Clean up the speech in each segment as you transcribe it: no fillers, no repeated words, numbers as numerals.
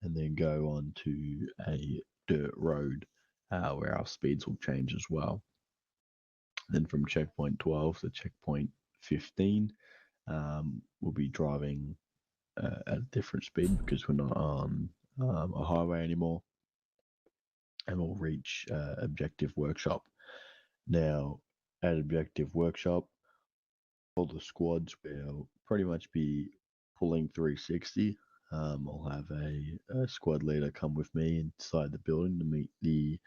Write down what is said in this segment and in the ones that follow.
and then go on to a dirt road where our speeds will change as well. Then from checkpoint 12 to checkpoint 15, we'll be driving at a different speed because we're not on a highway anymore, and we'll reach Objective Workshop. Now, at Objective Workshop, all the squads will pretty much be pulling 360. I'll have a squad leader come with me inside the building to meet the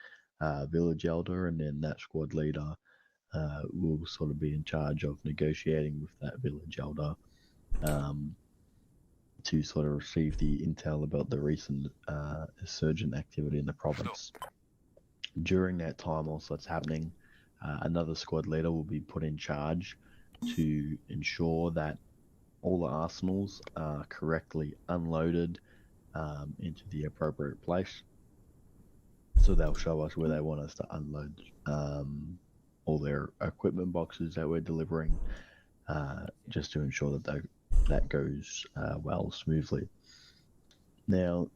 village elder, and then that squad leader will sort of be in charge of negotiating with that village elder to sort of receive the intel about the recent insurgent activity in the province. During that time, also that's happening, another squad leader will be put in charge to ensure that all the arsenals are correctly unloaded into the appropriate place. So they'll show us where they want us to unload all their equipment boxes that we're delivering, just to ensure that that goes well, smoothly. Now,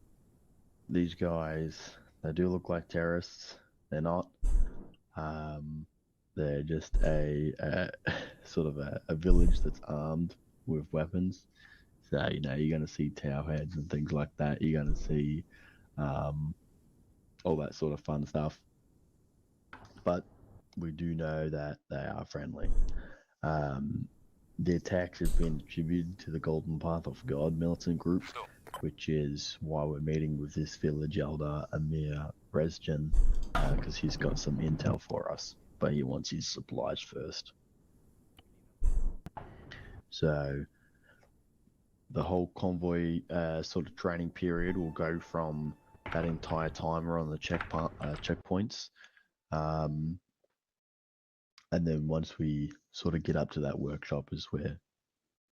these guys, they do look like terrorists. They're not. They're just a sort of a village that's armed with weapons. So, you know, you're going to see tower heads and things like that. You're going to see all that sort of fun stuff. But we do know that they are friendly. The attacks have been attributed to the Golden Path of God militant group, which is why we're meeting with this village elder, Amir Resjan, because he's got some intel for us, but he wants his supplies first. So the whole convoy sort of training period will go from that entire time we're on the checkpoints. And then once we sort of get up to that workshop is where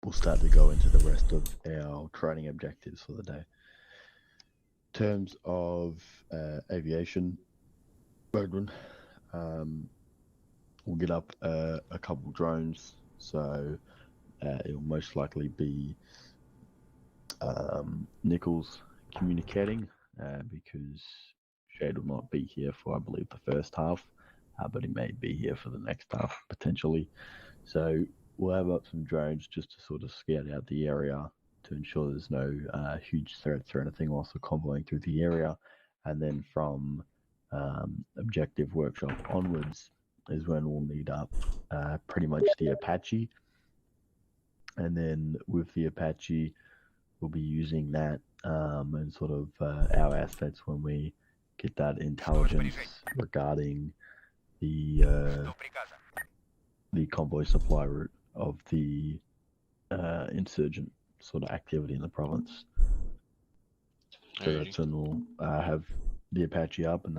we'll start to go into the rest of our training objectives for the day. In terms of aviation, Bergman, we'll get up a couple drones, so it'll most likely be Nichols communicating because Shade will not be here for, I believe, the first half. But he may be here for the next half, potentially. So we'll have up some drones just to sort of scout out the area to ensure there's no huge threats or anything whilst we're convoying through the area. And then from Objective Workshop onwards is when we'll need up pretty much the Apache. And then with the Apache, we'll be using that and sort of our assets when we get that intelligence regarding the convoy supply route of the insurgent sort of activity in the province. So that's when we'll have the Apache up, and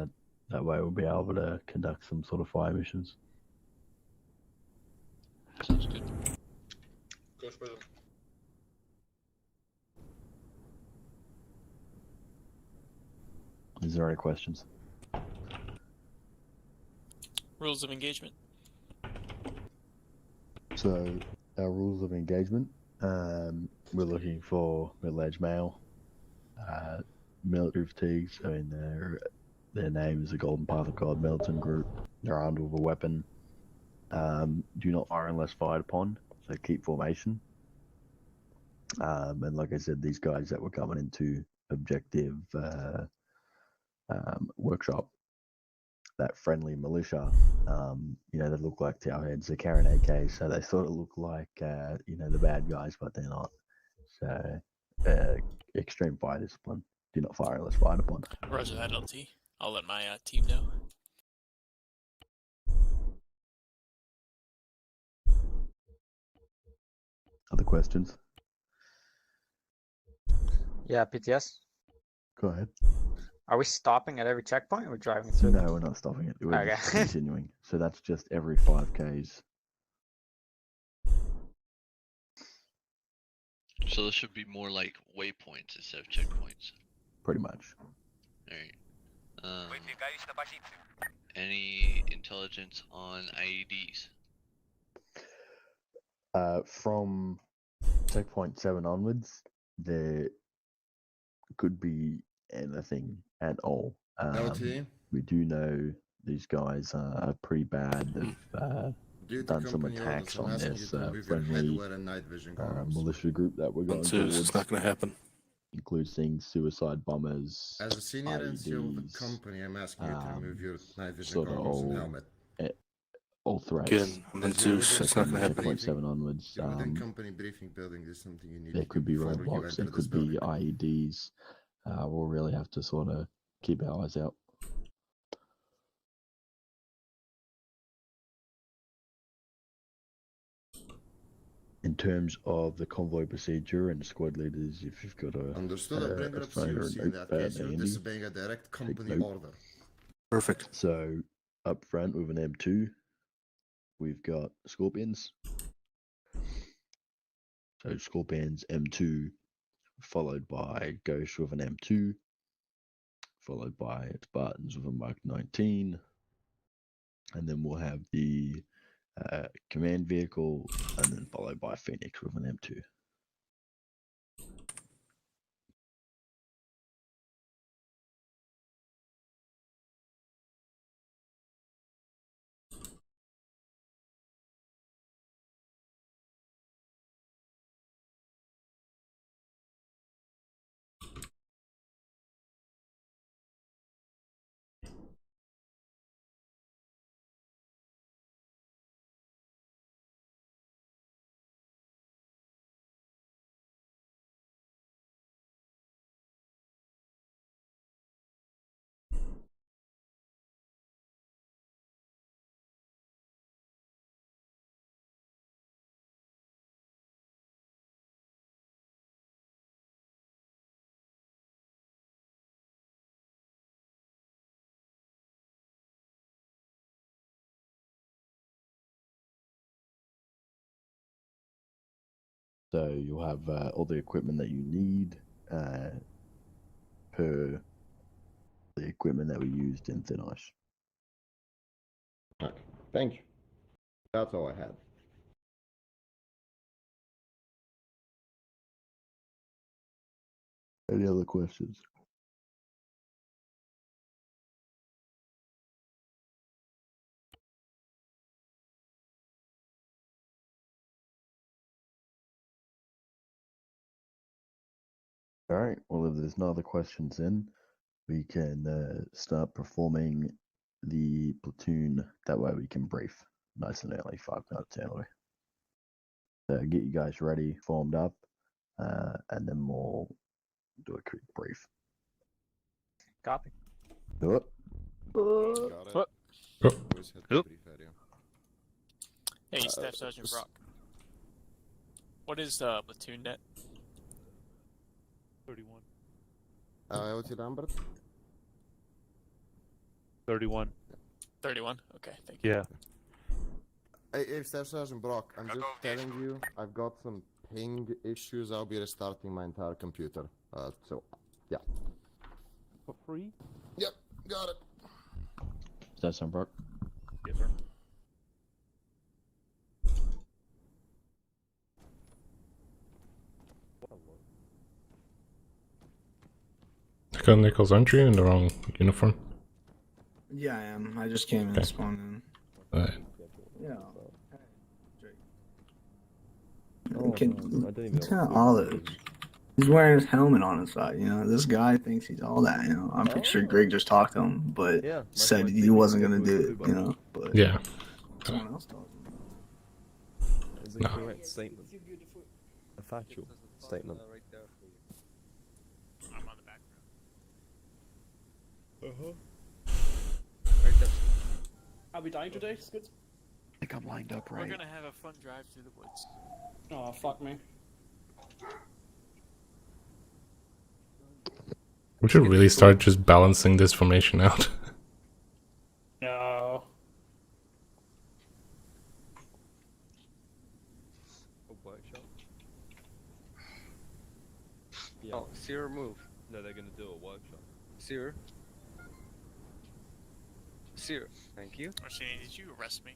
that way we'll be able to conduct some sort of fire missions. Sounds good. Goes with them. Is there any questions? Rules of engagement. So our rules of engagement, we're looking for middle-aged male, military fatigues. I mean, their name is the Golden Path of God militant group. They're armed with a weapon. Do not fire unless fired upon, so keep formation. And like I said, these guys that were coming into Objective Workshop, that friendly militia, you know, they look like towerheads. They're carrying AKs, so they sort of look like, you know, the bad guys, but they're not. So, extreme fire discipline. Do not fire unless fired upon. Roger that, LT. I'll let my team know. Other questions? Yeah, PTS. Go ahead. Are we stopping at every checkpoint or we're driving through? No, we're not stopping it. We're Okay. just continuing. So that's just every 5Ks. So this should be more like waypoints instead of checkpoints. Pretty much. Alright. Any intelligence on IEDs? From checkpoint 7 onwards, there could be anything at all. LT, We do know these guys are pretty bad. They've due to done some company orders, attacks I'm on asking you this to remove your friendly headwear and night vision goggles. militia group that we're going It's towards. not going to happen. Includes things suicide bombers. As a senior NCO of the IEDs, company, I'm asking you to remove your night vision sort of goggles and all- helmet. all threats. Again, and then Zeus, it's not going to happen. 7 onwards. You're within company briefing building. There's something you need There to could do be before you roadblocks. enter There this could be building. IEDs. We'll really have to sort of keep our eyes out. In terms of the convoy procedure and squad leaders, if you've got a Understood. I'll bring it a up phone or a seriously in that notepad case. You're handy. disobeying a direct company note. order. Perfect. So up front with an M2, we've got Scorpions. So Scorpions M2, followed by Ghost with an M2, followed by Spartans with a Mark 19, and then we'll have the command vehicle, and then followed by Phoenix with an M2. So you'll have all the equipment that you need per the equipment that we used in Thin Ice. Okay, thank you. That's all I had. Any other questions? All right. Well, if there's no other questions, then we can start performing the platoon. That way, we can brief nice and early, 5 minutes early. So get you guys ready, formed up, and then we'll do a quick brief. Copy. Do it. Got it. What? Yep. Always hit the Yep. brief area. Hey, Staff Sergeant Brock. What is platoon net? 31. What's your number? 31. 31? Okay, thank you. Yeah. Hey, Staff Sergeant Brock, I'm just telling you, I've got some ping issues. I'll be restarting my entire computer. So, yeah. For free? Yep, got it. Does that sound, Brock? Yes, sir. I got Nichols, aren't you in the wrong uniform? Yeah, I am. I just came in Okay. and spawned in. Alright. Yeah. Oh, Can, no, I didn't even it's kind of all this. He's wearing his helmet on his side, you know. This guy thinks he's all that, you know. I'm pretty sure Greg just talked to him, but Yeah, said he wasn't gonna do it, you know. But Yeah. someone else told him. It's No. a correct statement. A factual statement. I'm on the back row. Right there. Are we dying today, Skids? I think I'm lined up We're gonna have a fun drive through the woods. Oh, fuck me. We should really start just balancing this formation out. No. Workshop. Yeah. Oh, Seer move. No, they're gonna do a workshop. Seer. Seer, thank you. Marcini, did you arrest me?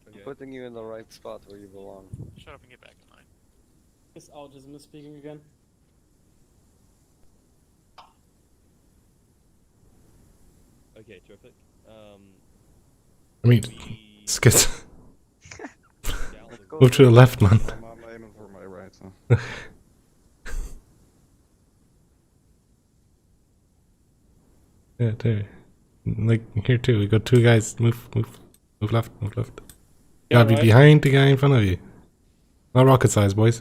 I'm putting you in the right spot where you belong. Shut up and get back in line. Is autism speaking again? Okay, terrific. I mean, we it's good. scout the Move to the left, man. I'm aiming for my right. So. Yeah, there. Like here too, we got two guys. Move left, move left. You gotta be right. behind the guy in front of you. Not rocket size, boys.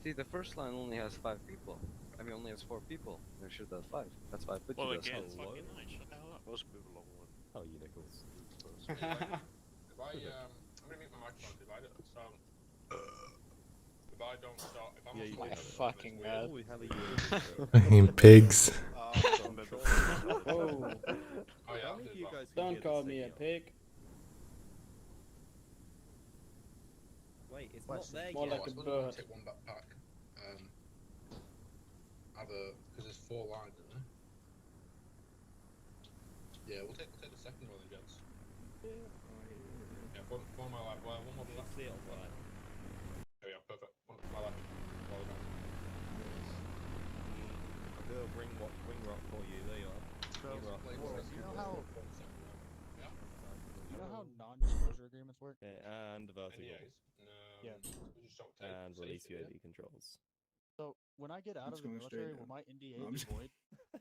See, the first line only has 5 people. I mean, only has 4 people. There should have 5. That's why I put Well, you again, there. fucking nice. Shut the hell up. Let's move along one. Oh, you nickels. If I I'm gonna mute my microphone if I don't start. If I don't start, if I'm Yeah, not you starting, did. it's Fucking weird. mad. Oh, we have a Fucking pigs. Whoa. Oh yeah, I'll do as well. Don't call me a pig. Wait, it's What's not there more yet. like a I suppose we'll bird. take one backpack. Because there's 4 lines, isn't there? Yeah, we'll take the second one then, gents. Yeah, one more left. One more left. See it on right. There we go, perfect. One to my left. Well done. I'll bring rock for you. There you are. Bring rock. You know how non-disclosure agreements work? Okay, and vertical. NDAs? No. Yeah. We just don't take And release safety, UAV controls. So when I get out of the going straight military, now. will my NDA No, I'm be just- void? I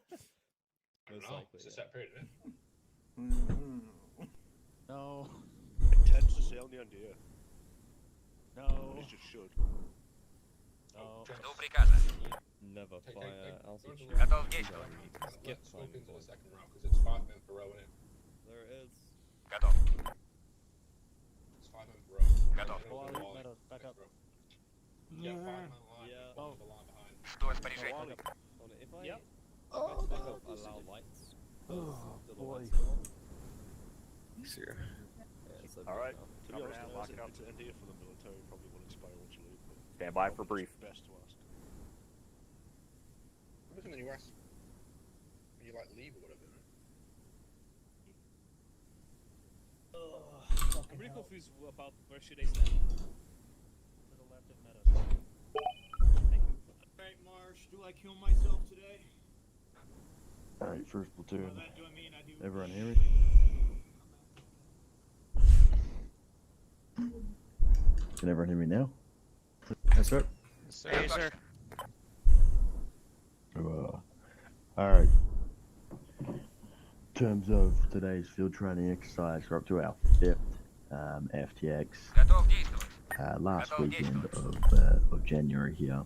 don't Most know. likely, It's a yeah. set period, isn't it? No. It tends to say on the NDA. No. It just should. No. Never Take- fire take- altitude. Let's Skip swap time. into the second round because it's 5 men per row, isn't it? There it is. It's 5 men per row. Go on, Meadows, back up. Yeah, 5 men line. Yeah. One with the line behind. Hold it. If I Yep. if I stick up allow lights. Oh, do the boy. lights go on? Here. Yeah, so Alright, now. to be honest, though, it's an NDA for the military, probably will expire once you leave. But Stand by for probably brief. it's best to ask. What is in the US? When you like leave or whatever. I'm really confused about where should I stand. To the left of Meadows. Thank you. Alright, Marsh, do I kill myself today? Alright, first platoon. By that, do I mean I do? Everyone hear me? Can everyone hear me now? Yes, sir. Hey, sir. Alright. In terms of today's field training exercise, we're up to our 5th FTX. Last weekend of January here.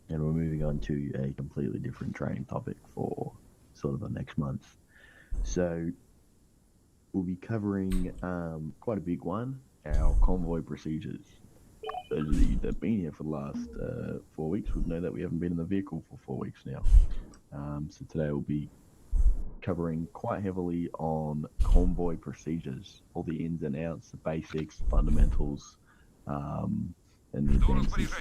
And we're moving on to a completely different training topic for sort of the next month. So we'll be covering quite a big one, our convoy procedures. Those of you that have been here for the last 4 weeks would know that we haven't been in the vehicle for 4 weeks now. So today we'll be covering quite heavily on convoy procedures, all the ins and outs, the basics, the fundamentals, and the advances.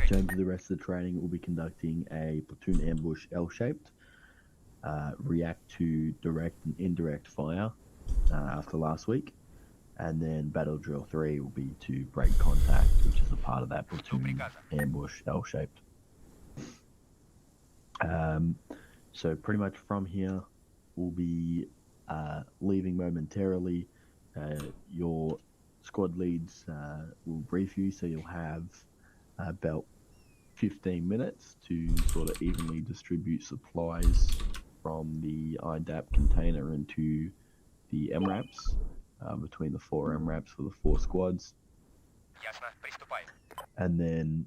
In terms of the rest of the training, we'll be conducting a platoon ambush L-shaped, react to direct and indirect fire after last week, and then battle drill 3 will be to break contact, which is a part of that platoon ambush L-shaped. So pretty much from here, we'll be leaving momentarily. Your squad leads will brief you, so you'll have about 15 minutes to sort of evenly distribute supplies from the IDAP container into the MRAPs, between the 4 MRAPs for the 4 squads. And then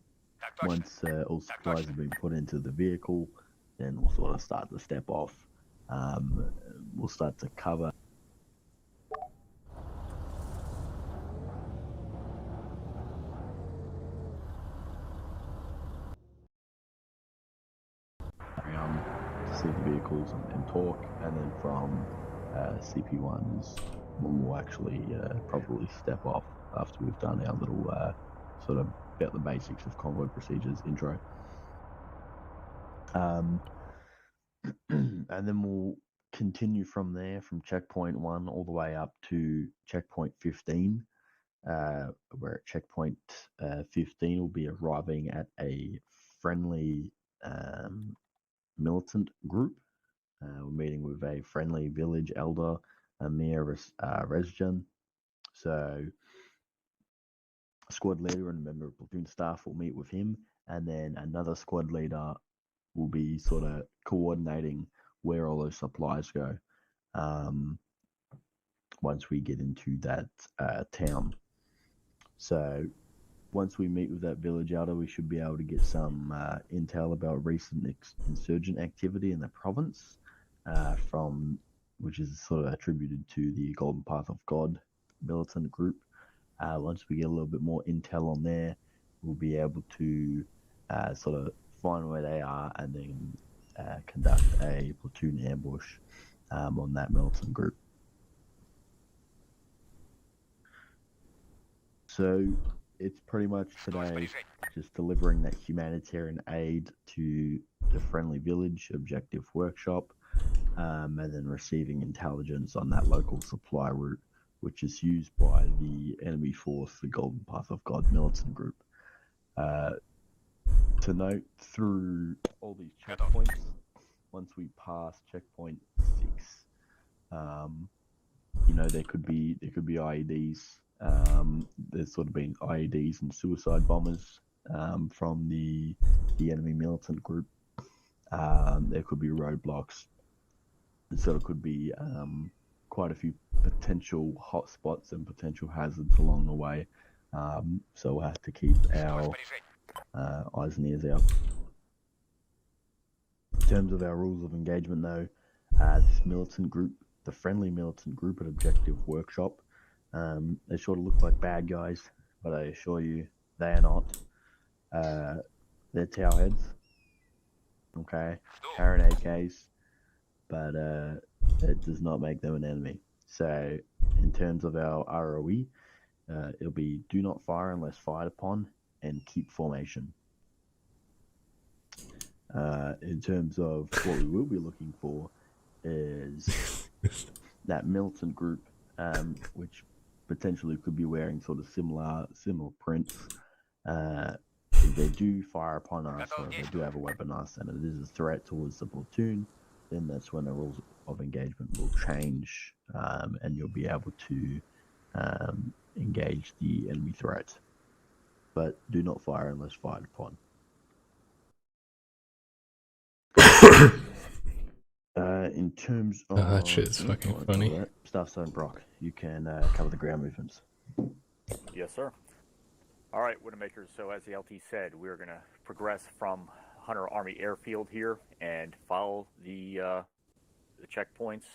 once all supplies have been put into the vehicle, then we'll sort of start to step off. We'll start to cover. To see the vehicles and talk, and then from CP1 is when we'll actually probably step off after we've done our little sort of about the basics of convoy procedures intro. And then we'll continue from there, from checkpoint 1 all the way up to checkpoint 15, where at checkpoint 15 we'll be arriving at a friendly militant group. We're meeting with a friendly village elder, Amir Resjan. So, squad leader and a member of platoon staff will meet with him, and then another squad leader will be sort of coordinating where all those supplies go once we get into that town. So once we meet with that village elder, we should be able to get some intel about recent insurgent activity in the province, which is sort of attributed to the Golden Path of God militant group. Once we get a little bit more intel on there, we'll be able to sort of find where they are and then conduct a platoon ambush on that militant group. So it's pretty much today just delivering that humanitarian aid to the friendly village objective workshop, and then receiving intelligence on that local supply route, which is used by the enemy force, the Golden Path of God militant group. To note, through all these checkpoints, once we pass checkpoint 6, there could be IEDs. There's sort of been IEDs and suicide bombers from the enemy militant group. There could be roadblocks. There sort of could be quite a few potential hotspots and potential hazards along the way. So we'll have to keep our eyes and ears out. In terms of our rules of engagement, though, this militant group, the friendly militant group at Objective Workshop, they sort of look like bad guys, but I assure you they are not. They're towelheads, okay, carrying AKs, but it does not make them an enemy. So in terms of our ROE, it'll be do not fire unless fired upon and keep formation. In terms of what we will be looking for is that militant group, which potentially could be wearing sort of similar prints. If they do fire upon us, or if they do have a weapon on us, and it is a threat towards the platoon, then that's when the rules of engagement will change, and you'll be able to engage the enemy threat. But do not fire unless fired upon. In terms of that shit is fucking funny. Staff Sergeant Brock, you can cover the ground movements. Yes, sir. All right, Widowmakers. So as the LT said, we're going to progress from Hunter Army Airfield here and follow the checkpoints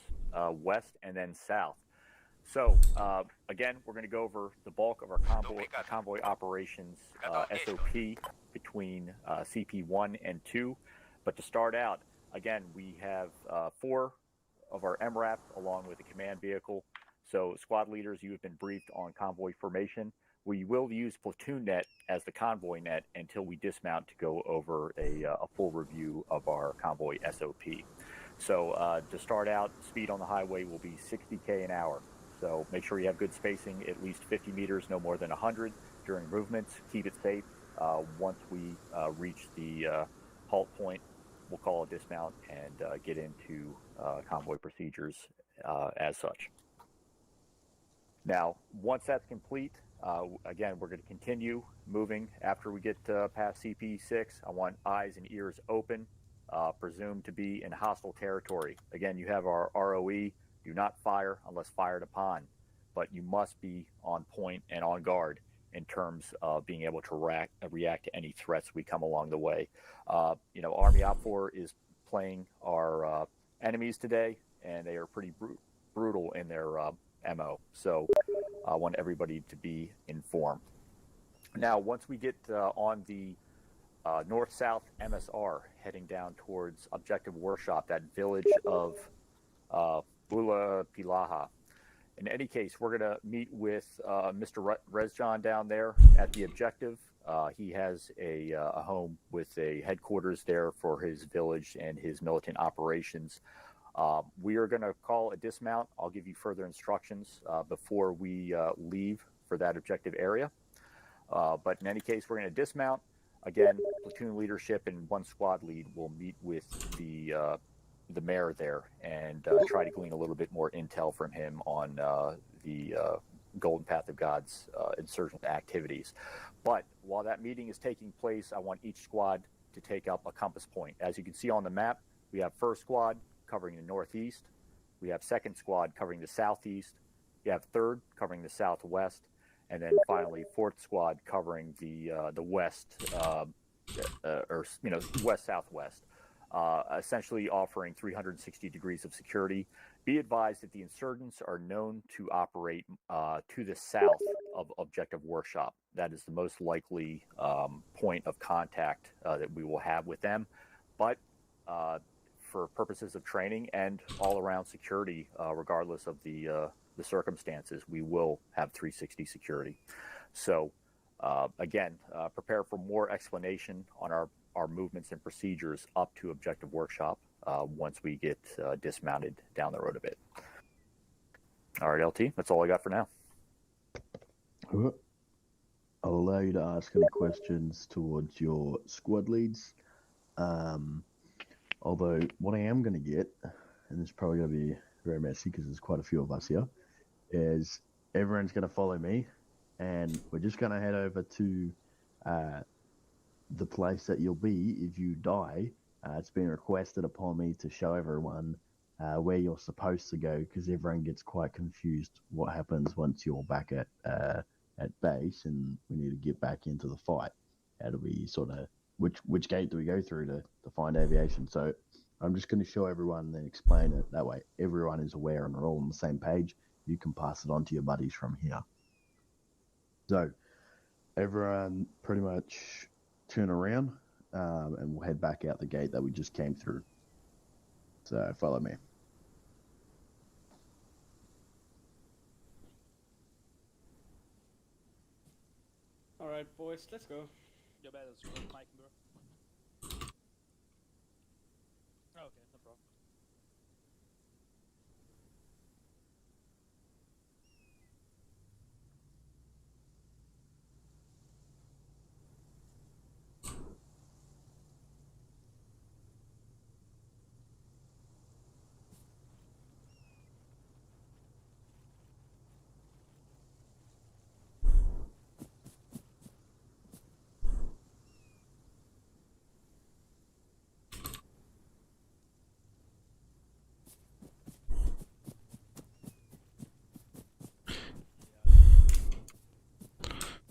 west and then south. So again, we're going to go over the bulk of our convoy operations SOP between CP1 and 2. But to start out, again, we have 4 of our MRAP along with the command vehicle. So squad leaders, you have been briefed on convoy formation. We will use platoon net as the convoy net until we dismount to go over a full review of our convoy SOP. So to start out, speed on the highway will be 60K an hour. So make sure you have good spacing, at least 50 meters, no more than 100 during movements. Keep it safe. Once we reach the halt point, we'll call a dismount and get into convoy procedures as such. Now, once that's complete, again, we're going to continue moving after we get past CP6. I want eyes and ears open, presumed to be in hostile territory. Again, you have our ROE. Do not fire unless fired upon, but you must be on point and on guard in terms of being able to react to any threats we come along the way. Army OPFOR is playing our enemies today, and they are pretty brutal in their MO. So I want everybody to be informed. Now, once we get on the north-south MSR, heading down towards Objective Workshop, that village of Ylä-Pihlaja. In any case, we're going to meet with Mr. Resjan down there at the objective. He has a home with a headquarters there for his village and his militant operations. We are going to call a dismount. I'll give you further instructions before we leave for that objective area. But in any case, we're going to dismount. again, platoon leadership and one squad lead will meet with the mayor there and try to glean a little bit more intel from him on the Golden Path of God's insurgent activities. But while that meeting is taking place, I want each squad to take up a compass point. As you can see on the map, we have first squad covering the northeast, we have second squad covering the southeast, you have third covering the southwest, and then finally fourth squad covering the west, or west southwest, essentially offering 360 degrees of security. Be advised that the insurgents are known to operate to the south of Objective Workshop. That is the most likely point of contact that we will have with them. But for purposes of training and all-around security, regardless of the circumstances, we will have 360 security. So again, prepare for more explanation on our movements and procedures up to Objective Workshop once we get dismounted down the road a bit. All right, LT, that's all I got for now. I'll allow you to ask any questions towards your squad leads. Although what I am going to get, and it's probably going to be very messy because there's quite a few of us here, is everyone's going to follow me, and we're just going to head over to the place that you'll be if you die. It's been requested upon me to show everyone where you're supposed to go, because everyone gets quite confused what happens once you're back at base and we need to get back into the fight. How do we sort of, which gate do we go through to find aviation? So I'm just going to show everyone and then explain it. That way everyone is aware and we're all on the same page. You can pass it on to your buddies from here. So everyone pretty much turn around and we'll head back out the gate that we just came through. So follow me. All right, boys, let's go. Your bad is Mike, bro. Oh, okay, no problem.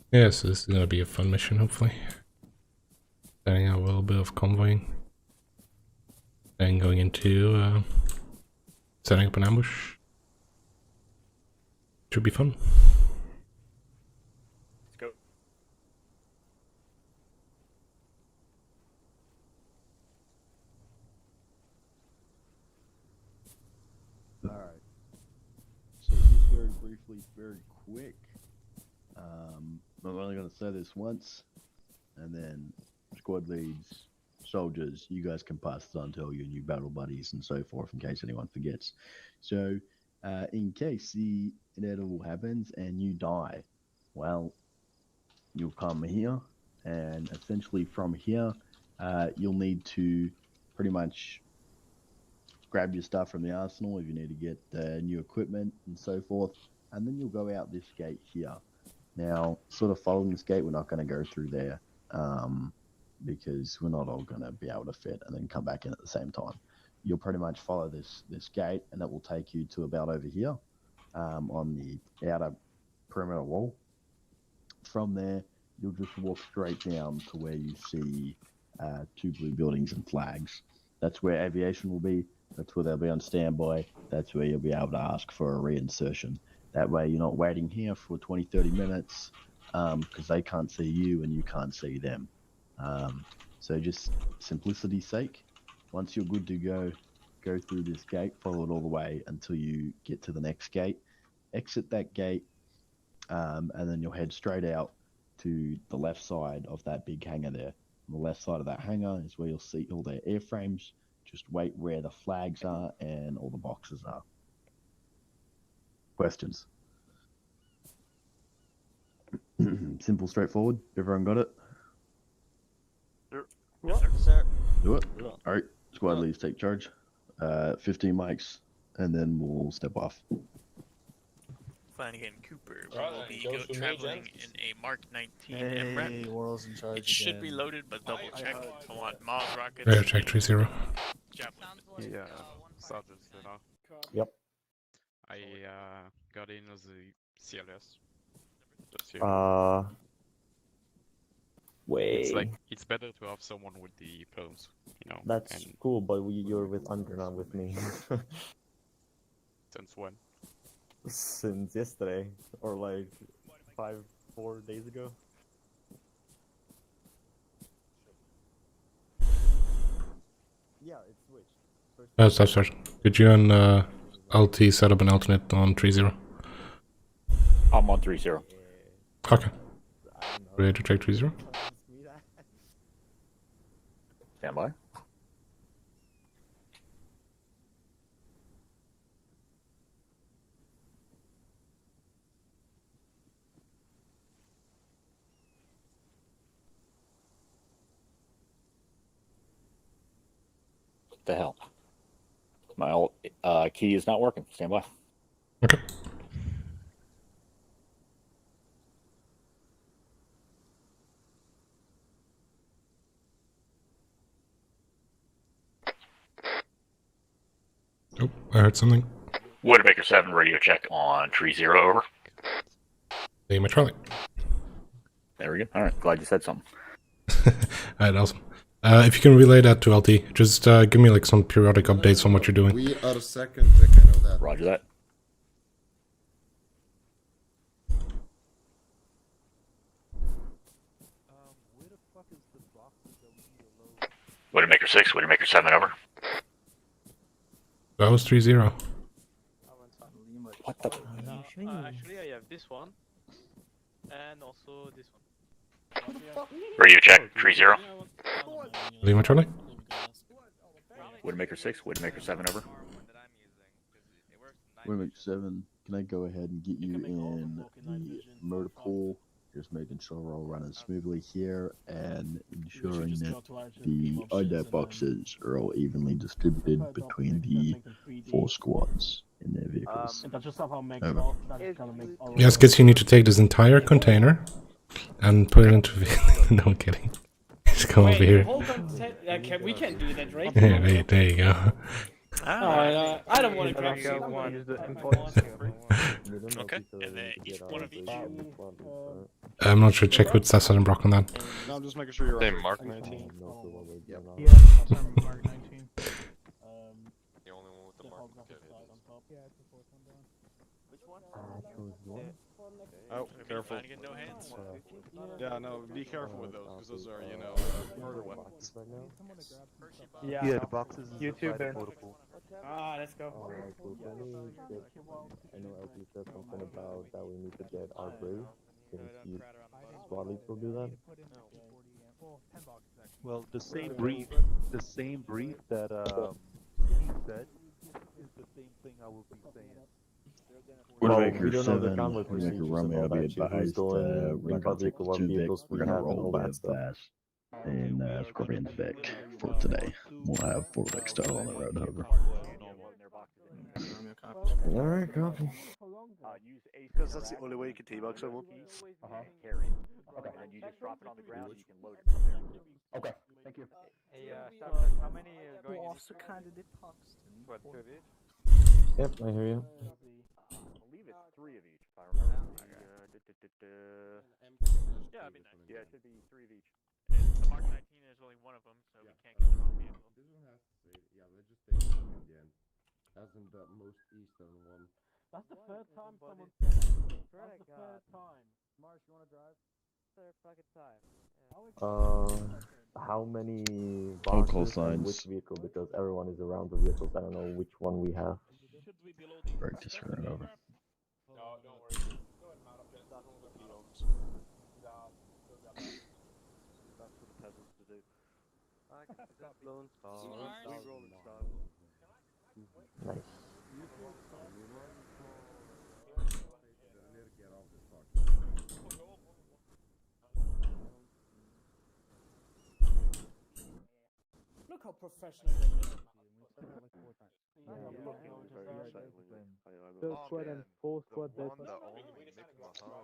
Yeah, so this is gonna be a fun mission, hopefully. Setting out a little bit of convoying. Then going into setting up an ambush. Should be fun. Let's go. Alright. So just very briefly, very quick. I'm only going to say this once, and then squad leads, soldiers, you guys can pass this on to all your new battle buddies and so forth in case anyone forgets. So, in case the inevitable happens and you die, well, you'll come here, and essentially from here, you'll need to pretty much grab your stuff from the arsenal if you need to get new equipment and so forth, and then you'll go out this gate here. Now, sort of following this gate, we're not going to go through there because we're not all going to be able to fit and then come back in at the same time. You'll pretty much follow this gate, and that will take you to about over here on the outer perimeter wall. From there, you'll just walk straight down to where you see two blue buildings and flags. That's where aviation will be. That's where they'll be on standby. That's where you'll be able to ask for a reinsertion. That way you're not waiting here for 20-30 minutes because they can't see you and you can't see them. So just simplicity's sake, once you're good to go through this gate, follow it all the way until you get to the next gate. Exit that gate and then you'll head straight out to the left side of that big hangar there. On the left side of that hangar is where you'll see all their airframes. Just wait where the flags are and all the boxes are. Questions? Simple, straightforward. Everyone got it? Do it. All right, squad leads take charge. 15 mics, and then we'll step off. Flanagan Cooper. We Right, will be goes to me, traveling gents. in a Mark 19 Hey, MRAP. World's in charge It should be again. loaded, but double check. I want Mars rockets. Radar check 30. Javelin. Yeah, Sergeant Stena. Yep. I got in as a CLS. Just here. It's like it's better to have someone with the plums, you know. That's and cool, but you're with Under, not with me. since when? Since yesterday, or like 4 days ago. Yeah, it's switched. Stop, Sergeant. Could you and LT set up an alternate on 30? I'm on 30. Okay. Ready to check 30? Stand by. What the hell? My alt key is not working. Stand by. Okay. Oh, I heard something. Widowmaker 7, radio check on 30, over. Hey, my trolley. There we go. Alright, glad you said something. Alright, awesome. If you can relay that to LT, just give me like some periodic updates on what you're doing. We are second, I know that. Roger that. Widowmaker 6, Widowmaker 7, over. That was 30. What the? Actually, I have this one, and also this one. Radio check, 30. Leave my trolley? Widowmaker 6, Widowmaker 7, over. Widowmaker 7, can I go ahead and get you in the motor pool? Just making sure we're all running smoothly here and ensuring that the IDAP boxes are all evenly distributed between the 4 squads in their vehicles. Over. Yes, guess you need to take this entire container and put it into vehicle. No, I'm kidding. Just come over here. Hold on, we can't do that, right? Yeah, wait, there you go. I don't want to grab Okay, and then each one of each. I'm not sure. Check with Cesar and Brock on that. No, I'm just making sure you're Same Mark 19. Yeah, Mark 19. The only one with the Mark. Oh, careful. No hands. Yeah, no, be careful with those, because those are, you know, murder weapons. Yeah, the boxes. YouTuber. Let's go. I know LT said something about that we need to get our brief. Since you squad leads will do that. Well, the same brief that he said is the same thing I will be saying. Widowmaker 7, Widowmaker Romeo, be advised, we're going to take 2 Vic, we're going to roll by fast in Scorpion's Vic for today. We'll have 4 Vic still on the road, over. Alright, copy. Because that's the only way you can teabag someone. Carry. Okay, and then you just drop it on the ground and you can load it from there. Okay, thank you. Hey, how many are going What, 2 of each? Yep, I hear you. I believe it's 3 of each, if I remember. Yeah, that'd be nice. Yeah, it should be 3 of each. And the Mark 19 is only one of them, so we can't get the wrong vehicle. Yeah, let's just take it in the end. As in the most eastern one. That's the third time someone said that. That's the third time. Mars, you wanna drive? Third fucking time. How many Call boxes and signs. which vehicle? Because everyone is around the vehicles. I don't know which one we have. Break this run over. No, don't worry. Go ahead and mount up it. That's for the peasants to do. Lone Star. Nice. Look how professional they are. Third squad and fourth squad dead.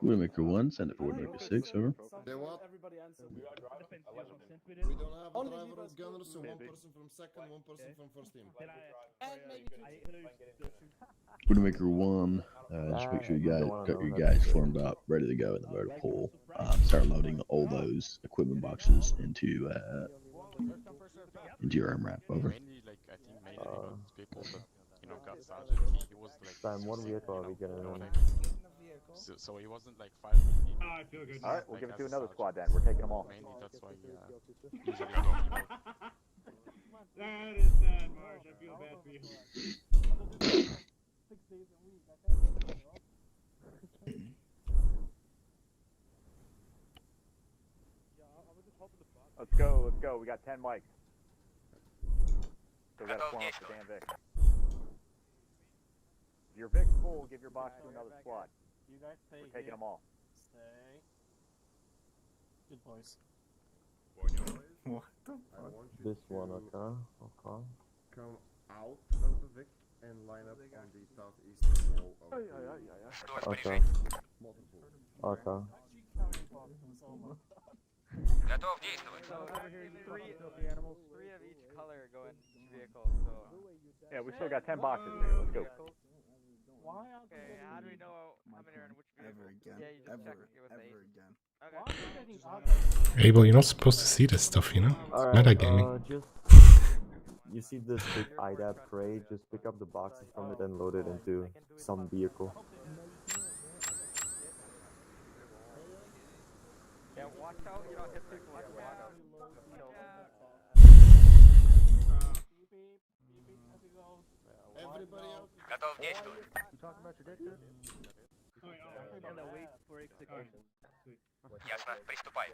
Widowmaker 1, send it for Widowmaker 6, over. They what? Everybody answer. We don't have a driver or gunner, so one person from second, one person from first team. And maybe Widowmaker 1, just make sure you guys got your guys formed up, ready to go in the motor pool. Start loading all those equipment boxes into your MRAP, over. Mainly, like, I think mainly because people that, you know, got Sergeant, he was like... Sam, what vehicle are we getting on? So he wasn't like fighting. Alright, we'll give it to another squad then. We're taking them all. Mainly that's why usually talking about. That is sad, Marge. I feel bad for you. 6 days a week. Let's go, let's go. We got 10 mics. So we gotta form up the damn Vic. If your Vic's full, give your box to another squad. You guys stay. We're taking them all. Stay. Good boys. What the I want you This to one, okay. Okay. come out of the Vic and line up on the southeastern wall of the... Okay. Okay. Готов действовать. So over here, three of each color go in each vehicle. So Yeah, we still got 10 boxes here. Let's go. Why okay, how do we know how many are in which vehicle? Ever again. Yeah, you just check it with Ever eight. again. Okay. Abel, you're not supposed to see this stuff, you know? It's metagaming. Just... You see this big IDAP crate, just pick up the boxes from it and load it into some vehicle. Yeah, watch out, you don't hit people with the water. Everybody out. Готов действовать. You talking about your dick, dude? Ясно, приступай.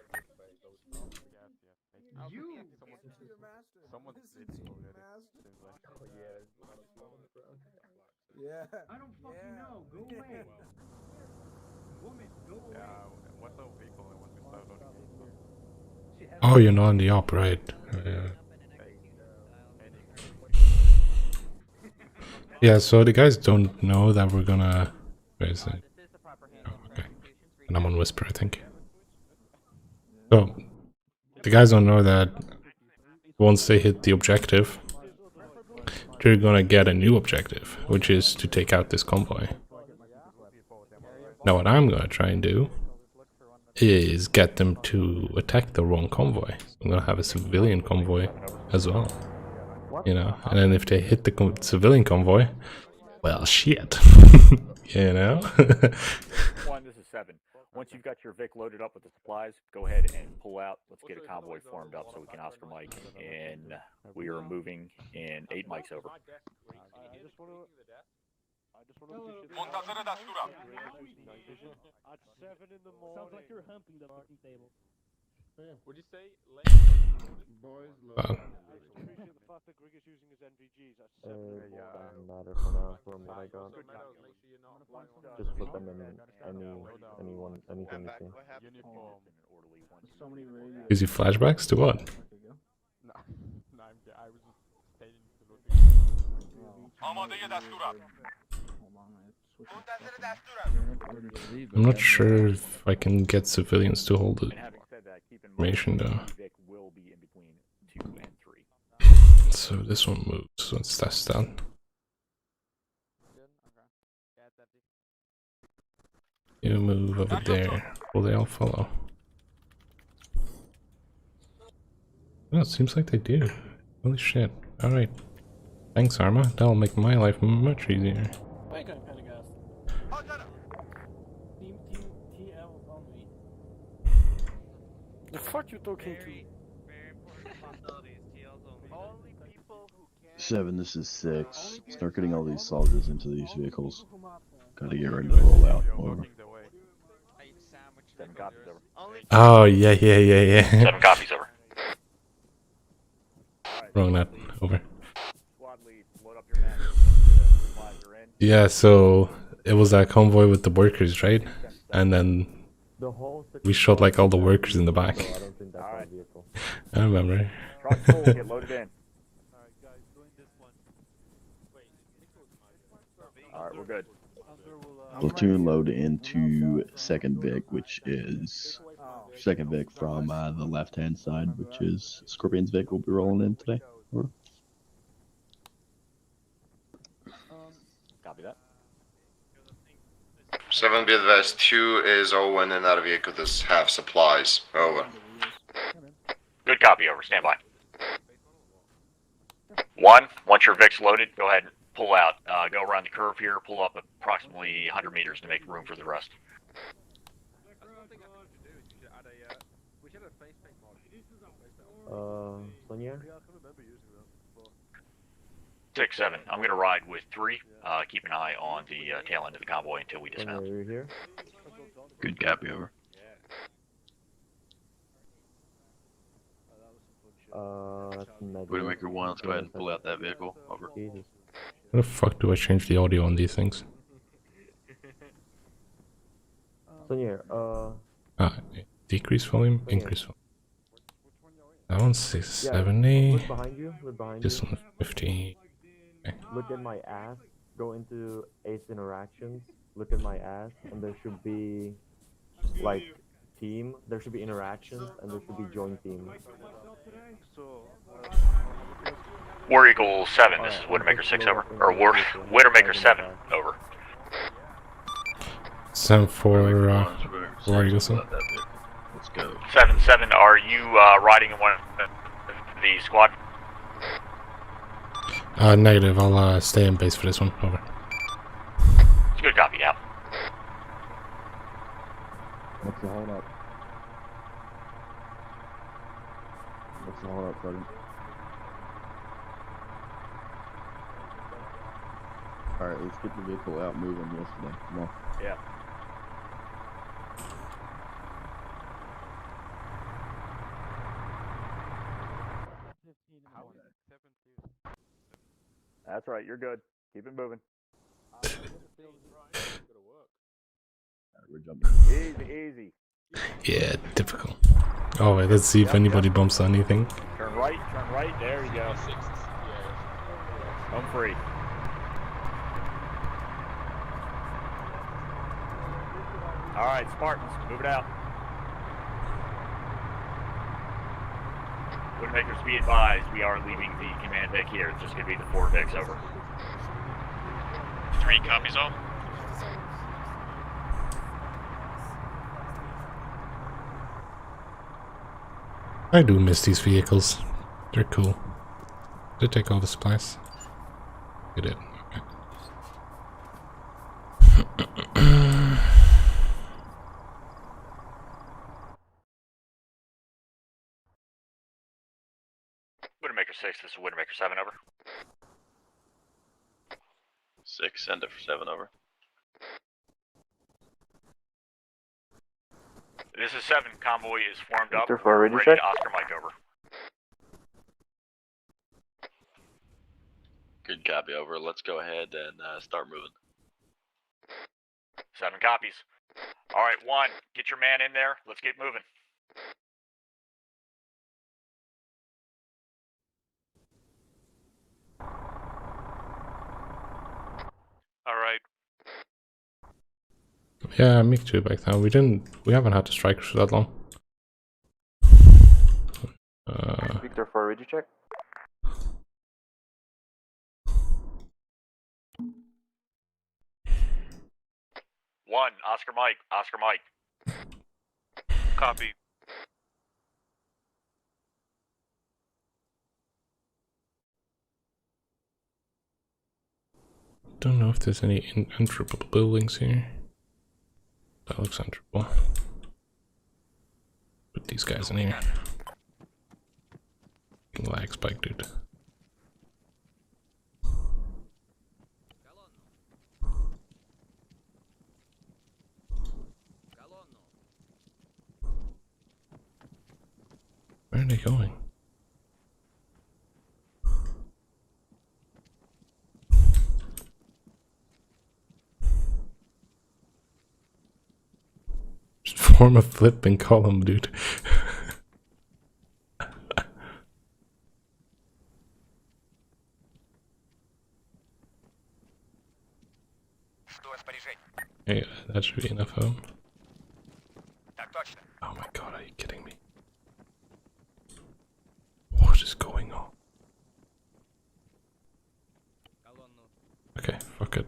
You! Someone did Yeah. I don't fucking know. Go away. Woman, go away. Yeah, what's the vehicle I want to start on? Oh, you're not on the op, right? Yeah, so the guys don't know that we're gonna... Where is it? Oh, okay. And I'm on Whisper, I think. So, the guys don't know that once they hit the objective, they're gonna get a new objective, which is to take out this convoy. Now what I'm gonna try and do is get them to attack the wrong convoy. I'm gonna have a civilian convoy as well. You know, and then if they hit the civilian convoy, well, shit. You know? One, this is 7. Once you've got your Vic loaded up with the supplies, go ahead and pull out. Let's get a convoy formed up so we can Oscar Mike. And we are moving in 8 mics over. Montatore da Stura. At 7 in the morning. Sounds like you're humping the fucking table. Would you say Boys, the fact that Greg is using his NVGs at 7 doesn't matter for now, from what I got. Just put them in anything you see. So many radios. Is he flashbacks to what? No, I was just stating to look Amadeya da Stura. I'm not sure if I can get civilians to hold the information though. So this one moves, let's test that. You move over there, will they all follow? Oh, it seems like they do. Holy shit, alright. Thanks Arma, that'll make my life much easier. The fuck you talking to? 7, this is 6. Start getting all these soldiers into these vehicles. Gotta get ready to roll out. Over. 7 copies over. Oh, yeah. 7 copies over. Wrong net, over. Squad lead, load up your map. Supplies are in. Yeah, so it was that convoy with the workers, right? And then we shot like all the workers in the back. I remember. Truck full, get loaded in. platoon load into second Vic, which is second Vic from the left-hand side, which is Scorpion's Vic will be rolling in today. Over. Copy that. 7 be advised, 2 is Owen and our vehicle does have supplies. Over. Good copy, over. Stand by. 1, once your Vic's loaded, go ahead and pull out. Go around the curve here, pull up approximately 100 meters to make room for the rest. Sonia? 6-7, I'm going to ride with 3. Keep an eye on the tail end of the convoy until we dismount. Sonia, are you here? Good copy, over. Widowmaker 1, let's go ahead and pull out that vehicle. Over. Jesus. How the fuck do I change the audio on these things? Sonia, Decrease volume, increase volume. That one's 670. Yeah, look behind you. Look behind This you. one's 50. Okay. Look at my ass. Go into Ace interactions. Look at my ass, and there should be like team. There should be interactions, and there should be join team. War Eagle 7, this is Widowmaker 6, over. Or Widowmaker 7, over. 7 for War Eagle 7. Let's go. 7-7, are you riding in one of the squad? Negative, I'll stay in base for this one. Over. It's a good copy, out. What's the hold up? What's the hold up, Sergeant? Alright, let's get the vehicle out moving yesterday. Come on. Yeah. That's right, you're good. Keep it moving. We're jumping. Easy. Yeah, typical. Oh wait, let's see if anybody bumps on anything. Turn right, there you go. Home free. Alright, Spartans, move it out. Widowmakers, be advised, we are leaving the command deck here. It's just going to be the 4 decks, over. 3 copies all. I do miss these vehicles. They're cool. Did they take all the supplies? They did. Okay. Widowmaker 6, this is Widowmaker 7, over. 6, send it for 7, over. This is 7, convoy is formed up. Ready Ready check? to Oscar Mike, over. Good copy, over. Let's go ahead and start moving. 7 copies. Alright, 1, get your man in there. Let's get moving. Alright. Yeah, me too back then. We haven't had the strikers for that long. Victor for ready check. One, Oscar Mike. Copy. Don't know if there's any enterable buildings here. That looks enterable. Put these guys in here. Lag spike, dude. Where are they going? Just form a flipping column, dude. Okay, that should be enough of them. Oh my god, are you kidding me? What is going on? Okay, fuck it.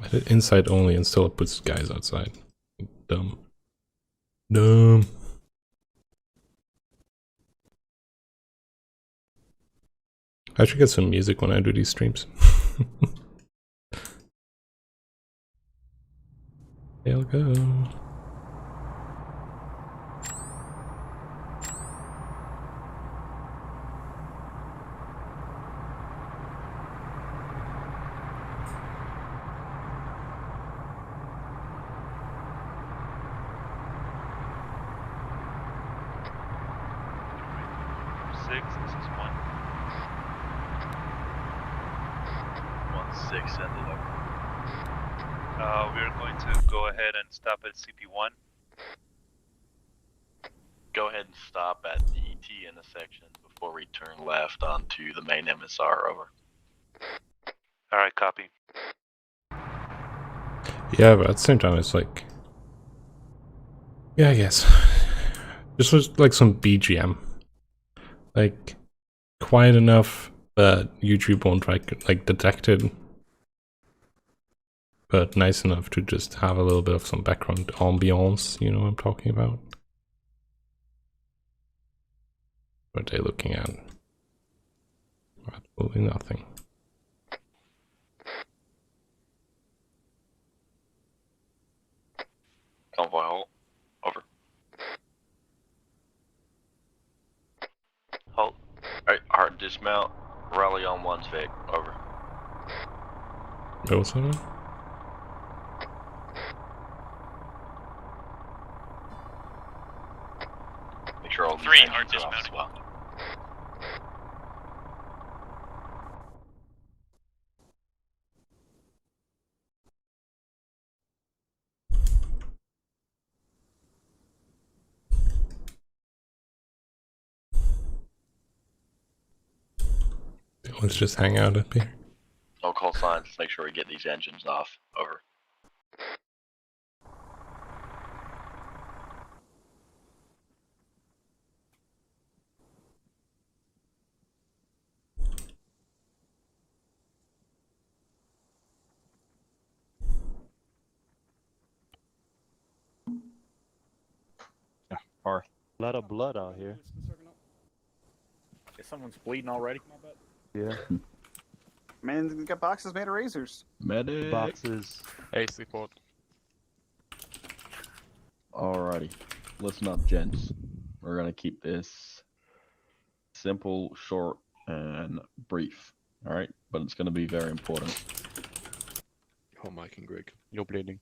I did inside only and still it puts guys outside. Dumb. Dumb. I should get some music when I do these streams. They'll go. This is 1-6 ended up. We're going to go ahead and stop at CP1. Go ahead and stop at the T intersection before we turn left onto the main MSR, over. Alright, copy. Yeah, but at the same time it's like... Yeah, I guess. This was like some BGM. Like, quiet enough that YouTube won't like detect it. But nice enough to just have a little bit of some background ambiance, you know what I'm talking about? What are they looking at? Absolutely nothing. Convoy halt, over. Halt. Alright, hard dismount, rally on 1's Vic, over. What's that? Make sure all these 3 engines hard are off dismounted. as well. Let's just hang out up here. No call signs, make sure we get these engines off, over. A lot of blood out here. If someone's bleeding already. Yeah. Man, got boxes made of razors. Medic. Boxes. AC port. Alrighty, listen up, gents. We're gonna keep this simple, short, and brief. Alright, but it's gonna be very important. Oh, Mike and Greg, you're bleeding.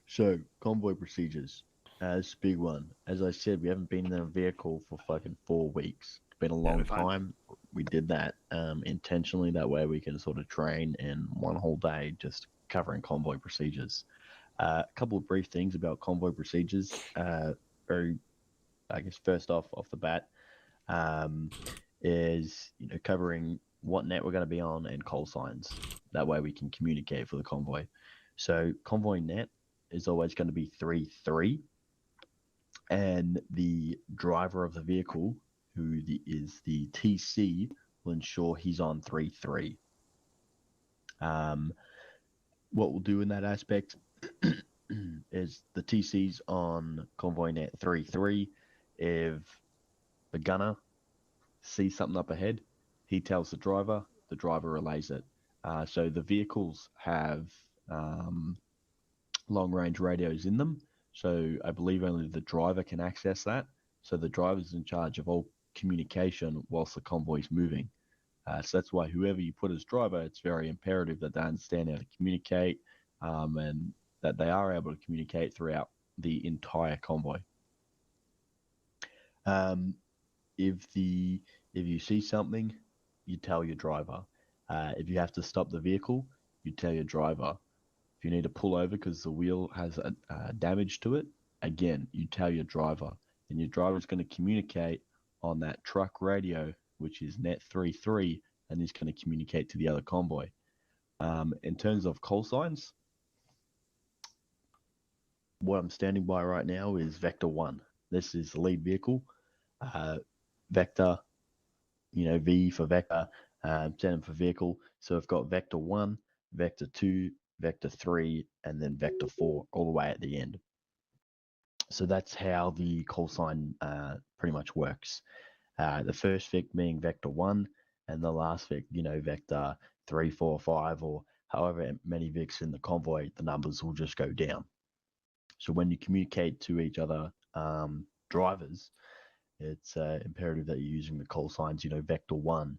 So, convoy procedures. As big one. As I said, we haven't been in a vehicle for fucking 4 weeks. It's been a long time. We did that intentionally. That way we can sort of train in one whole day just covering convoy procedures. A couple of brief things about convoy procedures. Very, I guess, first off the bat, is covering what net we're going to be on and call signs. That way we can communicate for the convoy. So convoy net is always going to be 3-3, and the driver of the vehicle, who is the TC, will ensure he's on 3-3. What we'll do in that aspect is the TC's on convoy net 3-3. If the gunner sees something up ahead, he tells the driver relays it. So the vehicles have long-range radios in them, so I believe only the driver can access that. So the driver's in charge of all communication whilst the convoy's moving. So that's why whoever you put as driver, it's very imperative that they understand how to communicate, and that they are able to communicate throughout the entire convoy. If you see something, you tell your driver. If you have to stop the vehicle, you tell your driver. If you need to pull over because the wheel has damage to it, again, you tell your driver, and your driver is going to communicate on that truck radio, which is net 33, and is going to communicate to the other convoy. In terms of call signs, what I'm standing by right now is Vector 1. This is the lead vehicle. Vector, V for Vector, standing for vehicle. So I've got Vector 1, Vector 2, Vector 3, and then Vector 4 all the way at the end. So that's how the call sign pretty much works. The first Vic being Vector 1, and the last Vic, Vector 3, 4, 5, or however many Vics in the convoy, the numbers will just go down. So when you communicate to each other drivers, it's imperative that you're using the call signs, Vector 1,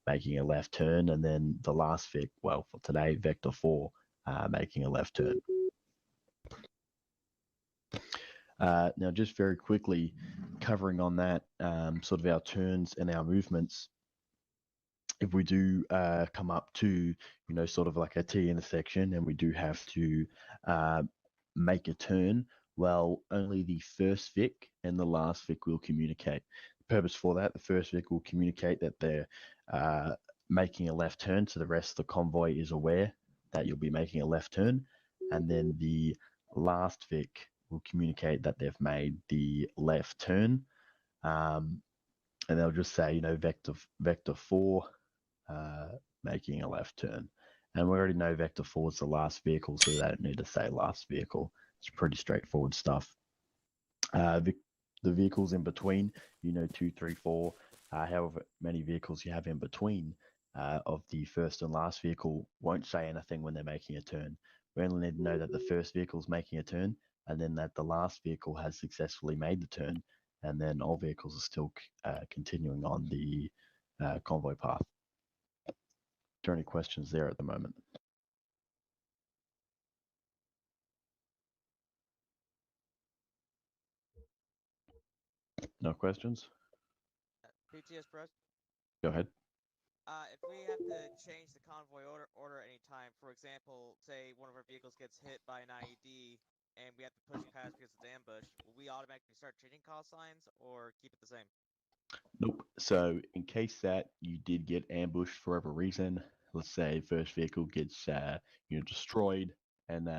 making a left turn, and then the last Vic, well, for today, Vector 4, making a left turn. Now, just very quickly covering on that, sort of our turns and our movements. If we do come up to, sort of like a T intersection, and we do have to make a turn, well, only the first Vic and the last Vic will communicate. The purpose for that, the first Vic will communicate that they're making a left turn, so the rest of the convoy is aware that you'll be making a left turn, and then the last Vic will communicate that they've made the left turn, and they'll just say, Vector 4 making a left turn. And we already know Vector 4 is the last vehicle, so they don't need to say last vehicle. It's pretty straightforward stuff. The vehicles in between, 2, 3, 4, however many vehicles you have in between of the first and last vehicle won't say anything when they're making a turn. We only need to know that the first vehicle is making a turn, and then that the last vehicle has successfully made the turn, and then all vehicles are still continuing on the convoy path. Are there any questions there at the moment? No questions? PTS press. Go ahead. If we have to change the convoy order at any time, for example, say one of our vehicles gets hit by an IED and we have to push past because of the ambush, will we automatically start changing call signs or keep it the same? Nope. So in case that you did get ambushed for whatever reason, let's say first vehicle gets destroyed and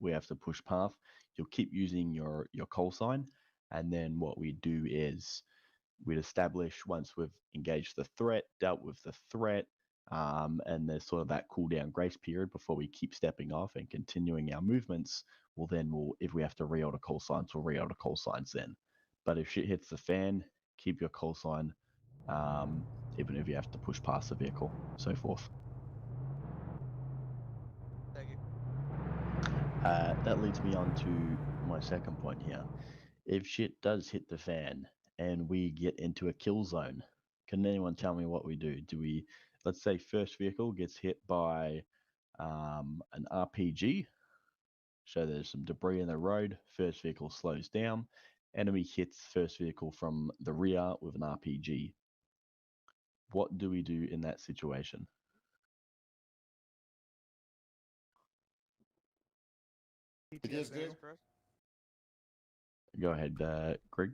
we have to push path, you'll keep using your call sign, and then what we do is we'd establish, once we've engaged the threat, dealt with the threat, and there's sort of that cooldown grace period before we keep stepping off and continuing our movements, if we have to re-order call signs, we'll re-order call signs then. But if shit hits the fan, keep your call sign, even if you have to push past the vehicle, so forth. Thank you. That leads me on to my second point here. If shit does hit the fan and we get into a kill zone, can anyone tell me what we do? Let's say first vehicle gets hit by an RPG, so there's some debris in the road, first vehicle slows down, enemy hits first vehicle from the rear with an RPG. What do we do in that situation? PTS press. Go ahead, Greg.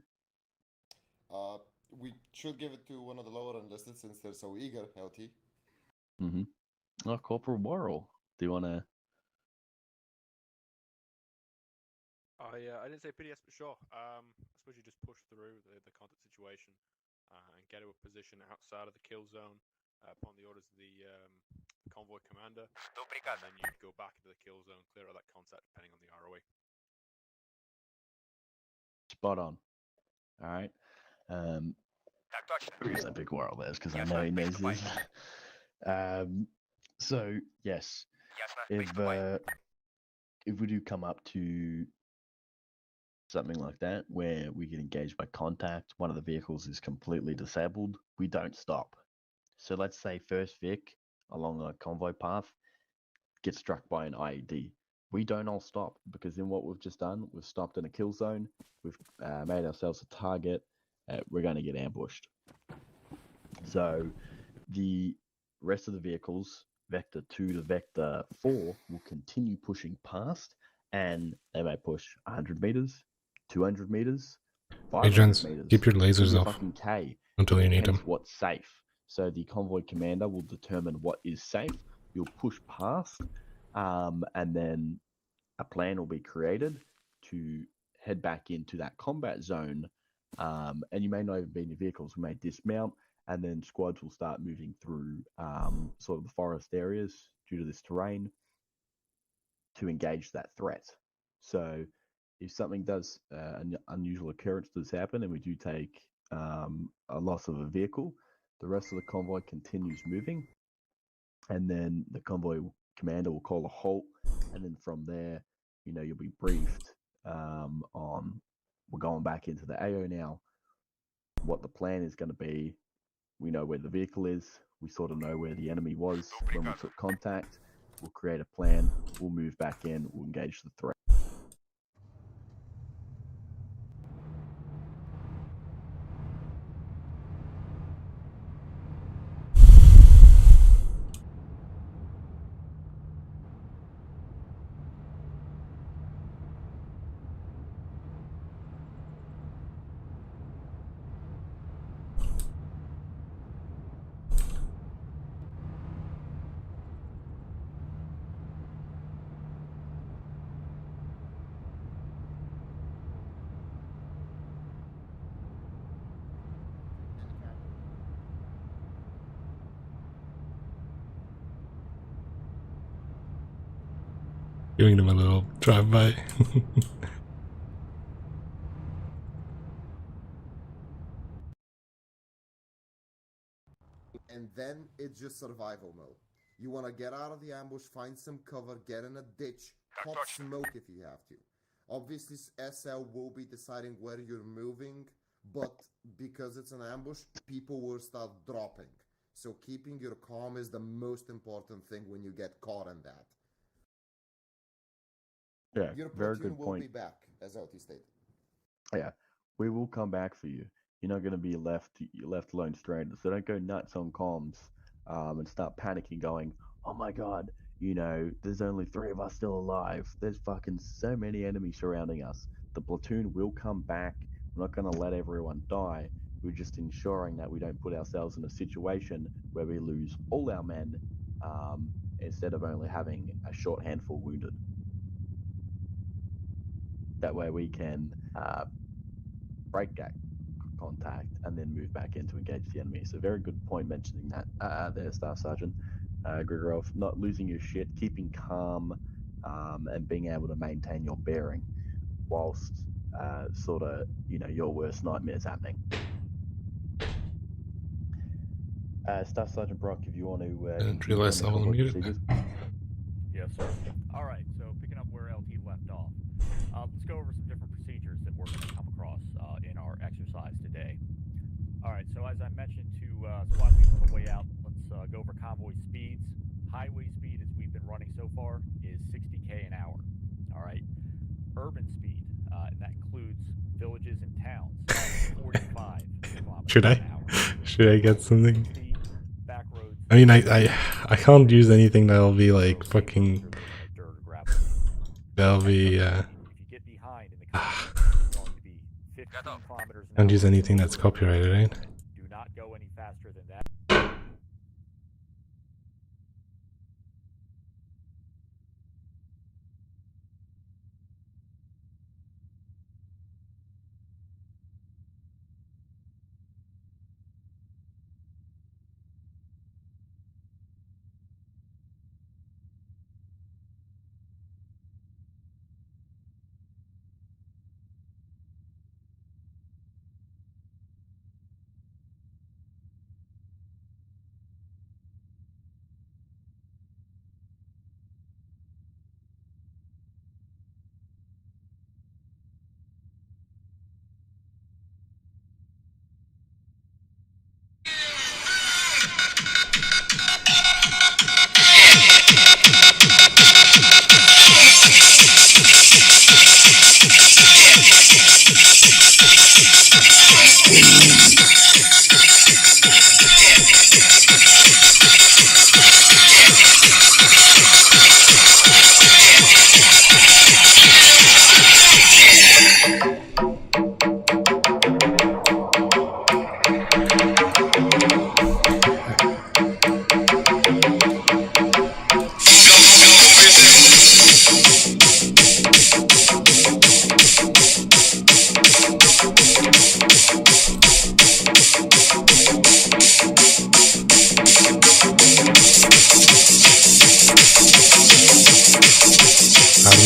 We should give it to one of the lower enlisted since they're so eager, LT. Mm-hmm. Oh, Corporal Worrell, do you want to? I didn't say PDS, but sure. I suppose you just push through the contact situation and get to a position outside of the kill zone upon the orders of the convoy commander. And then you go back into the kill zone, clear out that contact depending on the ROE. Spot on. All right. The reason I pick Worrell there is because I know he knows this. So yes, if we do come up to something like that where we get engaged by contact, one of the vehicles is completely disabled, we don't stop. So let's say first Vic along a convoy path gets struck by an IED. We don't all stop, because then what we've just done, we've stopped in a kill zone, we've made ourselves a target, we're going to get ambushed. So the rest of the vehicles Vector 2 to Vector 4 will continue pushing past, and they may push 100 meters, 200 meters, 500 Agents, meters. keep your lasers off Fucking K. until you need Depends them. what's safe. So the convoy commander will determine what is safe. You'll push past, and then a plan will be created to head back into that combat zone. And you may not even be in your vehicles. We may dismount, and then squads will start moving through sort of the forest areas due to this terrain to engage that threat. So if something does, an unusual occurrence does happen, and we do take a loss of a vehicle, the rest of the convoy continues moving, and then the convoy commander will call a halt, and then from there, you'll be briefed on, we're going back into the AO now, what the plan is going to be. We know where the vehicle is. We sort of know where the enemy was when we took contact. We'll create a plan. We'll move back in. We'll engage the threat. Giving them a little drive-by. And then it's just survival mode. You want to get out of the ambush, find some cover, get in a ditch, pop smoke if you have to. Obviously, SL will be deciding where you're moving, but because it's an ambush, people will start dropping. So keeping your calm is the most important thing when you get caught in that. Yeah, Your very platoon good will point. be back, as LT stated. Yeah, we will come back for you. You're not going to be left alone stranded. So don't go nuts on comms and start panicking going, oh my god, there's only 3 of us still alive. There's fucking so many enemies surrounding us. The platoon will come back. We're not going to let everyone die. We're just ensuring that we don't put ourselves in a situation where we lose all our men instead of only having a short handful wounded. That way we can break that contact and then move back in to engage the enemy. So very good point mentioning that there, Staff Sergeant Grigorov. Not losing your shit, keeping calm, and being able to maintain your bearing whilst sort of, your worst nightmare's happening. Staff Sergeant Brock, if you want to Didn't realize I was muted. Yes, sir. All right, so picking up where LT left off, let's go over some different procedures that we're going to come across in our exercise today. All right, so as I mentioned to squad leaders on the way out, let's go over convoy speeds. Highway speed, as we've been running so far, is 60k an hour. All right. Urban speed, and that includes villages and towns, 45 kilometers an hour. Should I get something? I mean, I can't use anything that'll be like fucking. That'll be. Can't use anything that's copyrighted, right? Do not go any faster than that.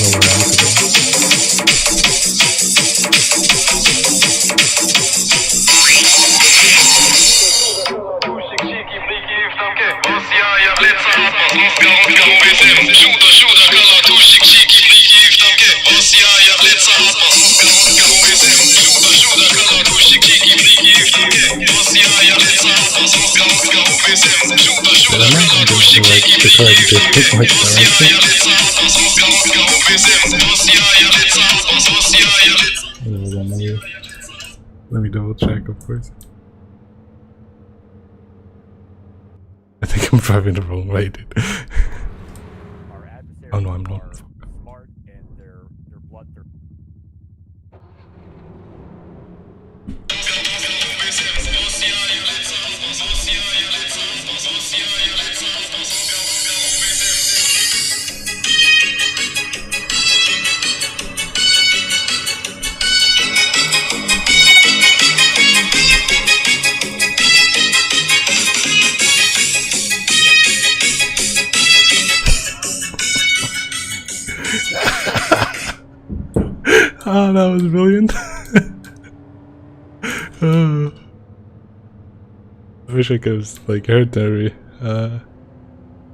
know where I need Let me double check, of course. I think I'm driving the wrong way, dude. Oh no, I'm not. Smart and they're bloodthirsty. Oh, that was brilliant. I wish I could have like heard their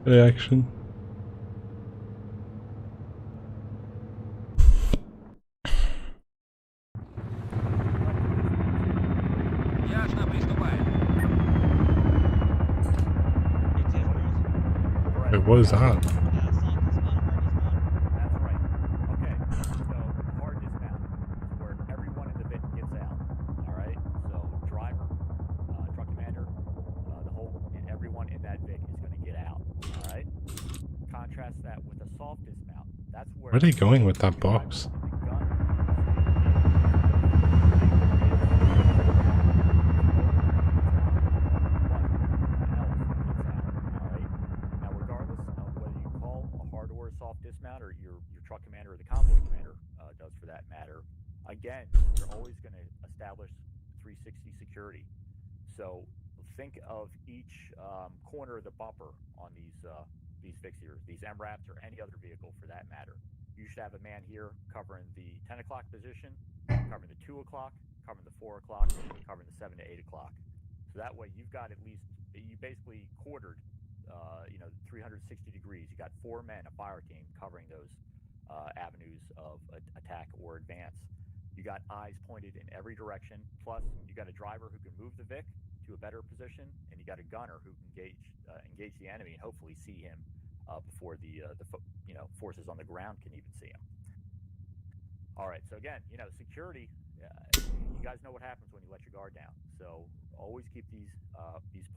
reaction. Wait, what is that? Where are they going with that box? Soft dismount or your truck commander or the convoy commander does for that matter, again, you're always going to establish 360 security. So think of each corner of the bumper on these fixtures, these MRAPs or any other vehicle for that matter. You should have a man here covering the 10 o'clock position, covering the 2 o'clock, covering the 4 o'clock, covering the 7 to 8 o'clock. So that way you've got at least, you basically quartered 360 degrees. You got 4 men, a fire team, covering those avenues of attack or advance. You got eyes pointed in every direction. Plus, you got a driver who can move the Vic to a better position, and you got a gunner who can engage the enemy and hopefully see him before the forces on the ground can even see him. All right. So again, security. You guys know what happens when you let your guard down. So always keep these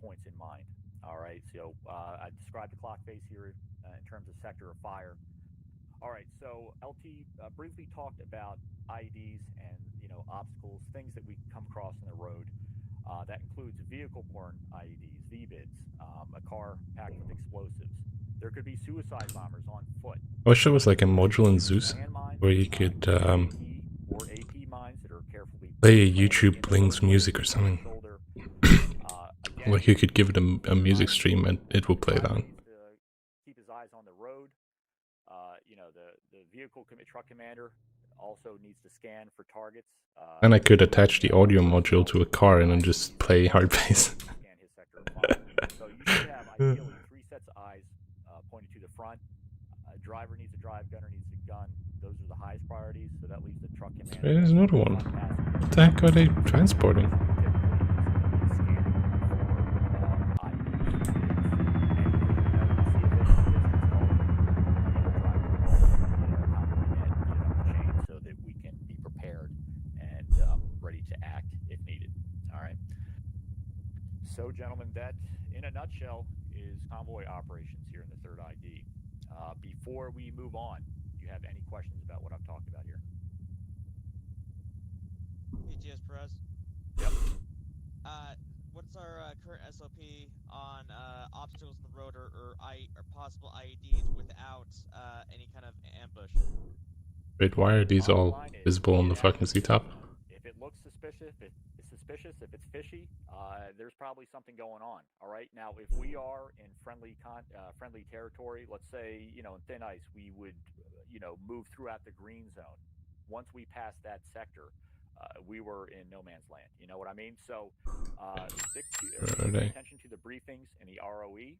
points in mind. All right, so I described the clock face here in terms of sector of fire. All right, so LT briefly talked about IEDs and obstacles, things that we come across on the road. That includes vehicle-borne IEDs, VBIDs, a car packed with explosives. There could be suicide bombers on foot. I wish there was like a module in Zeus where you could play a YouTube Blinks music or something. Like you could give it a music stream and it will play that. Keep his eyes on the road. The vehicle truck commander also needs to scan for targets. And I could attach the audio module to a car and then just play hard bass. So you should have ideally 3 sets of eyes pointed to the front. A driver needs a drive, gunner needs a gun. Those are the highest priorities. So that leaves the truck commander. There's another one. What the heck are they transporting? So, gentlemen, that, in a nutshell, is convoy operations here in the 3rd ID. Before we move on, do you have any questions about what I've talked about here? PTS Perez? Yep. What's our current SOP on obstacles in the road or possible IEDs without any kind of ambush? Wait, why are these all visible on the fucking C-top? If it looks suspicious, if it's fishy, there's probably something going on. All right. Now, if we are in friendly territory, let's say in thin ice, we would move throughout the green zone. Once we passed that sector, we were in no man's land. You know what I mean? So pay attention to the briefings and the ROE.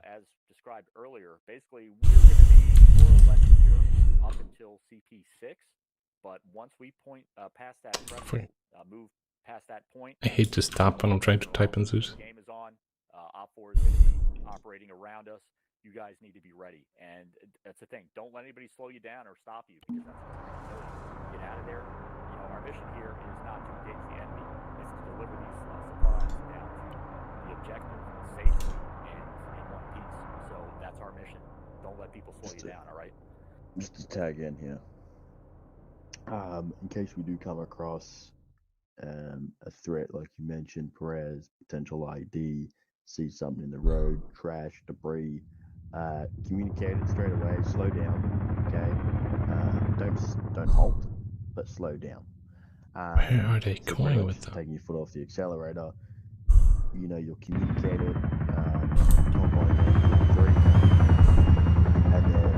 As described earlier, basically we're going to be more or less secure up until CP6, but once we past that threshold, move past that point. I hate to stop when I'm trying to type in Zeus. The game is on. OPFOR is going to be operating around us. You guys need to be ready, and that's the thing. Don't let anybody slow you down or stop you, because that's what's going to kill you. Get out of there. Our mission here is not to engage the enemy. It's to deliver these supplies down to the objective safely and in one piece. So that's our mission. Don't let people slow you down. All right. Just to tag in here. In case we do come across a threat like you mentioned, Perez, potential ID, see something in the road, trash, debris, communicate it straight away, slow down, okay? Don't halt, but slow down. Where are they going with them? Taking your foot off the accelerator, you'll communicate it, top on 3, and then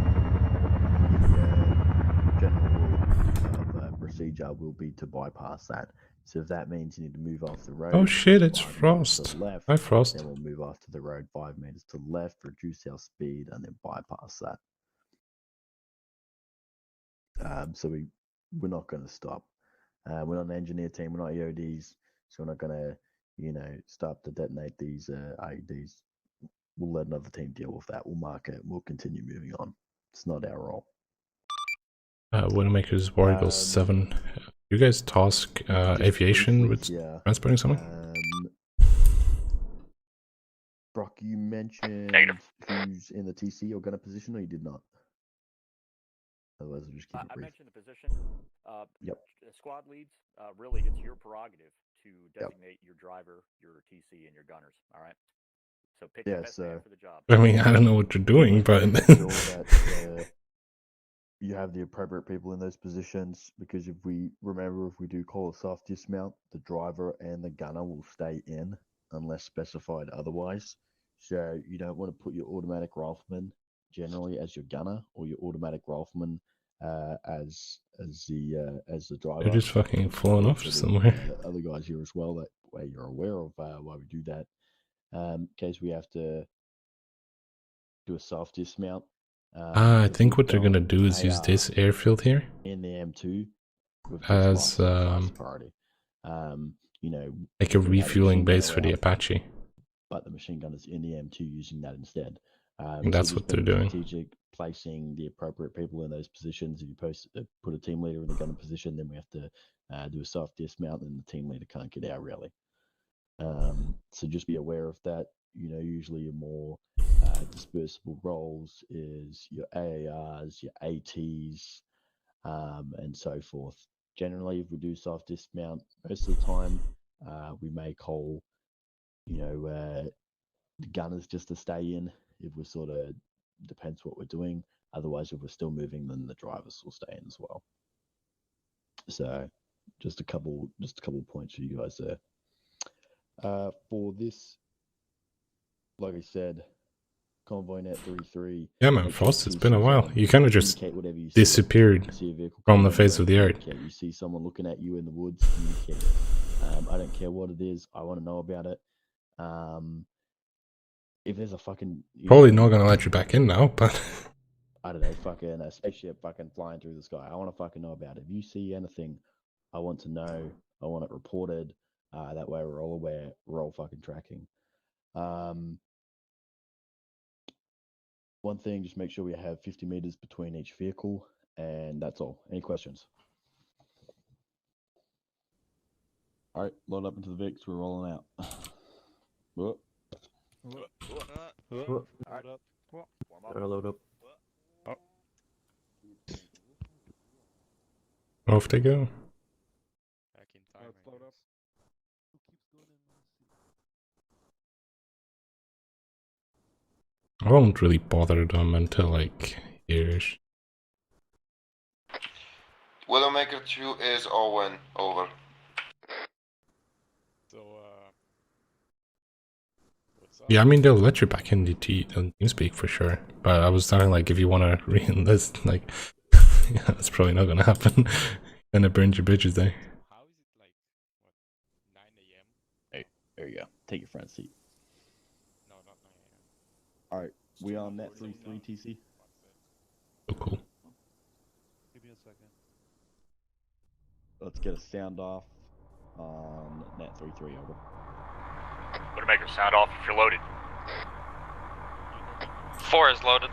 the general rule of procedure will be to bypass that. So if that means you need to move off the road, Oh shit, it's Frost. Hi Frost. Then we'll move off to the road 5 meters to the left, reduce our speed, and then bypass that. So we're not going to stop. We're not an engineer team. We're not EODs, so we're not going to, stop to detonate these IEDs. We'll let another team deal with that. We'll mark it. We'll continue moving on. It's not our role. Widowmakers, War Eagle 7. You guys task aviation with transporting someone? Brock, you mentioned who's in the TC or gunner position, or you did not? Otherwise, I'll just keep it brief. I mentioned the position. Yep. Squad leads, really, it's your prerogative to designate your driver, your TC, and your gunners. All right. So pick the best man for the job. I mean, I don't know what you're doing, but you have the appropriate people in those positions, because if we do call a soft dismount, the driver and the gunner will stay in unless specified otherwise. So you don't want to put your automatic rifleman generally as your gunner, or your automatic rifleman as the driver. They're just fucking falling off somewhere. Other guys here as well, that way you're aware of why we do that. In case we have to do a soft dismount. I think what they're gonna do is use this airfield here in the M2 as priority. Like a refueling base for the Apache. But the machine gun is in the M2 using that instead. And that's what they're doing. Strategic, placing the appropriate people in those positions. If you put a team leader in the gunner position, then we have to do a soft dismount, and the team leader can't get out really. So just be aware of that. Usually your more dispersible roles is your AARs, your ATs, and so forth. Generally, if we do soft dismount, most of the time we may call, the gunners just to stay in. If we're sort of, depends what we're doing. Otherwise, if we're still moving, then the drivers will stay in as well. So, just a couple points for you guys there. For this, like I said, Convoy Net 33. Yeah, man, Frost, it's been a while. You kind of just disappeared from the face of the earth. You see someone looking at you in the woods, communicate. I don't care what it is. I want to know about it. If there's a fucking... Probably not going to let you back in now, but... I don't know, fucking a spaceship fucking flying through the sky. I want to fucking know about it. If you see anything, I want to know. I want it reported. That way we're all aware. We're all fucking tracking. One thing, just make sure we have 50 meters between each vehicle, and that's all. Any questions? All right, load up into the Vicks. We're rolling out. Whoop. Load up. Off they go. Back in time. Load up. I won't really bother them until like years. Widowmaker 2 is Owen. Over. So, what's Yeah, I mean they'll let you back in the TeamSpeak for sure. But I was starting like if you want to re-enlist, like yeah, that's probably not gonna happen. Gonna burn your bridges there. How is it like, what, 9 a.m.? Hey, there you go. Take your front seat. No, not 9 a.m. Alright, we on net 3-3 TC? Oh, cool. Give me a second. Let's get a sound off on net 3-3, over. Widowmaker, sound off if you're loaded. 4 is loaded.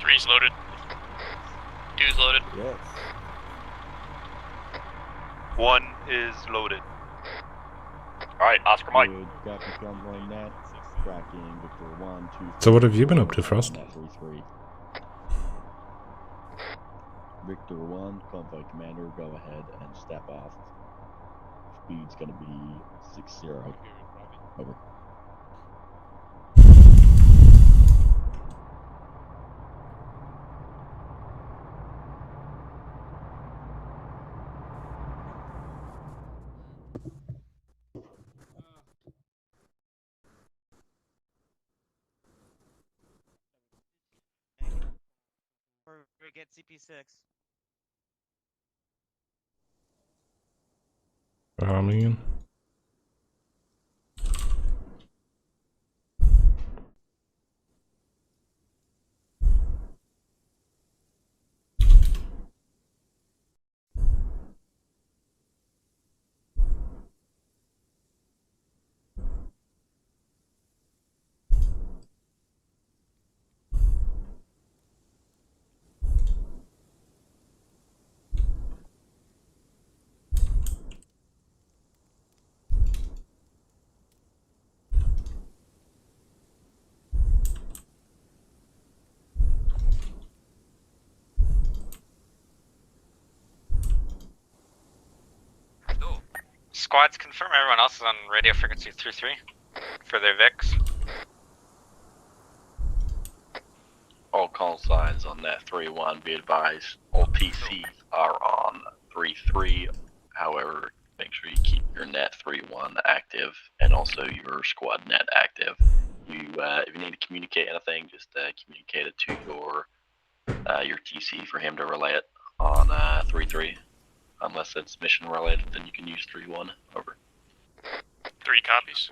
3's loaded. 2's loaded. Yes. 1 is loaded. Alright, Oscar Mike. Good. Copy convoy net. Tracking Victor 1, 2, 3. So what have you been up to, Frost? Net 3-3. Victor 1, convoy commander, go ahead and step off. Speed's gonna be 60. Over. We're get CP6. Again. Squads, confirm everyone else is on radio frequency 3-3 for their VIX. All call signs on net 3-1, be advised, all TCs are on 3-3, however, make sure you keep your net 3-1 active, and also your squad net active. If you need to communicate anything, just communicate it to your TC for him to relay it on 3-3. Unless it's mission related, then you can use 3-1, over. 3 copies.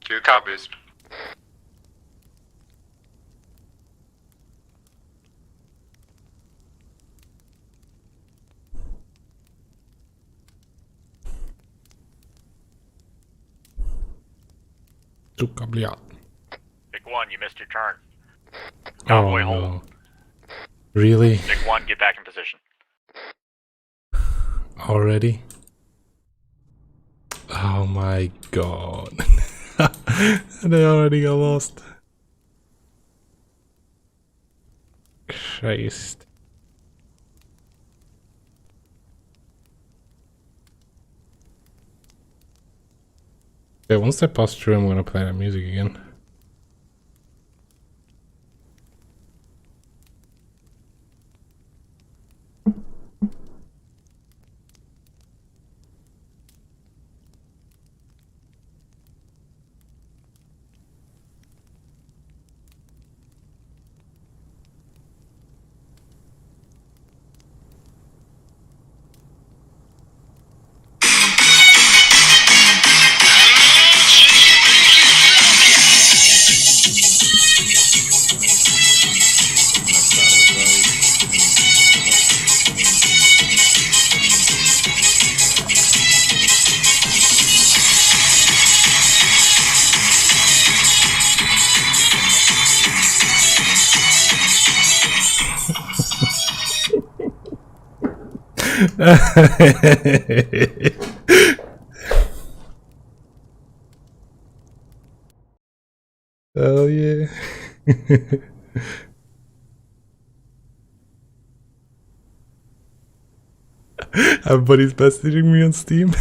2 copies. Pick 1, you missed your turn. Oh Convoy hold. no. Really? Pick 1, get back in position. Already? Oh my god. They already got lost. Christ. Okay, once they pass through, I'm gonna play that music again. Oh yeah. Everybody's messaging me on Steam.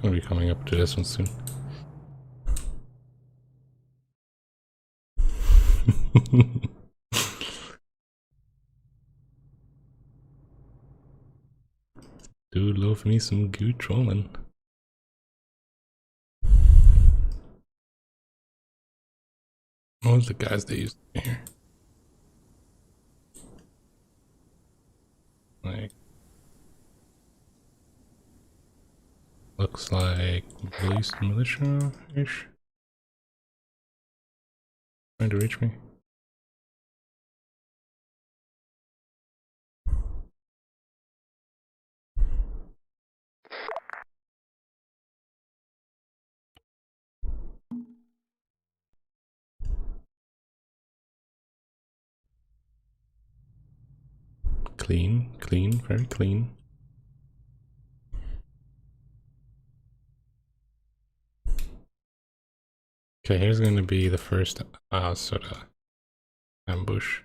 I'll be coming up to this one soon. Do love me some good trolling. What was the guys they used here? Like, looks like police militia-ish. Trying to reach me. Clean, clean, very clean. Okay, here's going to be the first sort of ambush.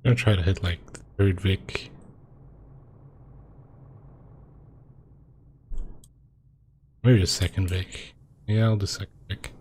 I'm gonna try to hit like the third Vic. Maybe the second Vic. Yeah, I'll do second Vic.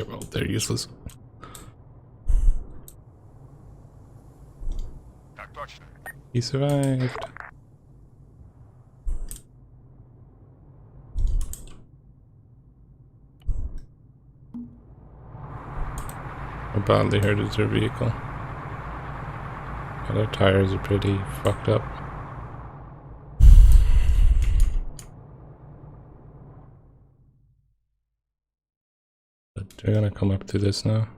Well, they're useless. He survived. How badly hurt is their vehicle? Their tires are pretty fucked up. But they're gonna come up to this now.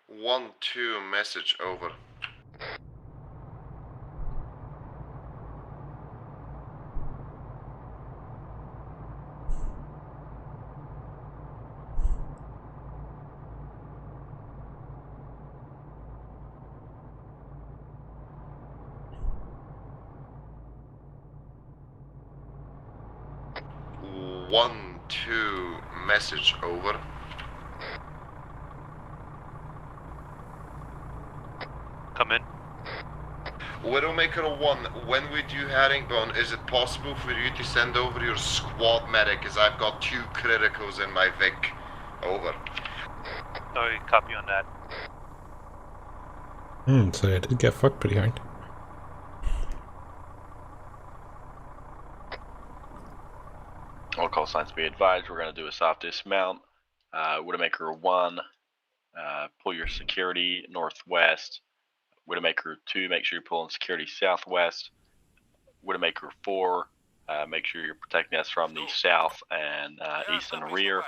One, two, message over. One, two, message over. Come in. Widowmaker 1, when we do herringbone, is it possible for you to send over your squad medic, as I've got 2 criticals in my Vic? Over. Sorry, copy on that. So I did get fucked pretty hard. All call signs be advised, we're going to do a soft dismount. Widowmaker 1, pull your security northwest. Widowmaker 2, make sure you're pulling security southwest. Widowmaker 4, make sure you're protecting us from the south and east and rear.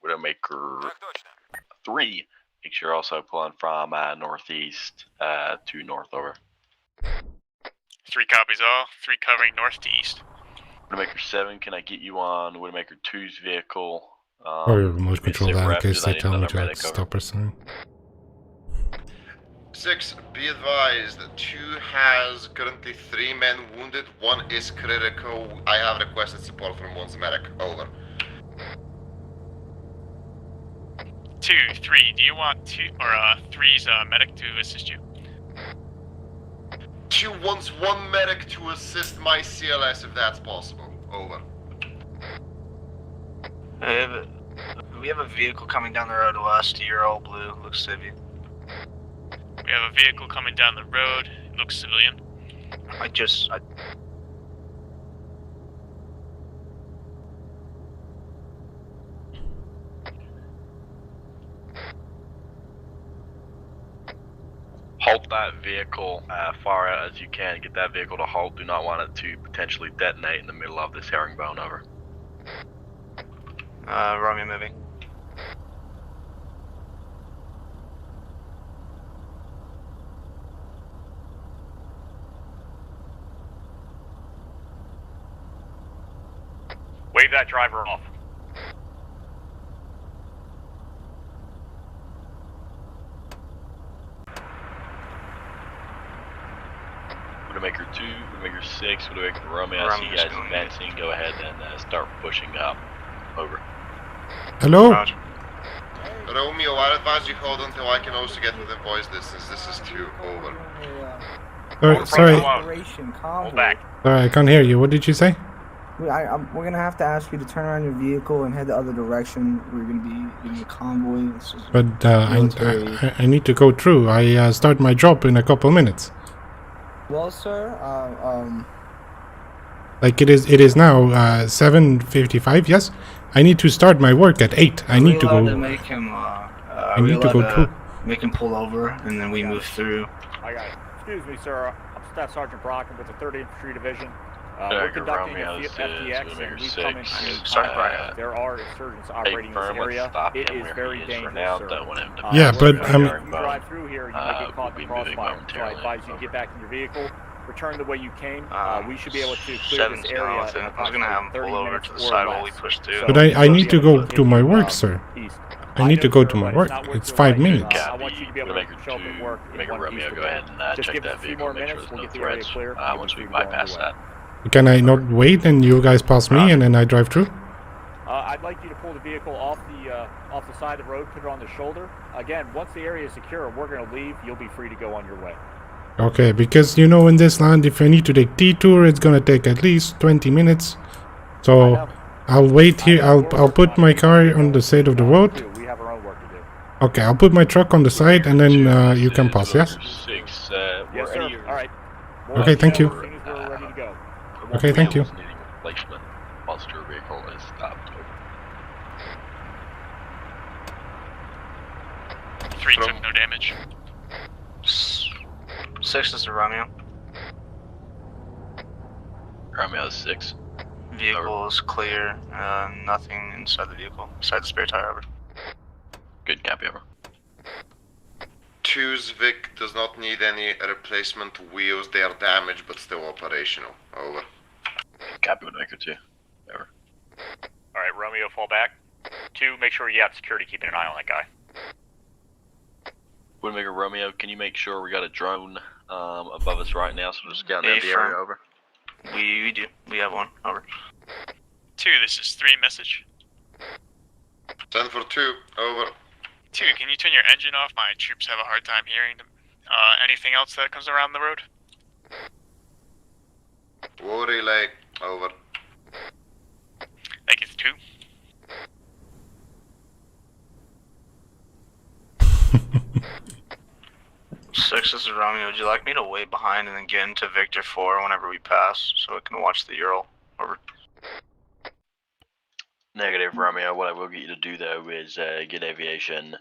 Widowmaker 3, Make sure you're also pulling from northeast to north over. 3 copies all, 3 covering north to east. Widowmaker 7, can I get you on Widowmaker 2's vehicle? Or remote control that in case they tell me to like medic over. stop or something. 6, be advised, 2 has currently 3 men wounded, 1 is critical. I have requested support from 1's medic, over. 2, 3, do you want 2 or 3's medic to assist you? 2 wants 1 medic to assist my CLS if that's possible, over. We have a vehicle coming down the road west. You're all blue. Looks civvy. We have a vehicle coming down the road. It looks civilian. Halt that vehicle far out as you can. Get that vehicle to halt. Do not want it to potentially detonate in the middle of this herringbone, over. Romeo moving. Wave that driver off. Widowmaker 2, Widowmaker 6, Widowmaker Romeo, I see you guys advancing. Go ahead and start pushing up. Over. Hello? Romeo, I advise you hold until I can also get within voice distance. This is 2, over. Sorry. Hold back. Sorry, I can't hear you. What did you say? We're gonna have to ask you to turn around your vehicle and head the other direction. We're gonna be in a convoy. But I need to go through. I start my job in a couple minutes. Well, sir, Like it is now 7:55. Yes, I need to start my work at 8. I need to go. Make him, I need to go through. Make him pull over, and then we move through. I got it. Excuse me, sir. I'm Staff Sergeant Brocken with the 3rd Infantry Division. We're conducting a FTX, and we've come into contact. There are insurgents operating in this area. It is very dangerous, sir. Yeah, but if you drive through here, you might get caught in the crossfire. So I advise you to get back in your vehicle, return the way you came. We should be able to clear this area. I was gonna have him pull over to the side while we push through. But I need to go to my work, sir. I need to go to my work. It's 5 minutes. I want you to be able to show up at work in one Romeo, piece go ahead and Just check give us that a few vehicle, more make sure minutes, there's we'll no get the area threats clear. once we bypass that. Can I not wait and you guys pass me and then I drive through? I'd like you to pull the vehicle off the side of the road, put it on the shoulder. Again, once the area is secure, we're going to leave. You'll be free to go on your way. Okay, because you know in this land, if I need to take detour, it's gonna take at least 20 minutes. So I'll wait here. I'll put my car on the side of the road. We have our own work to do. Okay, I'll put my truck on the side and then you can pass. Yes. Yes, sir. All right. Okay, thank you. As soon as we're ready to go. Okay, thank you. Needing replacement once your vehicle is stopped. 3 took no damage. 6 is to Romeo. Romeo 6. Vehicle is clear. Nothing inside the vehicle. Besides the spare tire, over. Good, copy, over. 2's Vic does not need any replacement wheels. They are damaged but still operational. Over. Copy, Widowmaker 2. Over. Alright, Romeo, fall back. 2, make sure you have security keeping an eye on that guy. Widowmaker Romeo, can you make sure we got a drone above us right now so we're scouting out the area, over? We do. We have one, over. 2, this is 3 message. Send for 2, over. 2, can you turn your engine off? My troops have a hard time hearing them. Anything else that comes around the road? War relay, over. Thank you, 2. Six, this is Romeo. Would you like me to wait behind and then get into Victor 4 whenever we pass so we can watch the Ural? Over. Negative, Romeo. What I will get you to do, though, is get aviation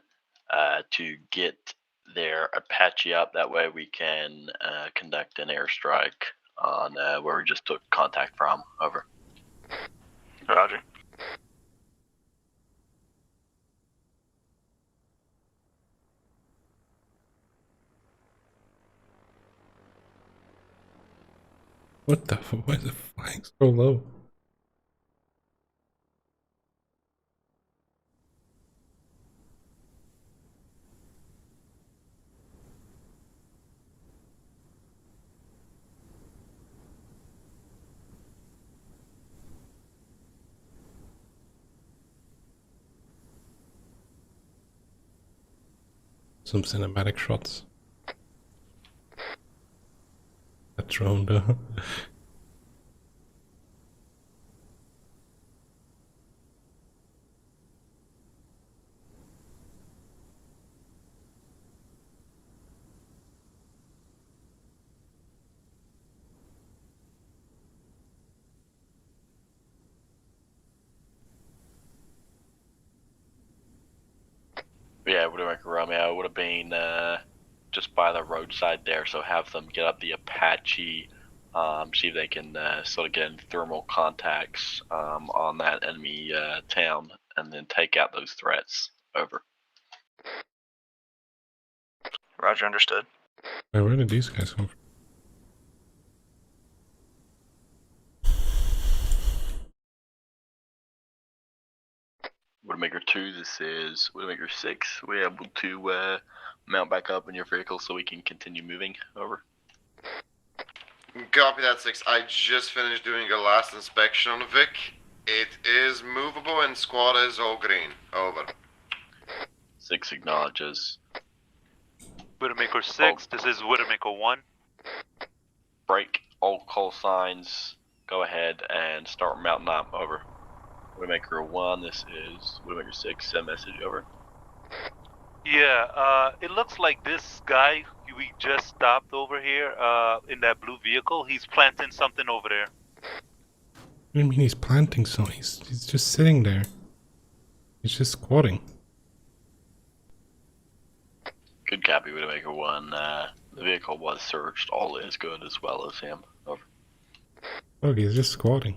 to get their Apache up. That way we can conduct an airstrike on where we just took contact from. Over. What the fuck? Why is it flying so low? Some cinematic shots. That drone though. Yeah, Widowmaker Romeo would have been just by the roadside there, so have them get up the Apache, see if they can sort of get in thermal contacts on that enemy town, and then take out those threats. Over. Roger, understood. Wait, where did these guys come from? Widowmaker 2, this is Widowmaker 6. We're able to mount back up in your vehicle so we can continue moving. Over. Copy that, 6. I just finished doing a last inspection on the Vic. It is movable and squad is all green. Over. 6 acknowledges. Widowmaker 6, this is Widowmaker 1. Break all call signs. Go ahead and start mounting up. Over. Widowmaker 1, this is Widowmaker 6, send message. Over. Yeah, it looks like this guy we just stopped over here in that blue vehicle, he's planting something over there. What do you mean he's planting something? He's just sitting there. He's just squatting. Good copy, Widowmaker 1. The vehicle was searched. All is good as well as him. Over. Look, he's just squatting.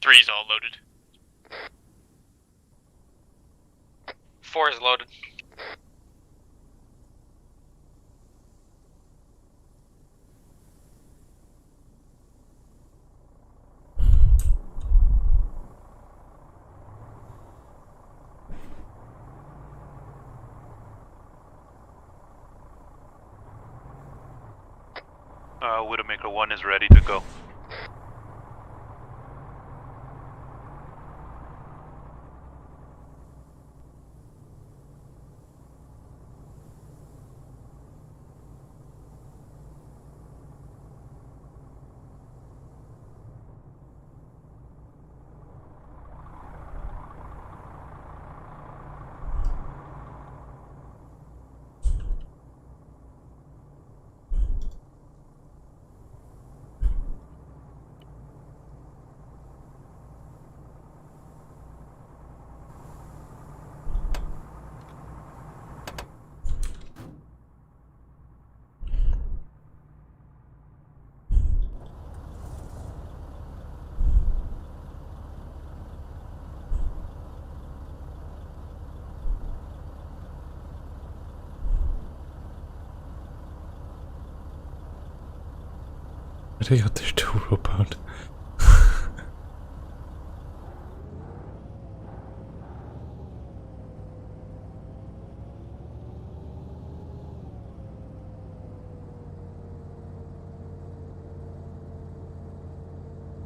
3's all loaded. 4 is loaded. Widowmaker 1 is ready to go. I think there's 2 robot.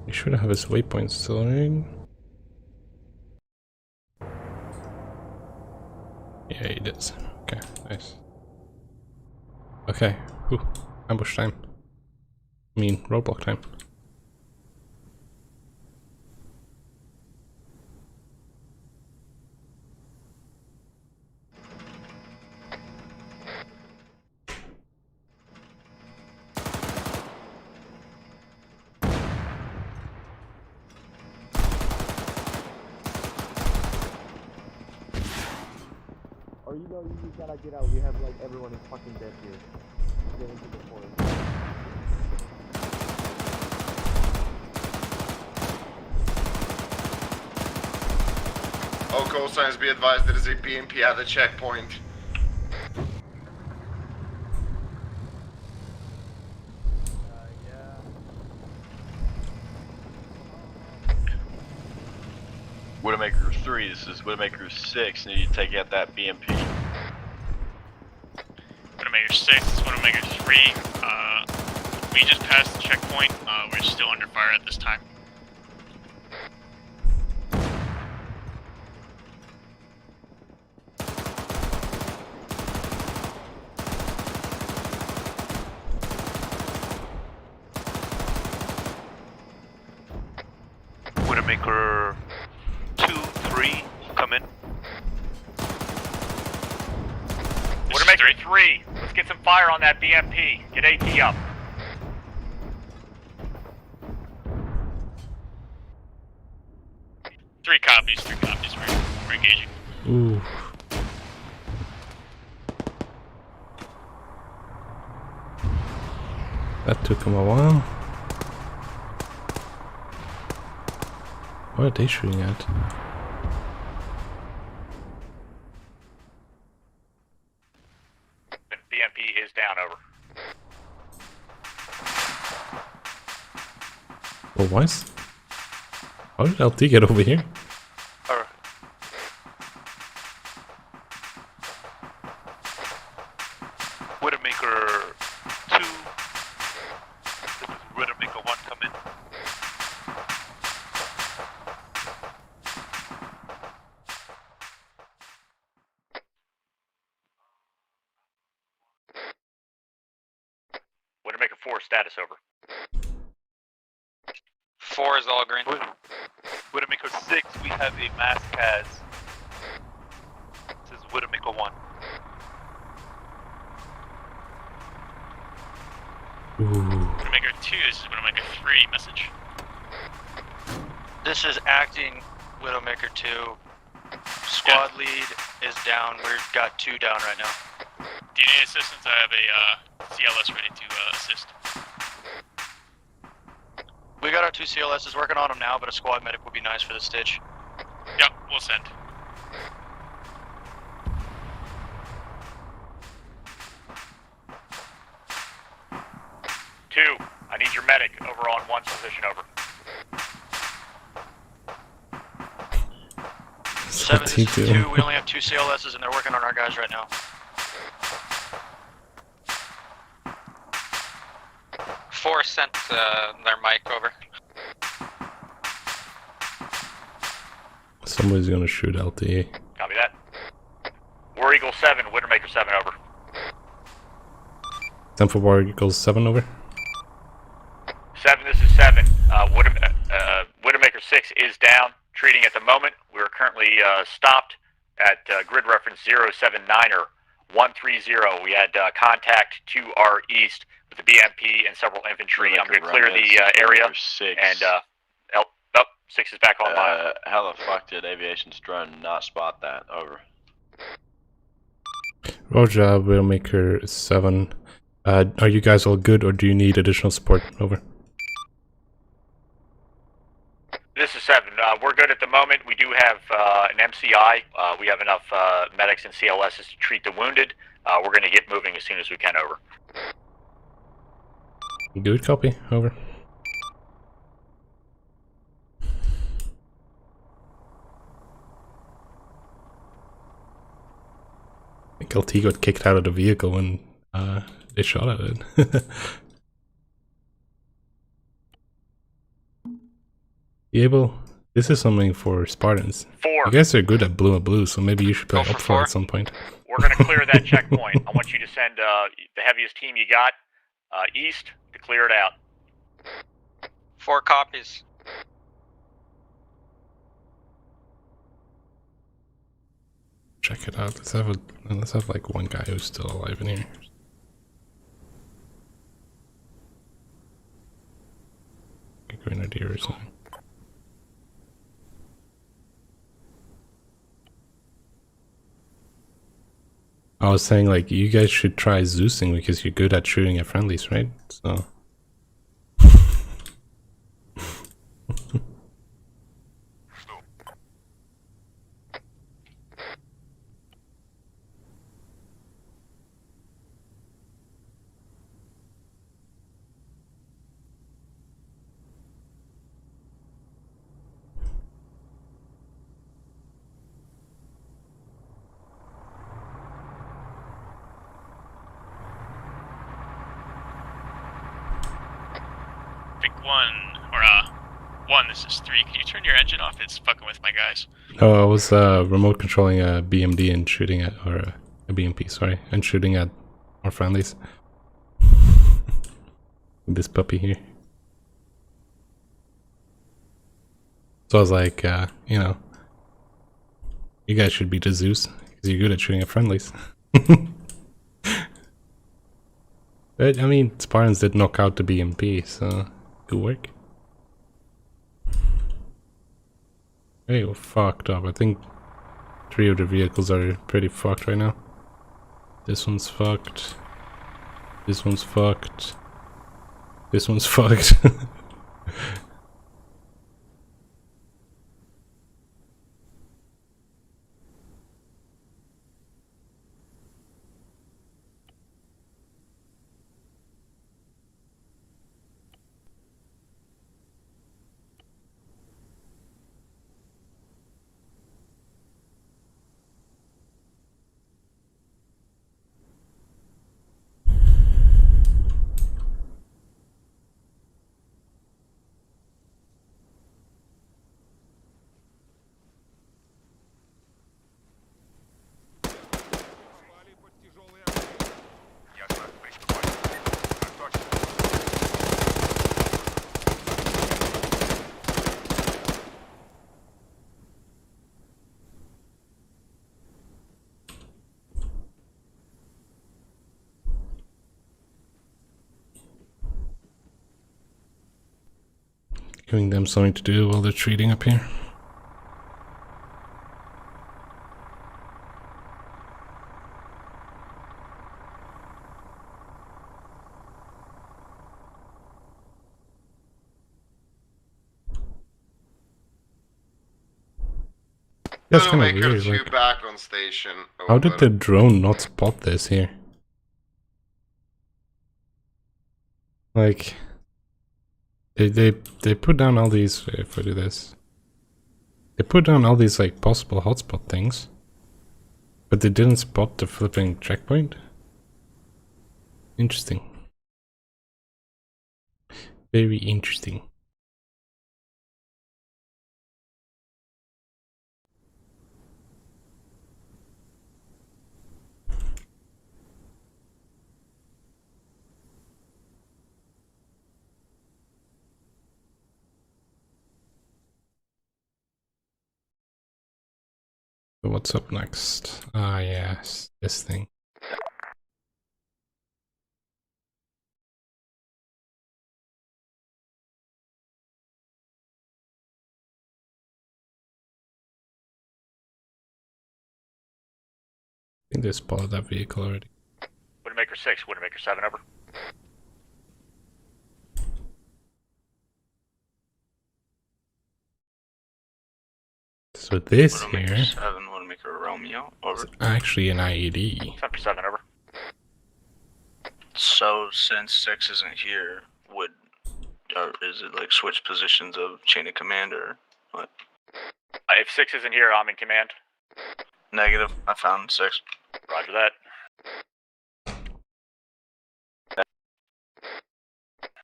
He should have his waypoint still, right? Yeah, he does. Okay, nice. Okay, whew. Ambush time. I mean, roadblock time. Or you know, you just gotta get out. We have like everyone is fucking dead here. Get into the forest. All call signs be advised there is a PMP at the checkpoint. 2-3, this is Widowmaker 6, need you to take out that BMP. Widowmaker 6, this is Widowmaker 3. We just passed the checkpoint. We're still under fire at this time. Widowmaker 2-3, come in. Widowmaker 3, let's get some fire on that BMP. Get AT up. Three copies, we're engaging. Ooh. That took him a while. What are they shooting at? BMP is down, over. Well, why is... How did LT get over here? Widowmaker 2. This is Widowmaker 1, come in. Widowmaker 4, status, over. 4 is all green. Widowmaker 6, we have a mass CAS. This is Widowmaker 1. Widowmaker 2, this is Widowmaker 3, message. This is acting Widowmaker 2. Squad lead is down. We've got 2 down right now. Do you need assistance? I have a CLS ready to assist. We got our 2 CLSs working on them now, but a squad medic would be nice for this stage. Yep, we'll send. Two, I need your medic over on 1's position, over. 7, this is 2. We only have 2 CLSs and they're working on our guys right now. 4 sent their mic over. Somebody's gonna shoot LT. Copy that. War Eagle 7, Widowmaker 7, over. 10 for War Eagles 7, over. 7, this is 7. Widowmaker 6 is down, treating at the moment. We are currently stopped at grid reference 079er 130. We had contact to our east with the BMP and several infantry. I'm going to clear the area. 6. And 6 is back online. How the fuck did aviation's drone not spot that? Over. Roger, Widowmaker 7. Are you guys all good, or do you need additional support? Over. This is 7. We're good at the moment. We do have an MCI. We have enough medics and CLSs to treat the wounded. We're going to get moving as soon as we can, over. Good copy, over. I think LT got kicked out of the vehicle when they shot at it. Able, this is something for Spartans. 4. You guys are good at blue and blue, so maybe you should play up for at some point. We're going to clear that checkpoint. I want you to send the heaviest team you got east to clear it out. 4 copies. Check it out. Let's have like one guy who's still alive in here. A grenadier or something. I was saying, like, you guys should try Zeusing because you're good at shooting at friendlies, right? So. 1, this is 3. Can you turn your engine off? It's fucking with my guys. Oh, I was remote controlling a BMD and shooting at, or a BMP, sorry, and shooting at our friendlies. With this puppy here. So I was like, you know, you guys should be the Zeus, because you're good at shooting at friendlies. But, I mean, Spartans did knock out the BMP, so good work. Hey, we're fucked up. I think 3 of the vehicles are pretty fucked right now. This one's fucked. This one's fucked. This one's fucked. Giving them something to do while they're treating up here. That's kind of weird. Like, back on station. how did the drone not spot this here? Like, they put down all these. If I do this, they put down all these like possible hotspot things, but they didn't spot the flipping checkpoint. Interesting. Very interesting. So what's up next? Ah, yes, this thing. I think they spotted that vehicle already. Widowmaker 6, Widowmaker 7, over. So this Widowmaker here 7, Widowmaker Romeo, over. is actually an IED. 7, over. So since 6 isn't here, or is it like switch positions of chain of command or what? If 6 isn't here, I'm in command. Negative, I found 6. Roger that.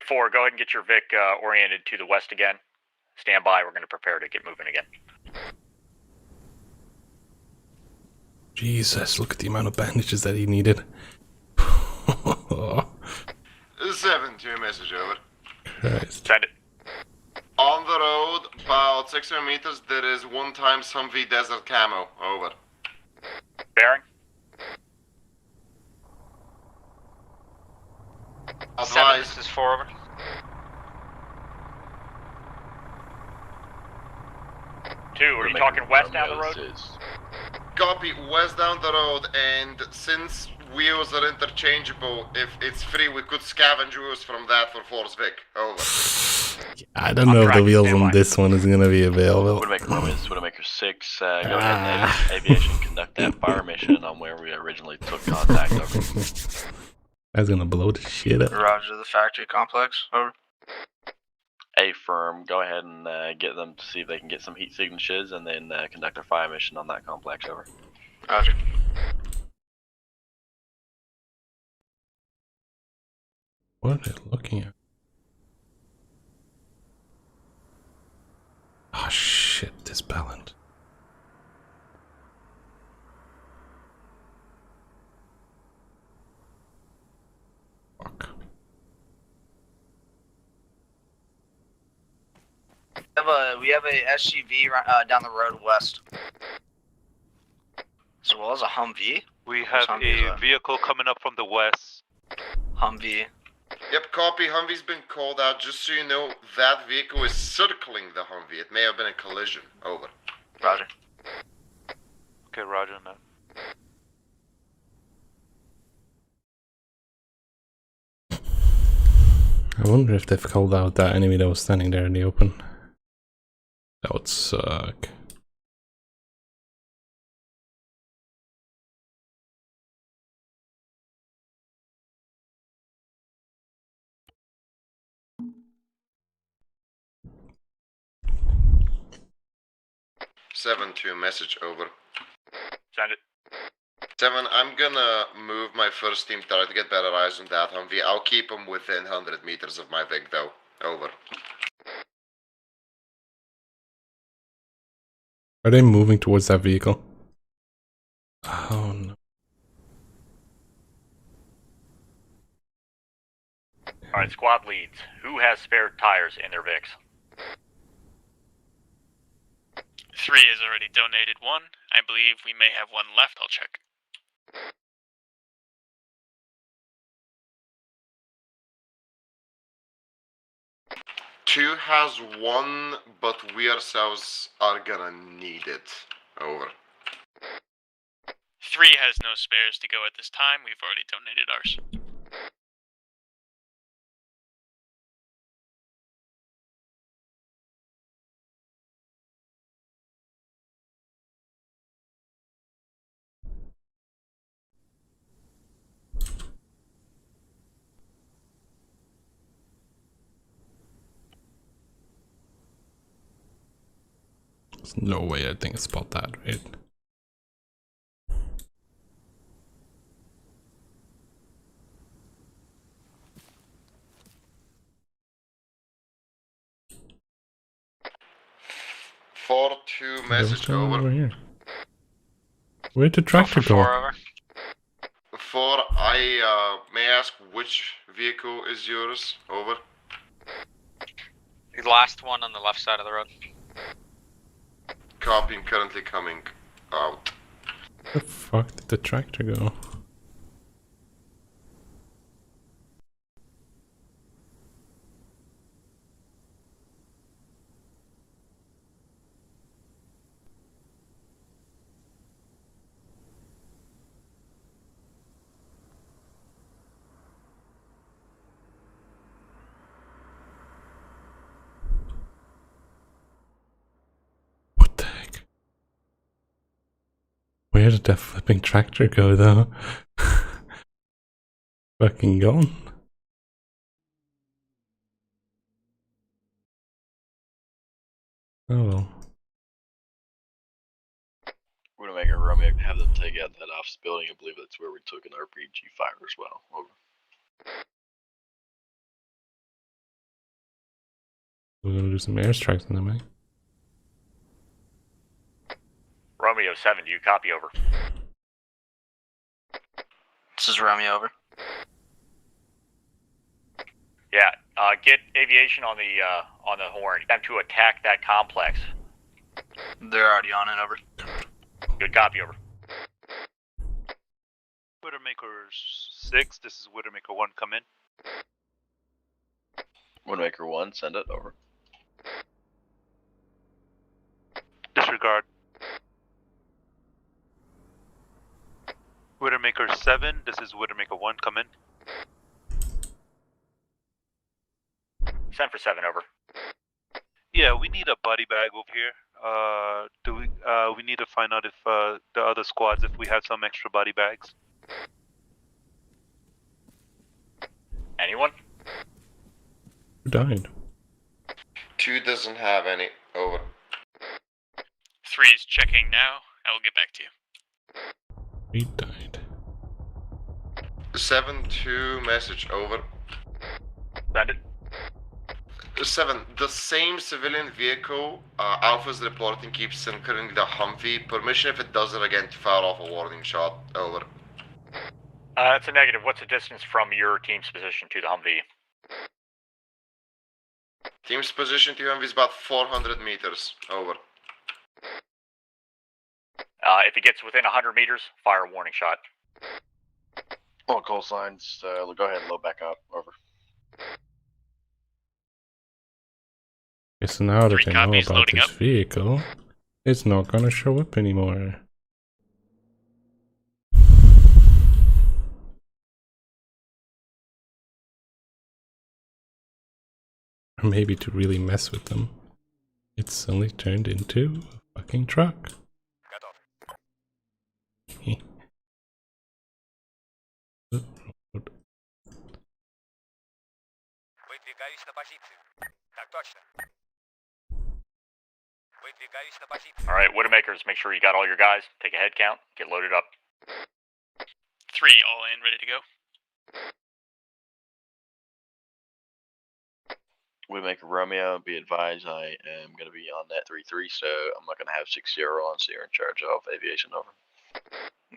4, go ahead and get your Vic oriented to the west again. Stand by, we're going to prepare to get moving again. Jesus, look at the amount of bandages that he needed. 7 to your message, over. Christ. Send it. On the road, about 600 meters, there is one time Humvee desert camo, over. Bearing. Advise. 7, this is 4, over. Two, are you talking west down the road? Copy, west down the road, and since wheels are interchangeable, if it's free, we could scavenge wheels from that for Force Vic. Over. I don't know if the wheels on this one is gonna be available. Widowmaker 6, go ahead and aviation conduct that fire mission on where we originally took contact. Over. That's gonna blow the shit up. Roger, the factory complex, over. A firm, go ahead and get them to see if they can get some heat signatures and then conduct a fire mission on that complex. Over. Roger. What are they looking at? Oh shit, disbalanced. We have a SUV down the road west, as well as a Humvee. We have a vehicle coming up from the west. Humvee. Yep, copy. Humvee's been called out. Just so you know, that vehicle is circling the Humvee. It may have been a collision. Over. Roger. Okay, roger on that. I wonder if they've called out that enemy that was standing there in the open. That would suck. Seven to message over. Send it. 7, I'm gonna move my first team try to get better eyes on that Humvee. I'll keep them within 100 meters of my Vic though. Over. Are they moving towards that vehicle? Oh no. Alright, squad leads. Who has spare tires in their Vics? 3 has already donated 1. I believe we may have 1 left. I'll check. Two has 1, but we ourselves are gonna need it. Over. 3 has no spares to go at this time. We've already donated ours. There's no way I think it's about that, right? Four two message over. Here. Where'd the tractor go? 4 over. 4, I may ask which vehicle is yours? Over. The last one on the left side of the road. Copying, currently coming out. Where the fuck did the tractor go? Where did that flipping tractor go though? Fucking gone. Oh well. We're gonna make a Romeo have them take out that office building. I believe that's where we took an RPG fire as well. Over. We're gonna do some airstrikes on them, eh? Romeo 7, do you copy? Over. This is Romeo over. Yeah, get aviation on the horn. Get them to attack that complex. They're already on it. Over. Good copy. Over. Widowmaker 6, this is Widowmaker 1, come in. Widowmaker 1, send it. Over. Disregard. Widowmaker 7, this is Widowmaker 1, come in. Send for 7, over. Yeah, we need a body bag over here. We need to find out if the other squads, if we have some extra body bags. Anyone? Who died? 2 doesn't have any. Over. 3 is checking now. I will get back to you. He died. 7-2 message over. Send it. 7, the same civilian vehicle Alpha's reporting keeps incurring the Humvee. Permission if it does it again to fire off a warning shot. Over. It's a negative. What's the distance from your team's position to the Humvee? Team's position to Humvee is about 400 meters. Over. If it gets within 100 meters, fire a warning shot. All call signs, go ahead and load back up. Over. Okay, so now that Three they know copies, about loading this up. vehicle, it's not gonna show up anymore. Or maybe to really mess with them, it's suddenly turned into a fucking truck. Выдвигаюсь на позицию. Так точно. Выдвигаюсь на позицию. Alright, Widowmakers, make sure you got all your guys. Take a head count, get loaded up. 3 all in, ready to go. Widowmaker Romeo, be advised I am going to be on that 3-3, so I'm not going to have 6-0 on, so you're in charge of aviation. Over.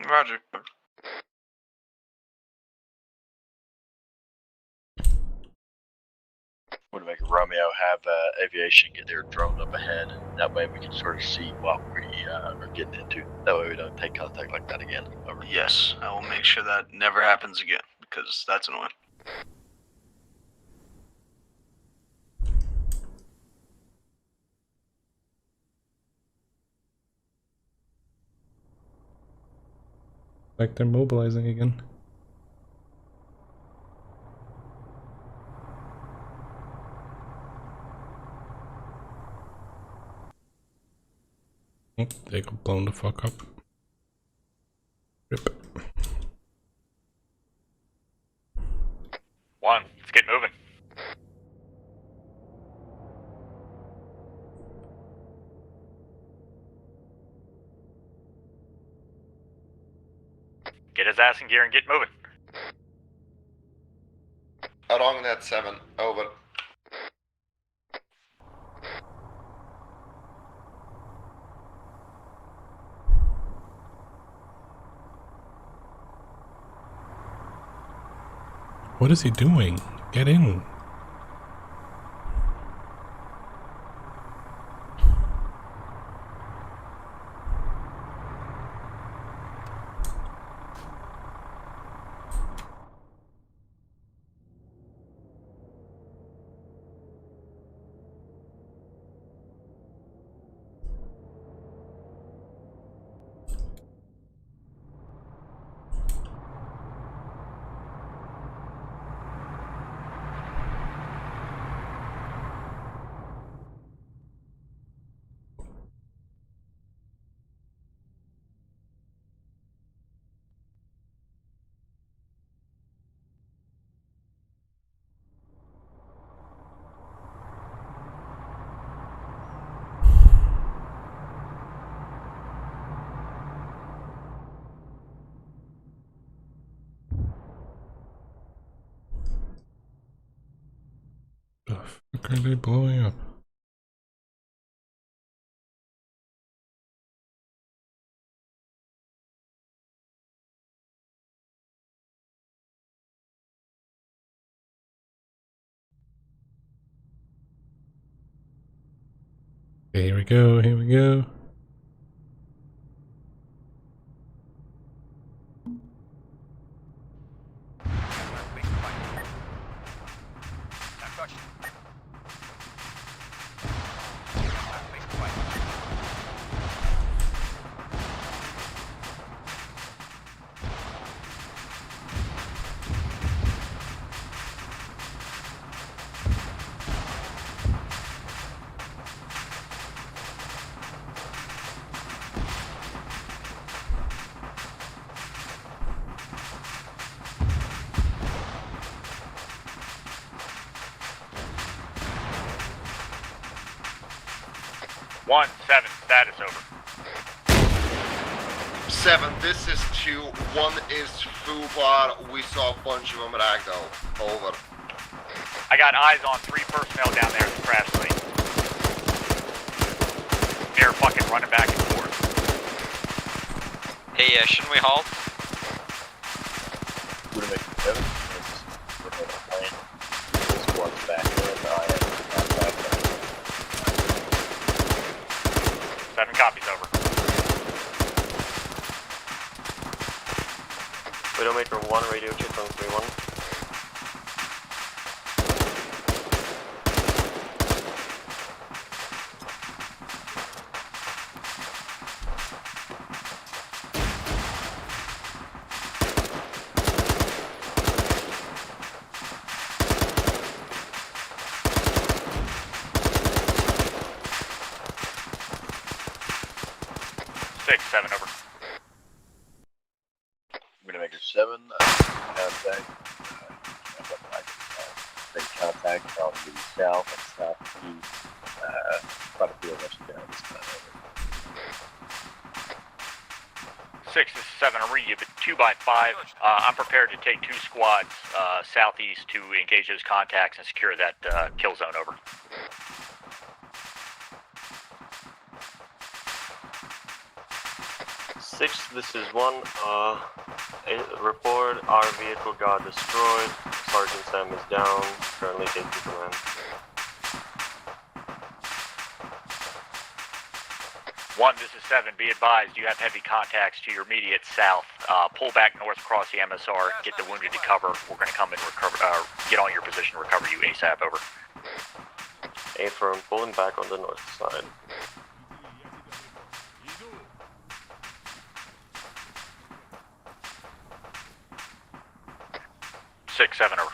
Roger. Widowmaker Romeo, have aviation get their drone up ahead. That way we can sort of see what we are getting into. That way we don't take contact like that again. Over. Yes, I will make sure that never happens again, because that's annoying. Like they're mobilizing again. They got blown the fuck up. Rip. 1, let's get moving. Get his ass in gear and get moving. Along that 7. Over. What is he doing? Get in. The fuck are they blowing up? Okay, here we go, here we go. One, 7, status over. 7, this is 2. 1 is full bar. We saw a bunch of them ragdoll. Over. I got eyes on 3 personnel down there at the crash site. They're fucking running back and forth. Hey, shouldn't we halt? We're gonna make it 7. We're going to plan. This squad's back in. I have contact. 7 copies over. Widowmaker 1, radio check on 3-1. Over. Widowmaker 7, contact. Make contact on the south and southeast. Try to feel much down this time. 6, this is 7. I'm reading you, but 2x5. I'm prepared to take 2 squads southeast to engage those contacts and secure that kill zone. Over. This is 1. Report, our vehicle got destroyed. Sergeant Sam is down. Currently taking command. One, this is 7. Be advised, you have heavy contacts to your immediate south. Pull back north across the MSR. Get the wounded to cover. We're going to come and recover. Get on your position. Recover you ASAP. Over. A-firm pulling back on the north side. 6, 7 over.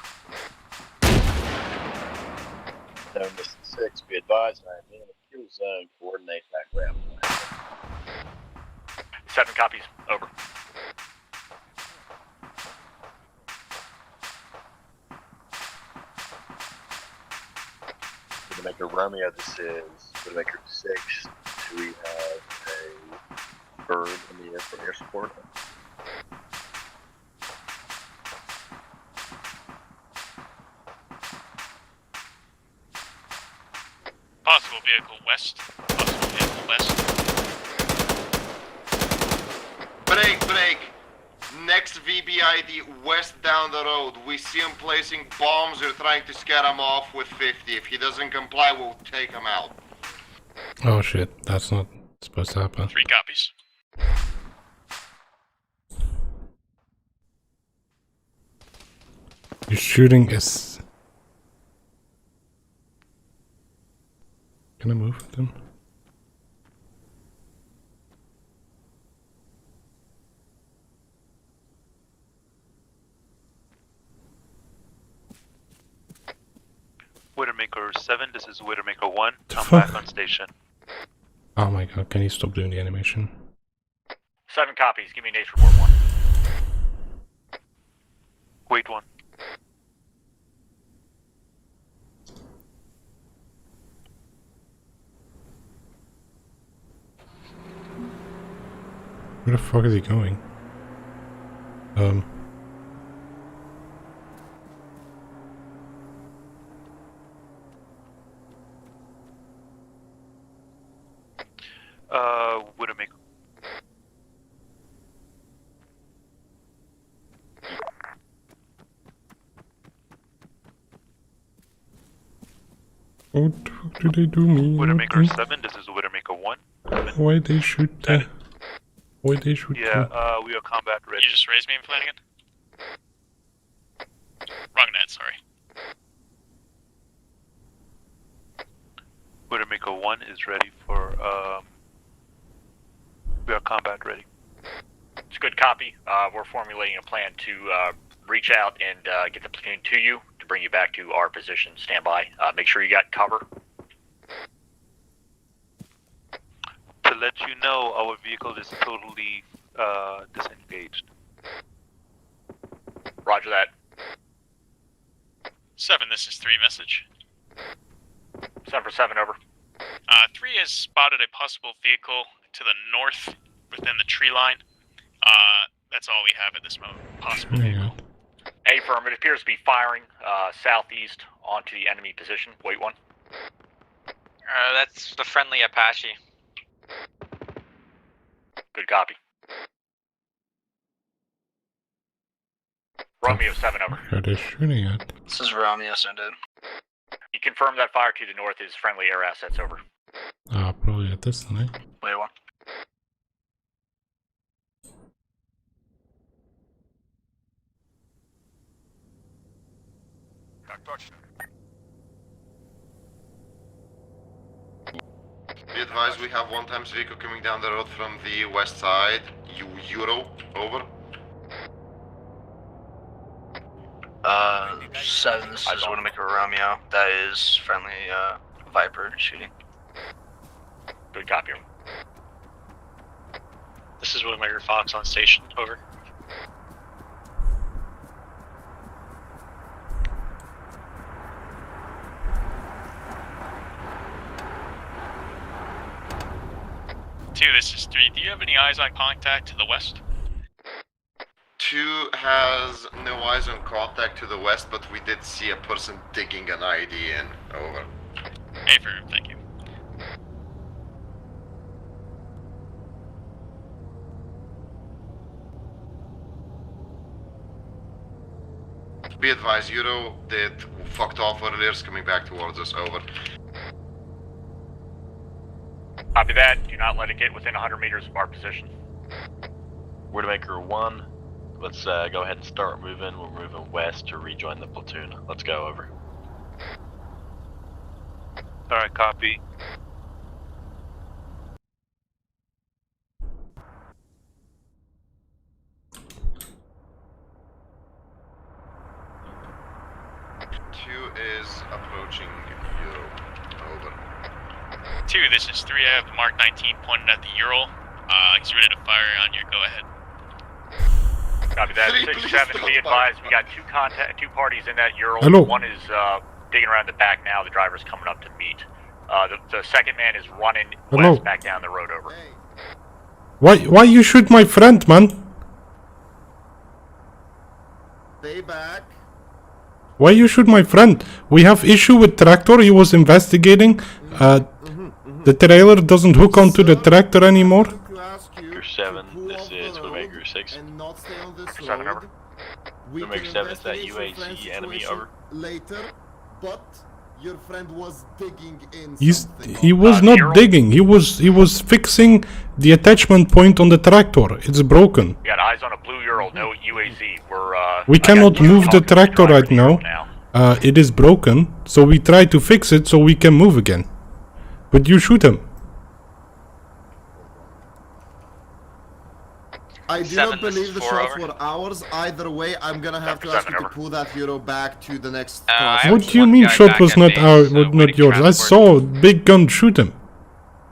7, this is 6. Be advised, I am in the kill zone. Coordinate background. 7 copies. Over. Widowmaker Romeo, this is Widowmaker 6. Do we have a bird in the air for air support? Possible vehicle west. Possible vehicle west. Break. Next VBID west down the road. We see him placing bombs. We're trying to scare him off with 50. If he doesn't comply, we'll take him out. Oh shit, that's not supposed to happen. 3 copies. You're shooting is... Can I move with them? Widowmaker 7, this is Widowmaker 1. Come back on station. Oh my god, can you stop doing the animation? 7 copies. Give me an H report 1. Wait 1. Where the fuck is he going? Widowmaker. What the fuck did they do me? Widowmaker 7, this is Widowmaker 1. Why they shoot Why they shoot Yeah, we are combat ready. You just raised me, Flanagan? Wrong net, sorry. Widowmaker 1 is ready for, we are combat ready. It's a good copy. We're formulating a plan to reach out and get the platoon to you to bring you back to our position. Stand by. Make sure you got cover. To let you know, our vehicle is totally disengaged. Roger that. 7, this is 3 message. 7 for 7, over. 3 has spotted a possible vehicle to the north within the tree line. That's all we have at this moment. Possible vehicle. A firm, it appears to be firing southeast onto the enemy position. Wait one. That's the friendly Apache. Good copy. Romeo 7 over. Where are they shooting at? This is Romeo, send it. You confirm that fire to the north is friendly air assets, over. Ah, probably at this tonight. Wait one. Be advised, we have one times vehicle coming down the road from the west side. Euro, over. 7, this is Widowmaker Romeo. That is friendly Viper shooting. Good copy. This is Widowmaker Fox on station, over. This is 3. Do you have any eyes on contact to the west? 2 has no eyes on contact to the west, but we did see a person digging an ID in. Over. Affirm, thank you. Be advised, Euro did fucked off earlier, is coming back towards us. Over. Copy that. Do not let it get within 100 meters of our position. Widowmaker 1, let's go ahead and start moving. We're moving west to rejoin the platoon. Let's go, over. Alright, copy. Is approaching Euro. Over. 2, this is 3. I have the Mark 19 pointed at the Ural. He's ready to fire on your go ahead. Copy that. 6-7, be advised, we got two parties in that Ural. Hello. One is digging around the back now, the driver's coming up to meet. The second man is running west back down the road, over. Why you shoot my friend, man? Stay back. Why you shoot my friend? We have issue with tractor. He was investigating. The trailer doesn't hook onto the tractor anymore. Widowmaker 7, this is Widowmaker 6. 7 over. Widowmaker 7, is that UAC enemy, over. Later, but your friend was digging in. He was not digging. He was fixing the attachment point on the tractor. It's broken. We got eyes on a blue Ural, no UAZ. We cannot move the tractor right now. It is broken, so we try to fix it so we can move again. But you shoot him. I do not believe the shots were ours. Either way, I'm gonna have to ask you to pull that Euro back to the next crossing. What do you mean shot was not ours, not yours? I saw big gun shoot him.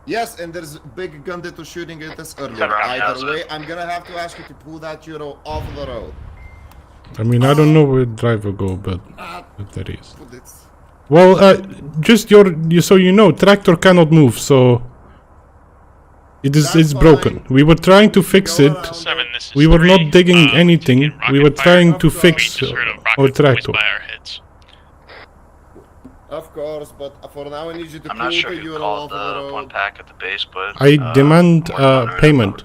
Yes, and there's big gun that was shooting at us earlier. Either way, I'm gonna have to ask you to pull that Euro off the road. I mean, I don't know where the driver go, but that is. Well, just so you know, tractor cannot move, so it's broken. We were trying to fix it. We were not digging anything. We were trying to fix our tractor. Of course, but for now I need you to I'm pull not sure the who Euro called off the the road. one pack at the base, but I demand payment.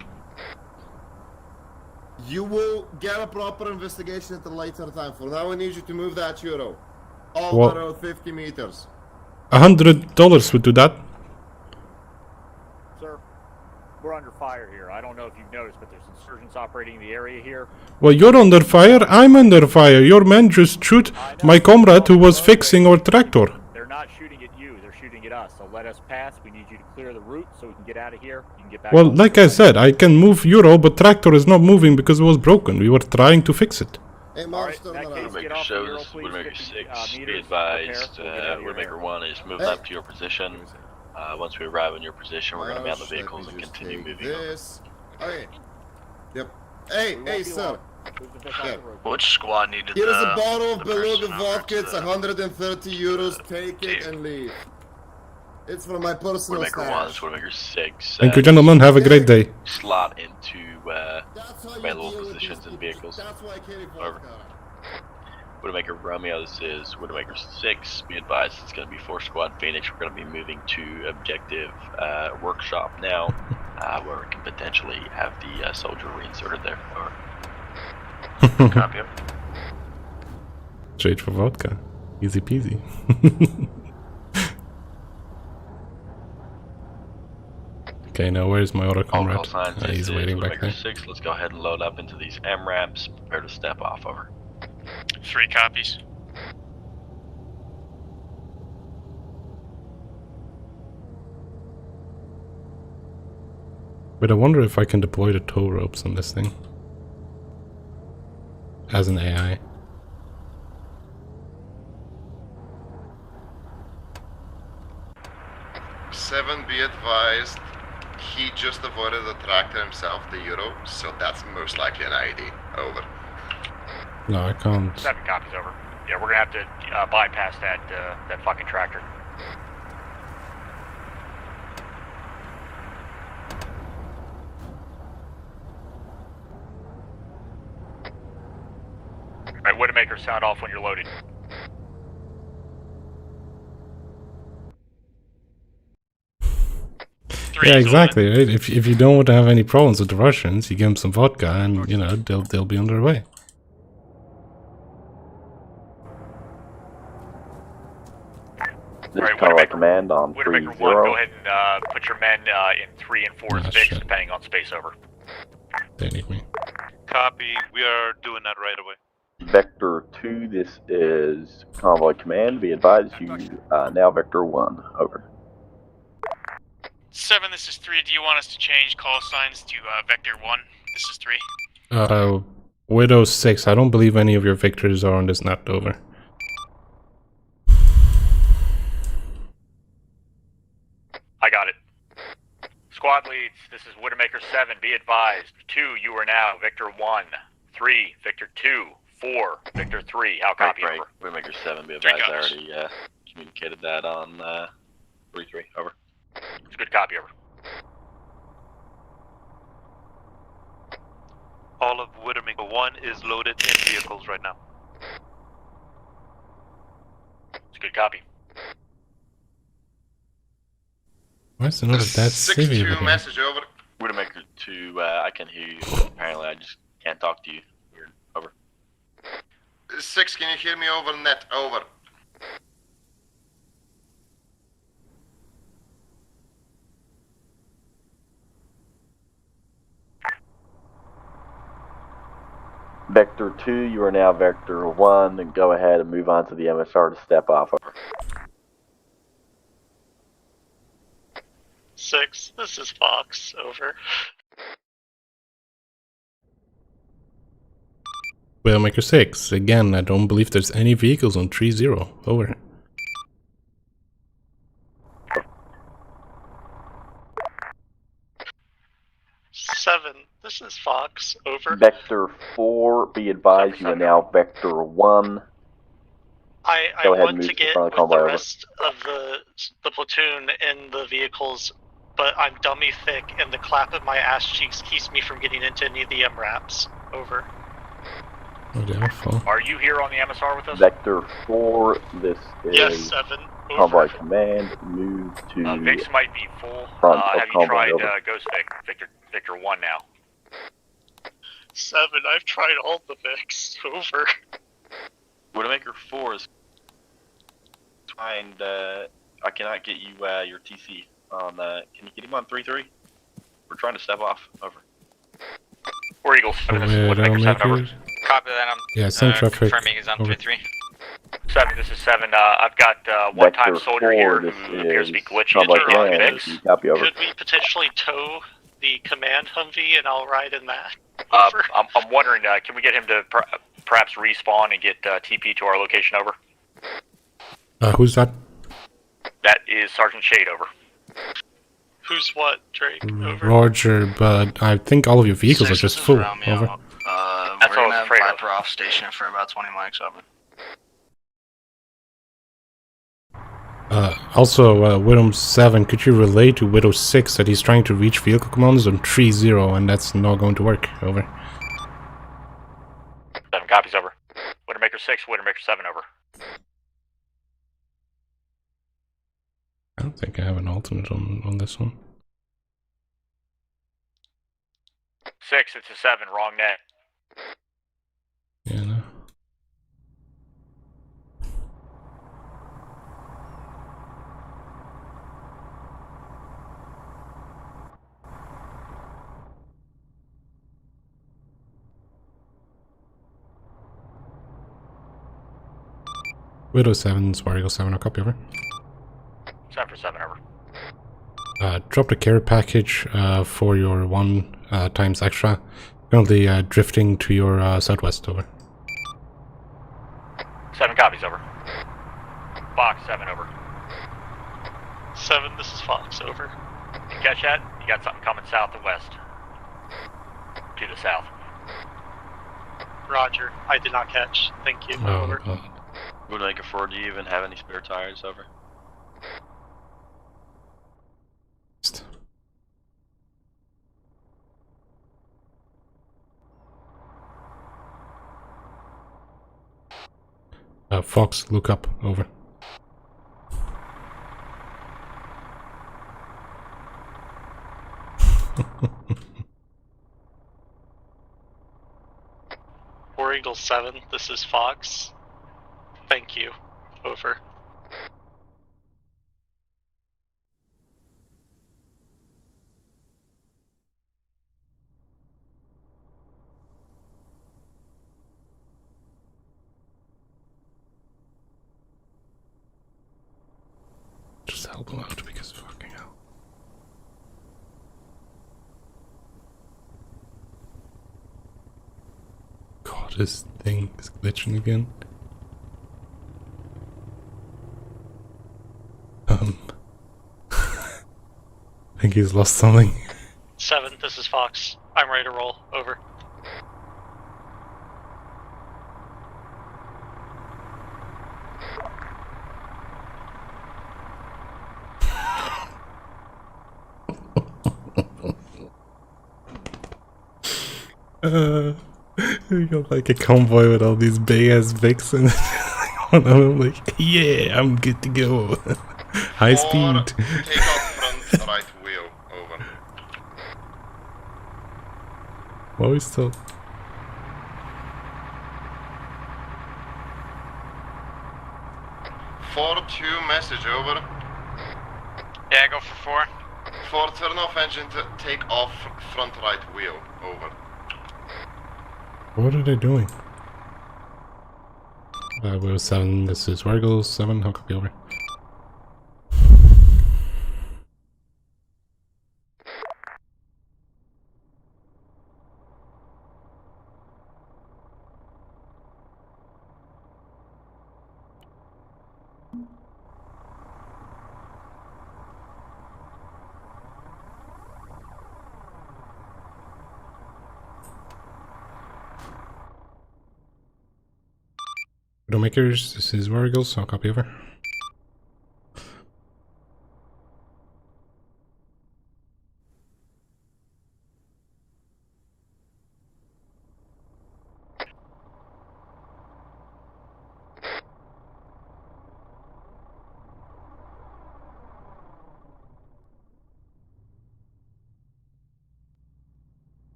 You will get a proper investigation at a later time. For now, I need you to move that Euro off the road 50 meters. $100 would do that. Sir, we're under fire here. I don't know if you've noticed, but there's insurgents operating in the area here. Well, you're under fire. I'm under fire. Your man just shoot my comrade who was fixing our tractor. They're not shooting at you. They're shooting at us. So let us pass. We need you to clear the route so we can get out of here. You can get back. Well, like I said, I can move Euro, but tractor is not moving because it was broken. We were trying to fix it. Hey, Mark, Widowmaker shows, Widowmaker 6, be advised, Widowmaker 1 is moving up to your position. Once we arrive in your position, we're going to mount the vehicles and continue moving over. Okay. Yep. Hey, sir. Which squad needed Here is a bottle of Beluga vodka. It's 130 euros. Take it and leave. It's for my personal Widowmaker 1 is stash. Widowmaker 6. Thank you, gentlemen. Have a great day. Slot into available positions and vehicles. Over. Widowmaker Romeo, this is Widowmaker 6. Be advised, it's going to be 4 Squad Phoenix. We're going to be moving to objective workshop now, where we can potentially have the soldier reinserted there. Over. Copy. Trade for vodka. Easy peasy. Okay, now where's my other comrade? He's waiting back there. 6, let's go ahead and load up into these MRAPs. Prepare to step off. Over. 3 copies. But I wonder if I can deploy the tow ropes on this thing. As an AI. Seven, be advised, he just avoided the tractor himself, the Euro, so that's most likely an IED. Over. No, I can't. 7 copies, over. Yeah, we're gonna have to bypass that fucking tractor. Alright, Widowmaker, sound off when you're loaded. Yeah, exactly, right? If you don't want to have any problems with the Russians, you give them some vodka and, you know, they'll be on their way. This is Convoy Command on 3-0. Widowmaker 1, go ahead and put your men in 3 and 4 VIX, depending on space, over. They need me. Copy, we are doing that right away. Vector 2, this is Convoy Command. Be advised, you now Vector 1. Over. 7, this is 3. Do you want us to change call signs to Vector 1? This is 3. Widow 6, I don't believe any of your victors are on this net. Over. I got it. Squad leads, this is Widowmaker 7, be advised. 2, you are now Victor 1. 3, Victor 2. 4, Victor 3. How copy? Right. Widowmaker 7, be advised. I already communicated that on 3-3. Over. It's a good copy, over. All of Widowmaker 1 is loaded in vehicles right now. It's a good copy. Why is another dead civvy over here? Message over. Widowmaker 2, I can hear you. Apparently, I just can't talk to you. Weird. Over. 6, can you hear me over net? Over. Vector 2, you are now Vector 1, and go ahead and move on to the MSR to step off. Over. 6, this is Fox. Over. Widowmaker 6, again, I don't believe there's any vehicles on 3-0. Over. Seven, this is Fox. Over. Vector 4, be advised, you are now Vector 1. I want to get with the rest of the platoon in the vehicles, but I'm dummy thick, and the clap of my ass cheeks keeps me from getting into any of the MRAPs. Over. Are you here on the MSR with us? Vector 4, this is yes, 7. Convoy Command, move to VIX might be full. front of Have you tried Convoy. Ghost Victor 1 now? 7, I've tried all the VIX. Over. Widowmaker 4 is trying. I cannot get you your TC on. Can you get him on 3-3? We're trying to step off. Over. War Eagle 7, this is Widowmaker 7, over. Copy that, I'm Yeah, send traffic. confirming he's on 3-3. 7, this is 7, I've got one-time soldier here who appears to be glitching into the VIX. Copy, over. Could we potentially tow the command Humvee and I'll ride in that? I'm wondering, can we get him to perhaps respawn and get TP to our location, over? Who's that? That is Sergeant Shade, over. Who's what, Drake? Over. Roger, but I think all of your vehicles are just full. Over. We're gonna have Viper off station for about 20 mics, over. Also, Widow 7, could you relay to Widow 6 that he's trying to reach vehicle commanders on 3-0 and that's not going to work? Over. 7 copies, over. Widowmaker 6, Widowmaker 7, over. I don't think I have an alternate on this one. 6, it's a 7, wrong net. Yeah, no. Widow 7, Swargo 7, I'll copy over. 7 for 7, over. Drop the care package for your 1 times extra. Currently drifting to your southwest, over. 7 copies, over. Fox 7, over. 7, this is Fox, over. You catch that? You got something coming south and west. To the south. Roger, I did not catch. Thank you, Oh, over. Widowmaker 4, do you even have any spare tires, over? Fox, look up, over. War Eagle 7, this is Fox. Thank you, over. Just help him out because fucking hell. God, this thing is glitching again. I think he's lost something. 7, this is Fox. I'm ready to roll, over. We got like a convoy with all these big ass Vics and one of them like, yeah, I'm good to go. High speed. Take out front right wheel, over. Well, we still. 4-2 message, over. Yeah, go for 4. 4, turn off engine to take off front right wheel, over. What are they doing? We're 7, this is Wargle 7, I'll copy over. Widowmakers, this is Wargle, so I'll copy over.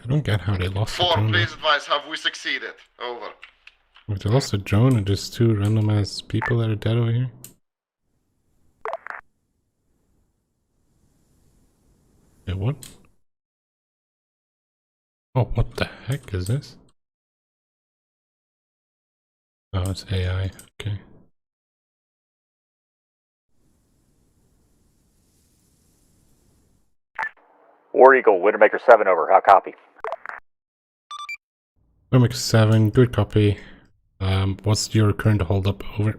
I don't get how they lost 4, the drone. please advise, have we succeeded? Over. If they lost the drone and just 2 random ass people that are dead over here. Yeah, what? Oh, what the heck is this? Oh, it's AI, okay. War Eagle, Widowmaker 7, over. How copy? Widowmaker 7, good copy. What's your current holdup? Over.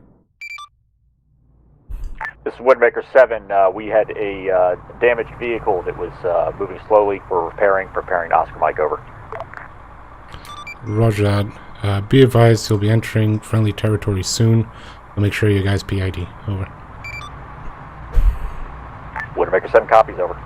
This is Widowmaker 7. We had a damaged vehicle that was moving slowly. We're preparing Oscar Mike, over. Roger that. Be advised, you'll be entering friendly territory soon. I'll make sure you guys PID. Over. Widowmaker 7 copies, over.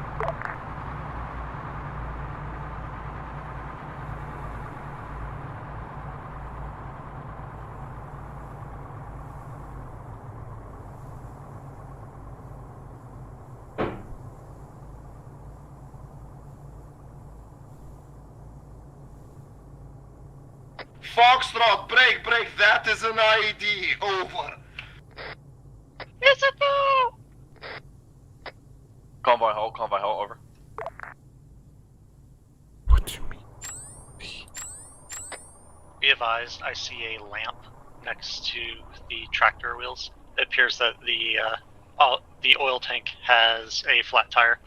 Foxtrot, break, that is an IED, over. Is it though? Convoy halt, over. What do you mean? Be advised, I see a lamp next to the tractor wheels. It appears that the oil tank has a flat tire.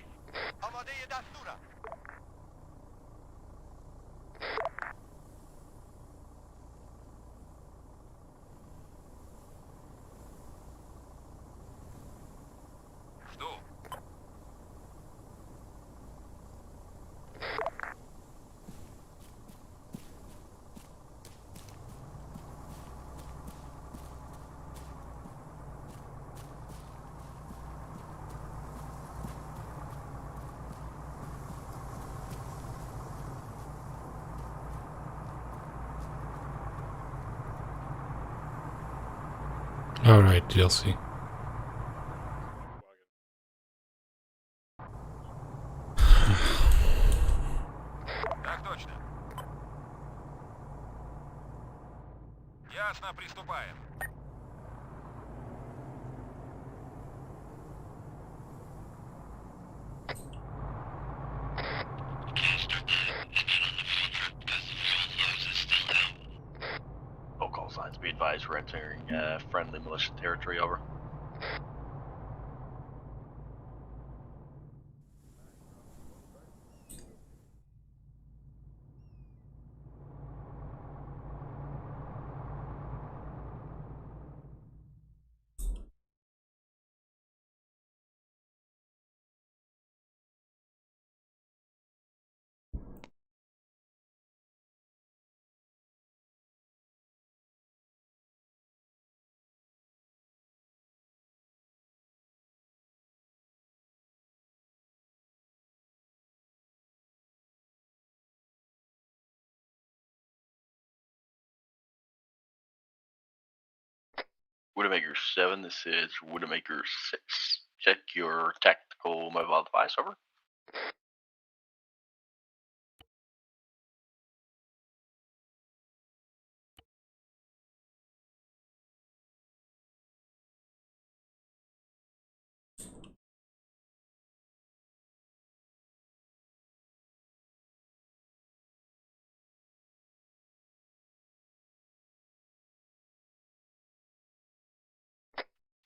Alright, DLC. Так точно. Ясно, приступаем. All call signs, be advised, we're entering friendly militia territory, over. Widowmaker 7, this is Widowmaker 6. Check your tactical mobile device, over.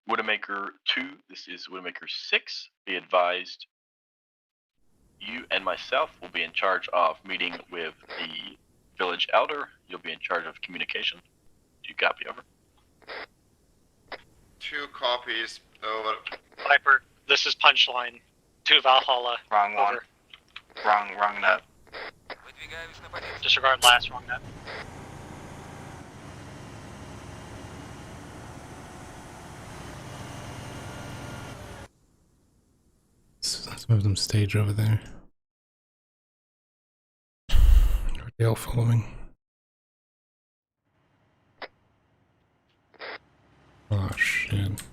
Widowmaker 2, this is Widowmaker 6. Be advised, you and myself will be in charge of meeting with the village elder. You'll be in charge of communication. Do you copy, over? 2 copies, over. Viper, this is Punchline. To Valhalla. Wrong one. Over. Wrong net. Выдвигаюсь на позицию. Disregard last, wrong net. Let's move them stage over there. Are they all following? Oh shit.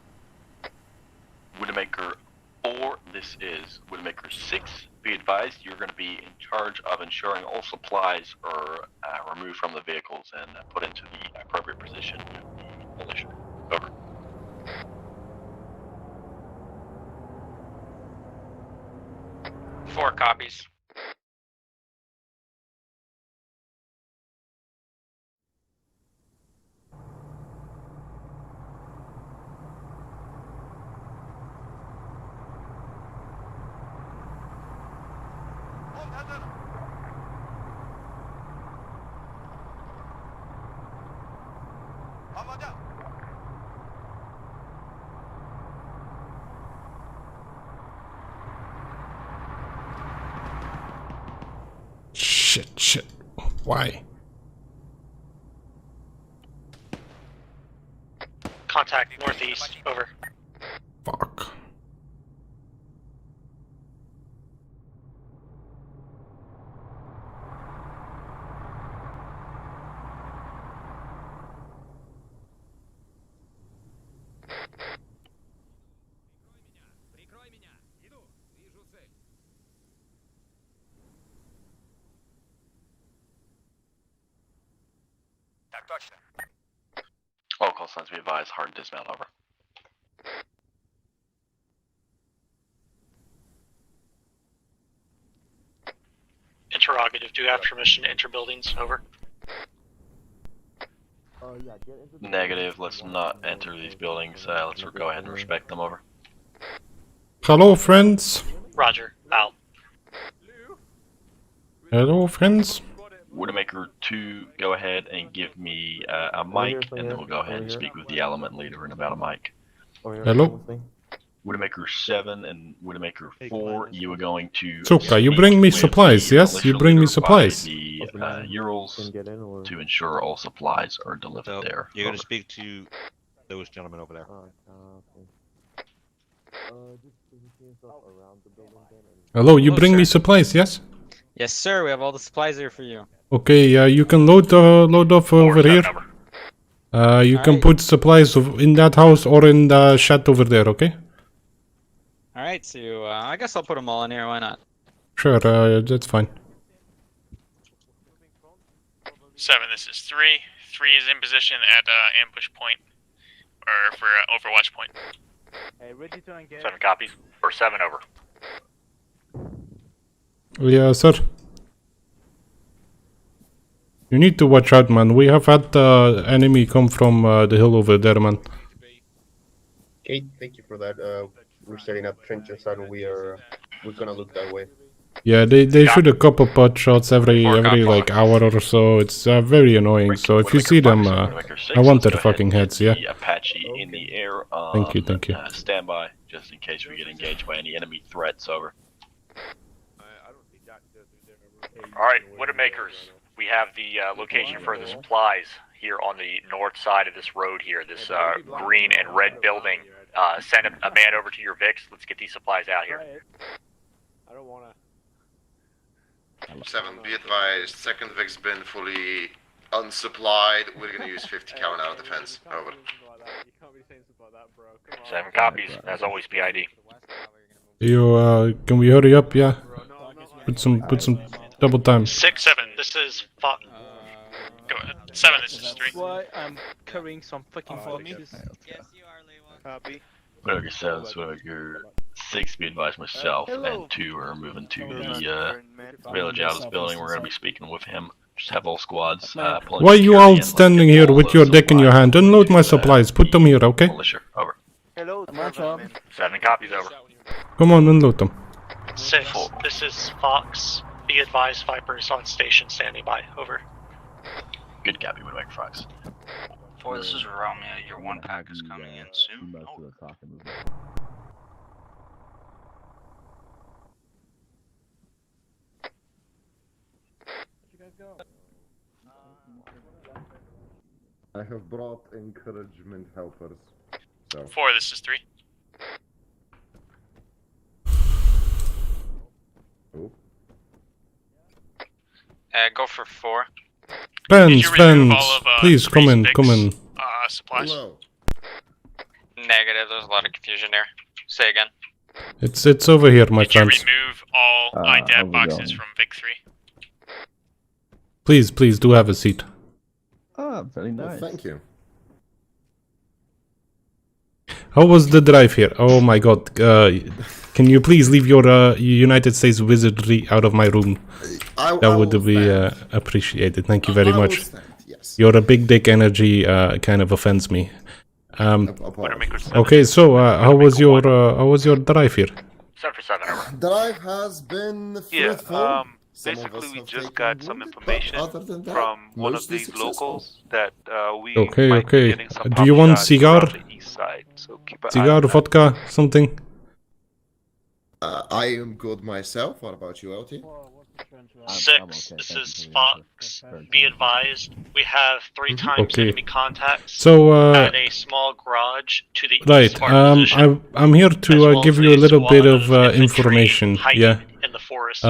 Widowmaker 4, this is Widowmaker 6. Be advised, you're going to be in charge of ensuring all supplies are removed from the vehicles and put into the appropriate position with the militia. Over. Four copies. Shit. Why? Contact northeast, over. Fuck. Прикрой меня. Иду. Вижу цель. All call signs be advised, hard dismount, over. Interrogative, do you have permission to enter buildings? Over. Yeah, get into the Negative, let's not enter these buildings. Let's go ahead and respect them, over. Hello, friends. Roger, out. Hello, friends. Widowmaker 2, go ahead and give me a mic, and then we'll go ahead and speak with the element leader in about a mic. Hello. Widowmaker 7 and Widowmaker 4, you are going to... Suka, you bring me supplies, yes? You bring me supplies. The Urals to ensure all supplies are delivered there. You're going to speak to those gentlemen over there. Hello, you bring me supplies, yes? Yes, sir. We have all the supplies here for you. Okay, you can load off over here. You can put supplies in that house or in the shed over there, okay? Alright, so I guess I'll put them all in here, why not? Sure, that's fine. 7, this is 3. 3 is in position at ambush point, or for overwatch point. Hey, ready to engage. 7 copies, or 7 over. Yeah, sir. You need to watch out, man. We have had enemy come from the hill over there, man. Okay, thank you for that. We're setting up trenches and we're gonna look that way. Yeah, they shoot a couple pot shots every like hour or so. It's very annoying. So if you see them, I want their fucking heads. Yeah. Apache in the air. Thank you, thank you. Stand by just in case we get engaged by any enemy threats. Over. All right, Widowmakers. We have the location for the supplies here on the north side of this road here. This green and red building. Send a man over to your VIX. Let's get these supplies out here. I don't wanna. 7, be advised, second VIX bin fully unsupplied. We're gonna use 50 cal in our defense. Over. 7 copies, as always, PID. You can we hurry up? Yeah. Put some double time. 6, 7, this is Fox. Go ahead. 7, this is 3. Why I'm carrying some fucking for me? Yes, you are, Lewan. Copy. Whatever 7, Swagger 6, be advised myself, and 2 are moving to the village out of this building. We're going to be speaking with him. Just have all squads. Why are you all standing here with your deck in your hand? Unload my supplies. Put them here, okay? Militia, over. Hello, 7 copies, over. Come on, unload them. 6, this is Fox. Be advised, Vipers on station standing by. Over. Good copy, Widowmaker Fox. 4, this is Romeo. Your 1 pack is coming in soon. I have brought encouragement helpers. So 4, this is 3. Oh. Go for 4. Friends, please come in, come in. Supplies? Negative, there's a lot of confusion here. Say again. It's over here, my friends. Remove all IDAP boxes from Vic 3. Please do have a seat. Ah, very nice. Thank you. How was the drive here? Oh my god. Can you please leave your United States wizardry out of my room? That would be appreciated. Thank you very much. Yes. Your big dick energy kind of offends me. Okay, so how was your drive here? 7 for 7, over. Drive has been fruitful. Basically, we just got some information from one of these locals that we Okay. might be getting some Do you want pop shots cigar? around the east side, so keep an eye Cigar, on that. vodka, something? I am good myself. What about you, LT? 6, this is Fox. Be advised, we have 3 times Okay. enemy contacts So, at a small garage to the right, east of our position. I'm here to give you a little bit of information. Yeah. In the forest,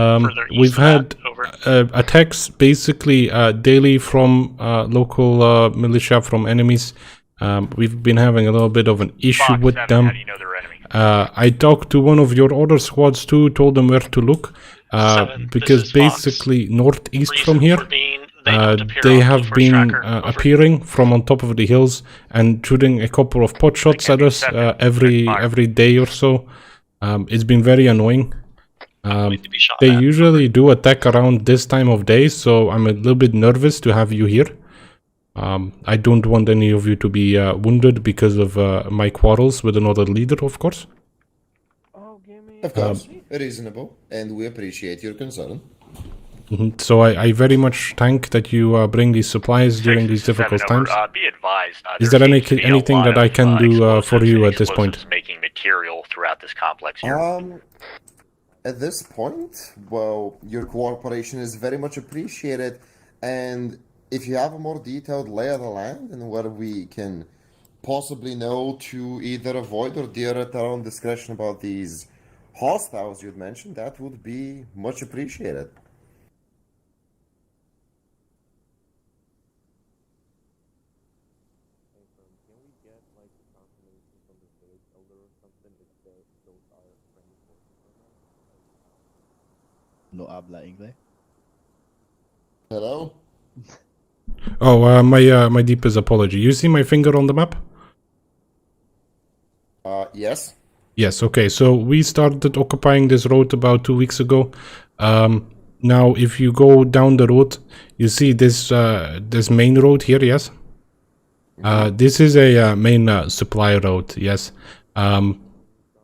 We've had attacks basically daily from local militia, from enemies. We've been having a little bit of an issue with them. How do you know they're enemy? I talked to one of your other squads too, told them where to look. Because basically northeast from here, they have been appearing from on top of the hills and shooting a couple of pot shots at us every day or so. It's been very annoying. They usually do attack around this time of day, so I'm a little bit nervous to have you here. I don't want any of you to be wounded because of my quarrels with another leader, of course. Of course, reasonable, and we appreciate your concern. So I very much thank that you bring these supplies during these difficult times. Be advised, Is there anything that I can do for you at this point? Making material throughout this complex here. At this point, well, your cooperation is very much appreciated, and if you have a more detailed lay of the land and where we can possibly know to either avoid or deal at our own discretion about these hostiles you'd mentioned, that would be much appreciated. No habla inglés. Hello? Oh, my deepest apology. You see my finger on the map? Yes. Yes, okay. So we started occupying this road about 2 weeks ago. Now, if you go down the road, you see this this main road here, yes? This is a main supply road, yes.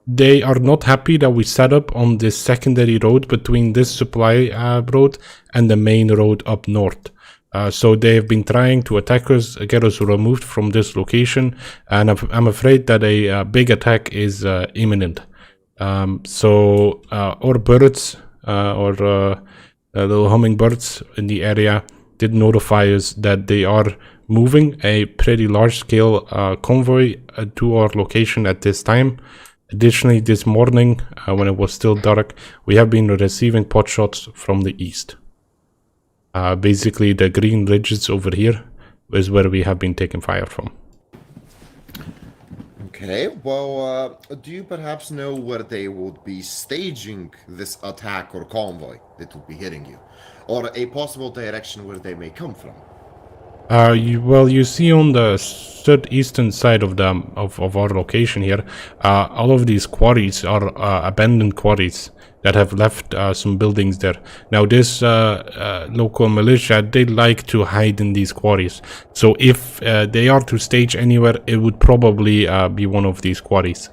They are not happy that we set up on this secondary road between this supply road and the main road up north. So they have been trying to attack us, get us removed from this location, and I'm afraid that a big attack is imminent. So our birds, or little hummingbirds in the area, did notify us that they are moving a pretty large-scale convoy to our location at this time. Additionally, this morning, when it was still dark, we have been receiving pot shots from the east. Basically, the green ridges over here is where we have been taking fire from. Okay, well, do you perhaps know where they would be staging this attack or convoy that would be hitting you? Or a possible direction where they may come from? Well, you see on the southeastern side of our location here, all of these quarries are abandoned quarries that have left some buildings there. Now, this local militia, they like to hide in these quarries. So if they are to stage anywhere, it would probably be one of these quarries.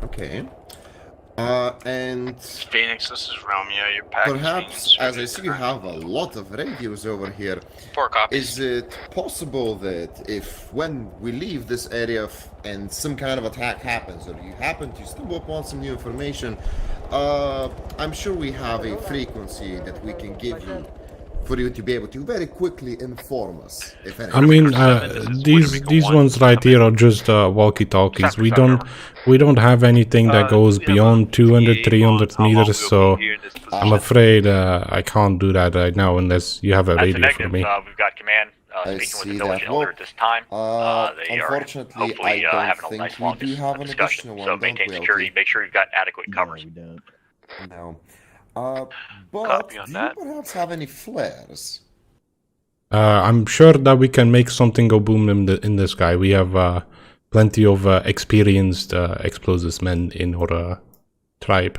Okay. And Phoenix, this is Romeo. Your package perhaps, as I see you have a lot of radios over here, 4 copies. is it possible that if when we leave this area and some kind of attack happens, or you happen to stumble upon some new information, I'm sure we have a frequency that we can give you for you to be able to very quickly inform us. If anything. I mean, these ones right here are just walkie-talkies. We don't have anything that goes beyond 200, 300 meters. So I'm afraid I can't do that right now unless you have a radio for me. We've got command speaking with the village elder at this time. They are hopefully having a nice long discussion. So maintain security. Make sure you've got adequate covers. No. But do you perhaps have any flares? I'm sure that we can make something go boom in the sky. We have plenty of experienced explosives men in our tribe.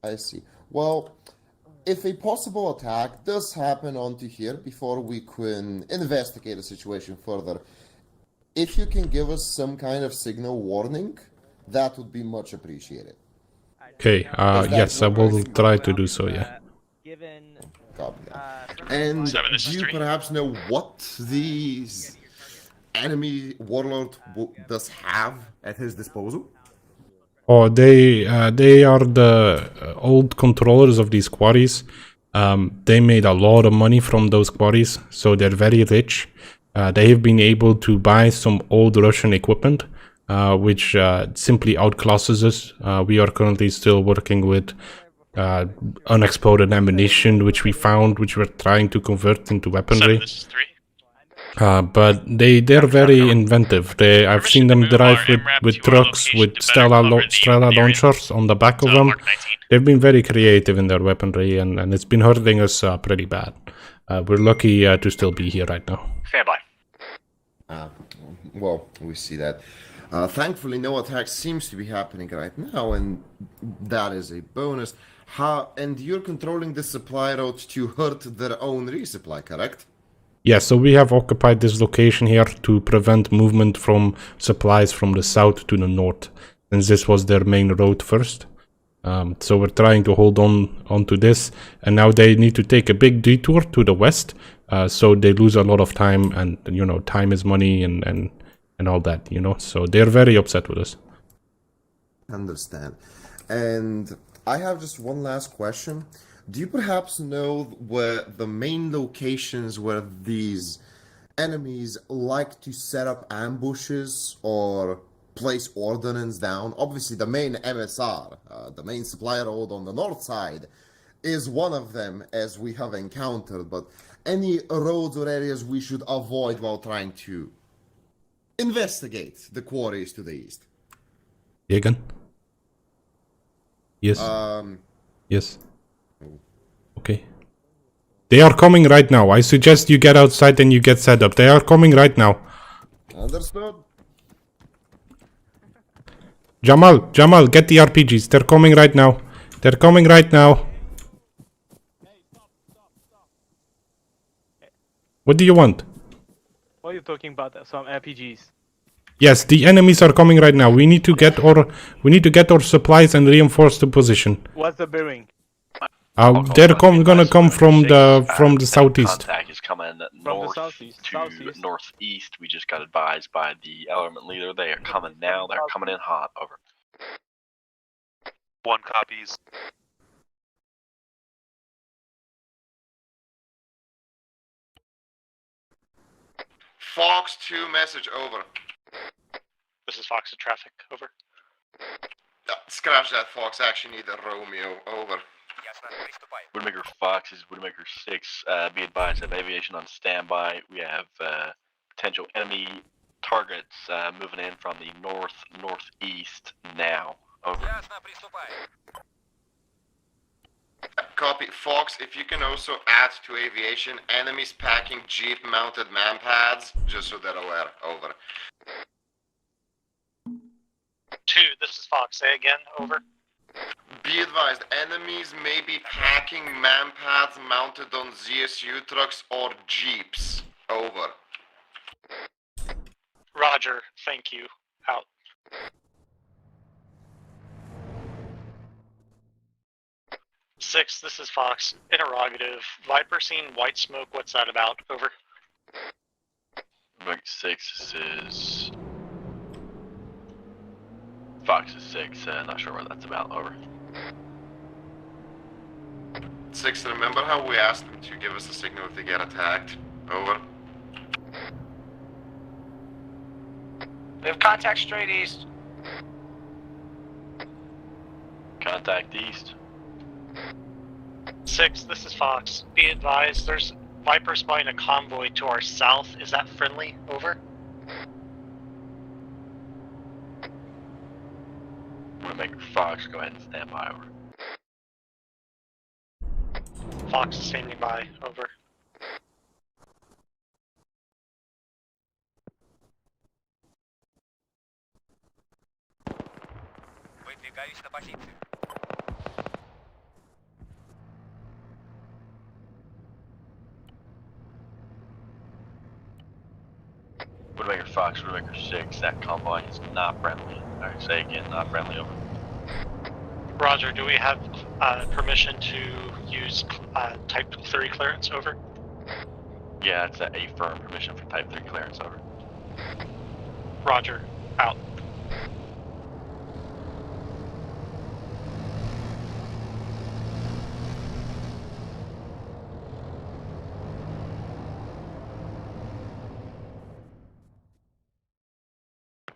I see. Well, if a possible attack does happen onto here before we can investigate the situation further, if you can give us some kind of signal warning, that would be much appreciated. Okay, yes, I will try to do so, yeah. And do you perhaps know what the enemy warlord does have at his disposal? Oh, they are the old controllers of these quarries. They made a lot of money from those quarries, so they're very rich. They have been able to buy some old Russian equipment, which simply outclasses us. We are currently still working with unexploded ammunition, which we found, which we're trying to convert into weaponry. But they're very inventive. I've seen them drive with trucks with Stella launchers on the back of them. They've been very creative in their weaponry, and it's been hurting us pretty bad. We're lucky to still be here right now. Stand by. Well, we see that. Thankfully, no attack seems to be happening right now, and that is a bonus. And you're controlling the supply route to hurt their own resupply, correct? Yeah, so we have occupied this location here to prevent movement from supplies from the south to the north, since this was their main road first. So we're trying to hold on to this, and now they need to take a big detour to the west, so they lose a lot of time, and you know, time is money and all that, you know, so they're very upset with us. Understand. And I have just one last question. Do you perhaps know where the main locations where these enemies like to set up ambushes or place ordnance down? Obviously, the main MSR, the main supply road on the north side, is one of them, as we have encountered, but any roads or areas we should avoid while trying to investigate the quarries to the east? Again? Yes. Yes. Okay. They are coming right now. I suggest you get outside and you get set up. They are coming right now. Understood. Jamal, get the RPGs. They're coming right now. They're coming right now. What do you want? What are you talking about? Some RPGs. Yes, the enemies are coming right now. We need to get our supplies and reinforce the position. What's the bearing? They're gonna come from the southeast. Contact is coming north to northeast. We just got advised by the element leader. They are coming now. They're coming in hot. Over. 1 copies. Fox 2 message, over. This is Fox to traffic, over. Scratch that, Fox. Actually need a Romeo, over. Widowmaker Fox is Widowmaker 6. Be advised, have aviation on standby. We have potential enemy targets moving in from the northeast now. Over. Copy. Fox, if you can also add to aviation, enemies packing jeep-mounted man pads, just so they're aware. Over. 2, this is Fox. Say again, over. Be advised, enemies may be packing man pads mounted on ZSU trucks or jeeps. Over. Roger, thank you. Out. Six, this is Fox. Interrogative. Viper seen white smoke. What's that about? Over. 6 is Fox is 6. Not sure what that's about. Over. 6, remember how we asked them to give us a signal if they get attacked? Over. We have contact straight east. Contact east. 6, this is Fox. Be advised, there's Viper spying a convoy to our south. Is that friendly? Over. Widowmaker Fox, go ahead and stand by. Over. Fox is standing by. Over. Выдвигаюсь на позицию. Widowmaker Fox, Widowmaker 6, that convoy is not friendly. Alright, say again, not friendly, over. Roger, do we have permission to use Type 3 clearance? Over. Yeah, it's a firm permission for Type 3 clearance, over. Roger, out.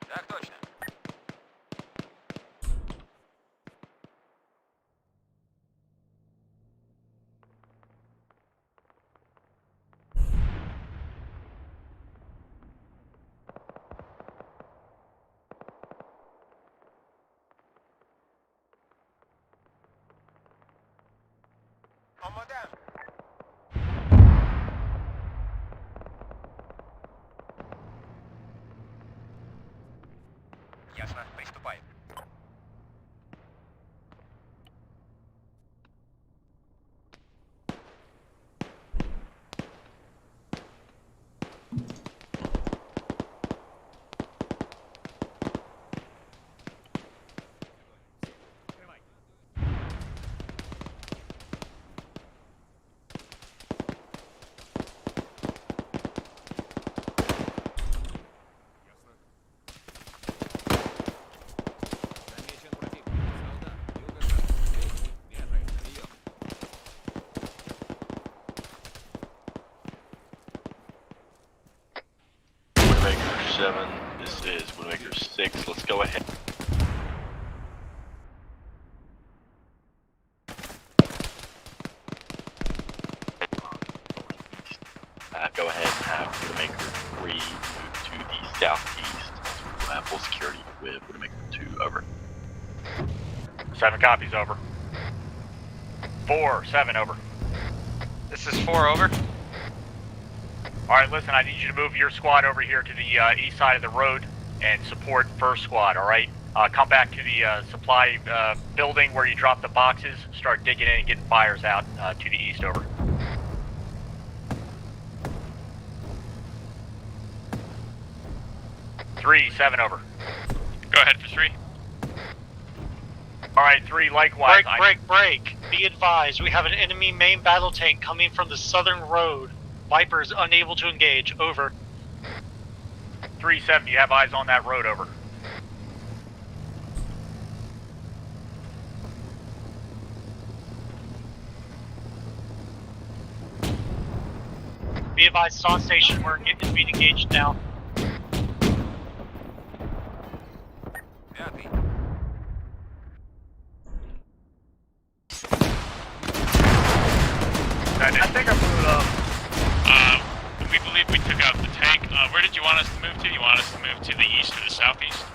Так точно. 7, this is Widowmaker 6. Let's go ahead. Go ahead and have Widowmaker 3 move to the southeast. We'll have full security with Widowmaker 2, over. 7 copies, over. 4, 7, over. This is 4, over. Alright, listen, I need you to move your squad over here to the east side of the road and support first squad, alright? Come back to the supply building where you dropped the boxes, start digging in and getting fires out to the east, over. Three, 7, over. Go ahead for 3. Alright, 3, likewise. Break. Be advised, we have an enemy main battle tank coming from the southern road. Viper's unable to engage, over. 3-7, you have eyes on that road, over. Be advised, Saw Station, we're being engaged now. I think I blew it up. We believe we took out the tank. Where did you want us to move to? You want us to move to the east or the southeast?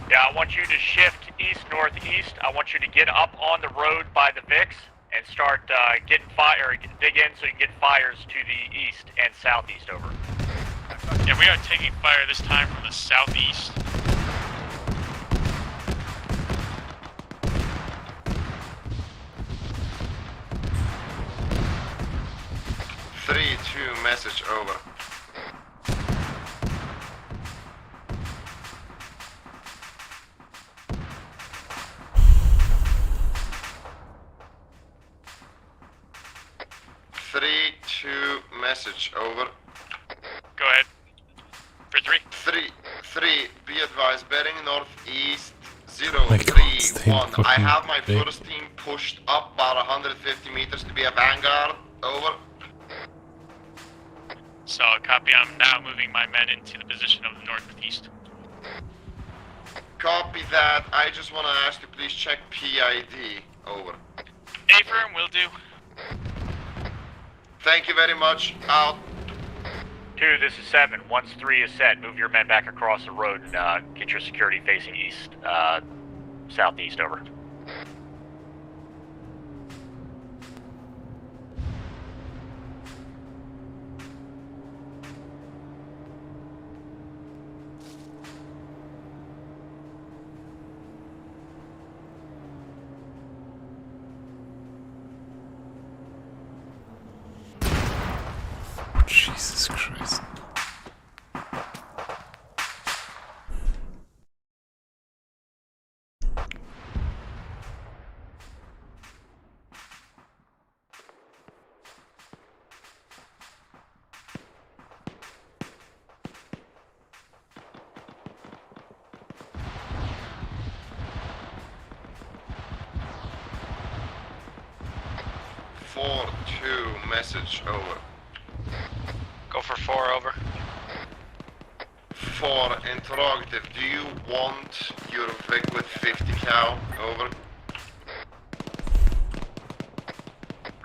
Yeah, I want you to shift east-northeast. I want you to get up on the road by the VIX and start getting fire, dig in so you can get fires to the east and southeast, over. Yeah, we are taking fire this time from the southeast. Three, 2, message, over. Three, 2, message, over. Go ahead. For 3. 3, be advised, bearing northeast, 031. I have my first team pushed up about 150 meters to be a vanguard, over. Solid copy. I'm now moving my men into the position of the northeast. Copy that. I just want to ask you, please check PID, over. A-firm, will do. Thank you very much. Out. 2, this is 7. Once 3 is set, move your men back across the road and get your security facing east, southeast, over. Jesus Christ. Four, 2, message, over. Go for 4, over. 4, interrogative, do you want your Vic with 50 cal, over?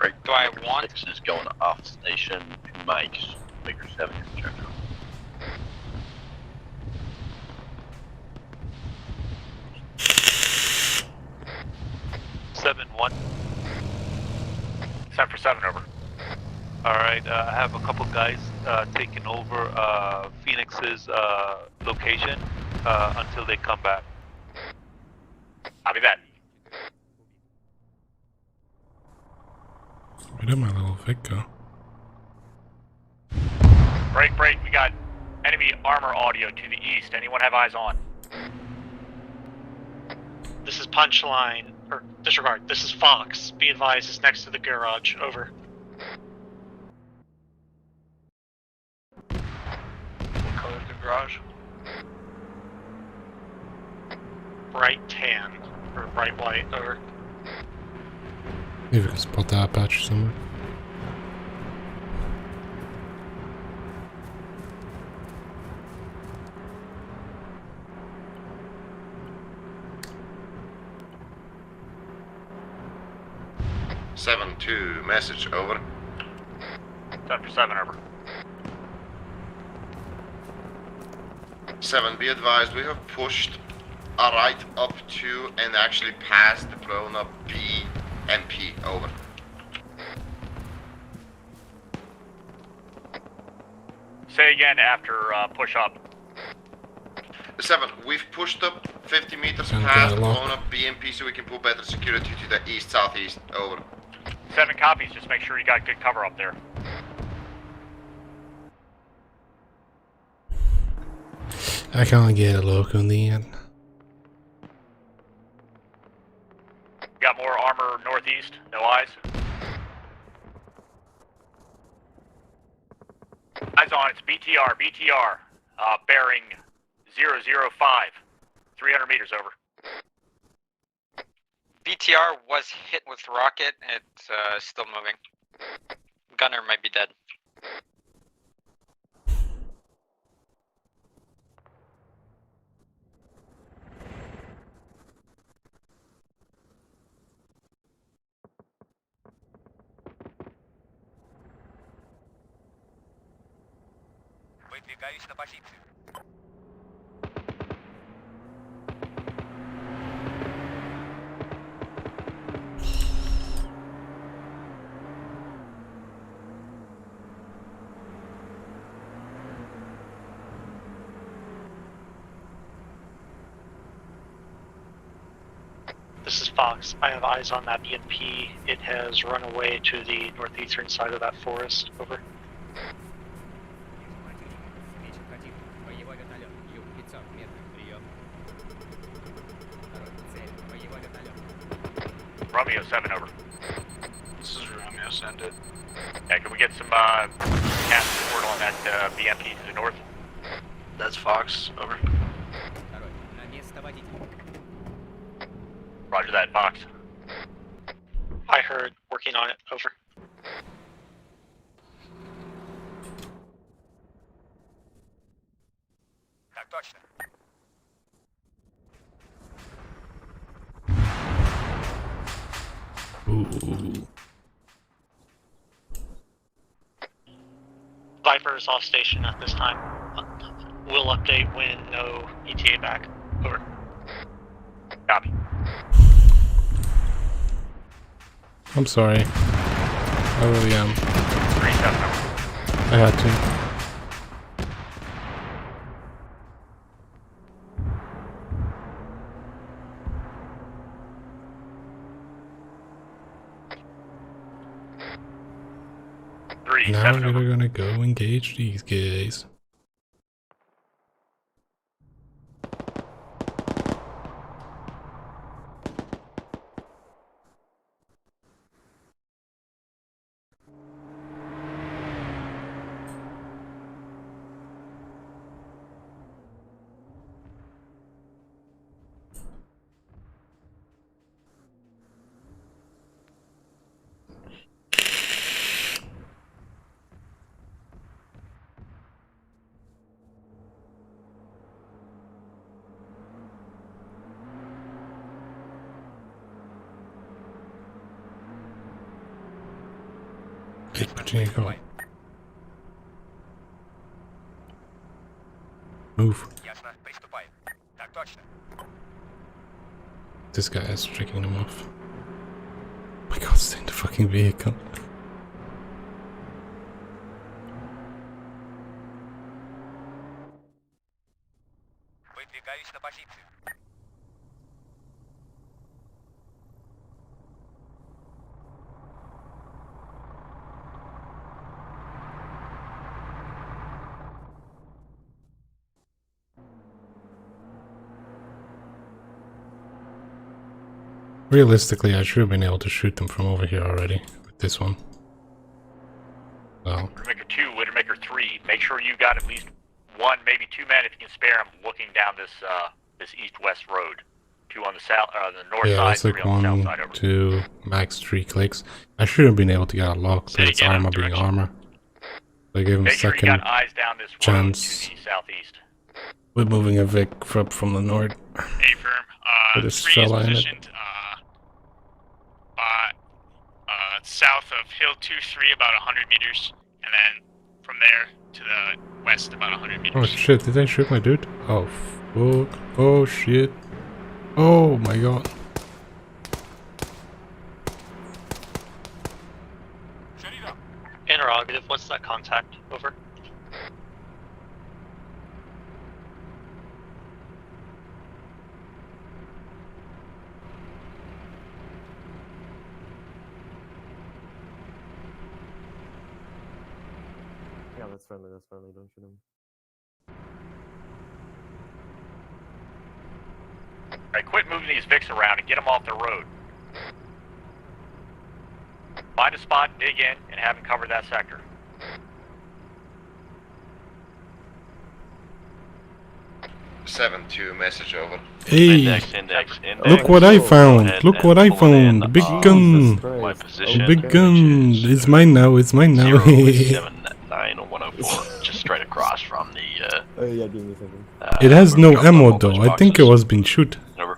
Right, do I want? 6 is going off station to Mike's, Maker 7, your check. 7-1. 7 for 7, over. Alright, I have a couple guys taking over Phoenix's location until they come back. Copy that. Where did my little Vic go? Break, we got enemy armor audio to the east. Anyone have eyes on? This is Punchline, or disregard, this is Fox. Be advised, it's next to the garage, over. What color is the garage? Bright tan, or bright white, over. Maybe we can spot that patch somewhere. 7-2, message, over. 7-7, over. 7, be advised, we have pushed right up to and actually past the blown up BMP, over. Say again after push up. 7, we've pushed up 50 meters past blown up BMP so we can put better security to the east-southeast, over. 7 copies, just make sure you got good cover up there. I can't get a look on the end. Got more armor northeast, no eyes. Eyes on, it's BTR, bearing 005, 300 meters over. BTR was hit with rocket, it's still moving. Gunner might be dead. Выдвигаюсь на позицию. This is Fox. I have eyes on that BMP. It has run away to the northeastern side of that forest. Over. Romeo 7, over. This is Romeo, send it. Yeah, can we get some cast support on that BMP to the north? That's Fox, over. Roger that, Fox. I heard. Working on it. Over. Так точно. Ooh. Viper is off station at this time. We'll update when no ETA back. Over. Copy. I'm sorry. I really am. 3-7, over. I had to. Now we're gonna go engage these guys. Move. This guy is tricking them off. Oh my god, stay in the fucking vehicle. Выдвигаюсь на позицию. Realistically, I should have been able to shoot them from over here already with this one. Well, Widowmaker 2, Widowmaker 3, make sure you got at least 1, maybe 2 men if you can spare them looking down this this east-west road. 2 on the south, the north yeah, side, that's like 3 on the south 1, side, over. 2, max 3 clicks. I should have been able to get a lock, but it's armor being armor. I gave him Make a sure you second got eyes down this road chance. to the southeast. We're moving a Vic up from the north. A-firm, With this 3 is fella in it. positioned, south of Hill 23 about 100 meters, and then from there to the west about 100 meters. Oh shit, did I shoot my dude? Oh fuck. Oh shit. Oh my god. Interrogative, what's that contact? Over. Yeah, that's friendly, don't shoot him. Alright, quit moving these Vics around and get them off the road. Find a spot, dig in, and have them cover that sector. Seven two message over. Hey, look what I found! Look what I found! Big gun! My position. Big gun! It's mine now, it's mine now. 079-104, just straight across from the. Oh yeah, give me a second. It has no ammo though, I think it was been shoot. Over.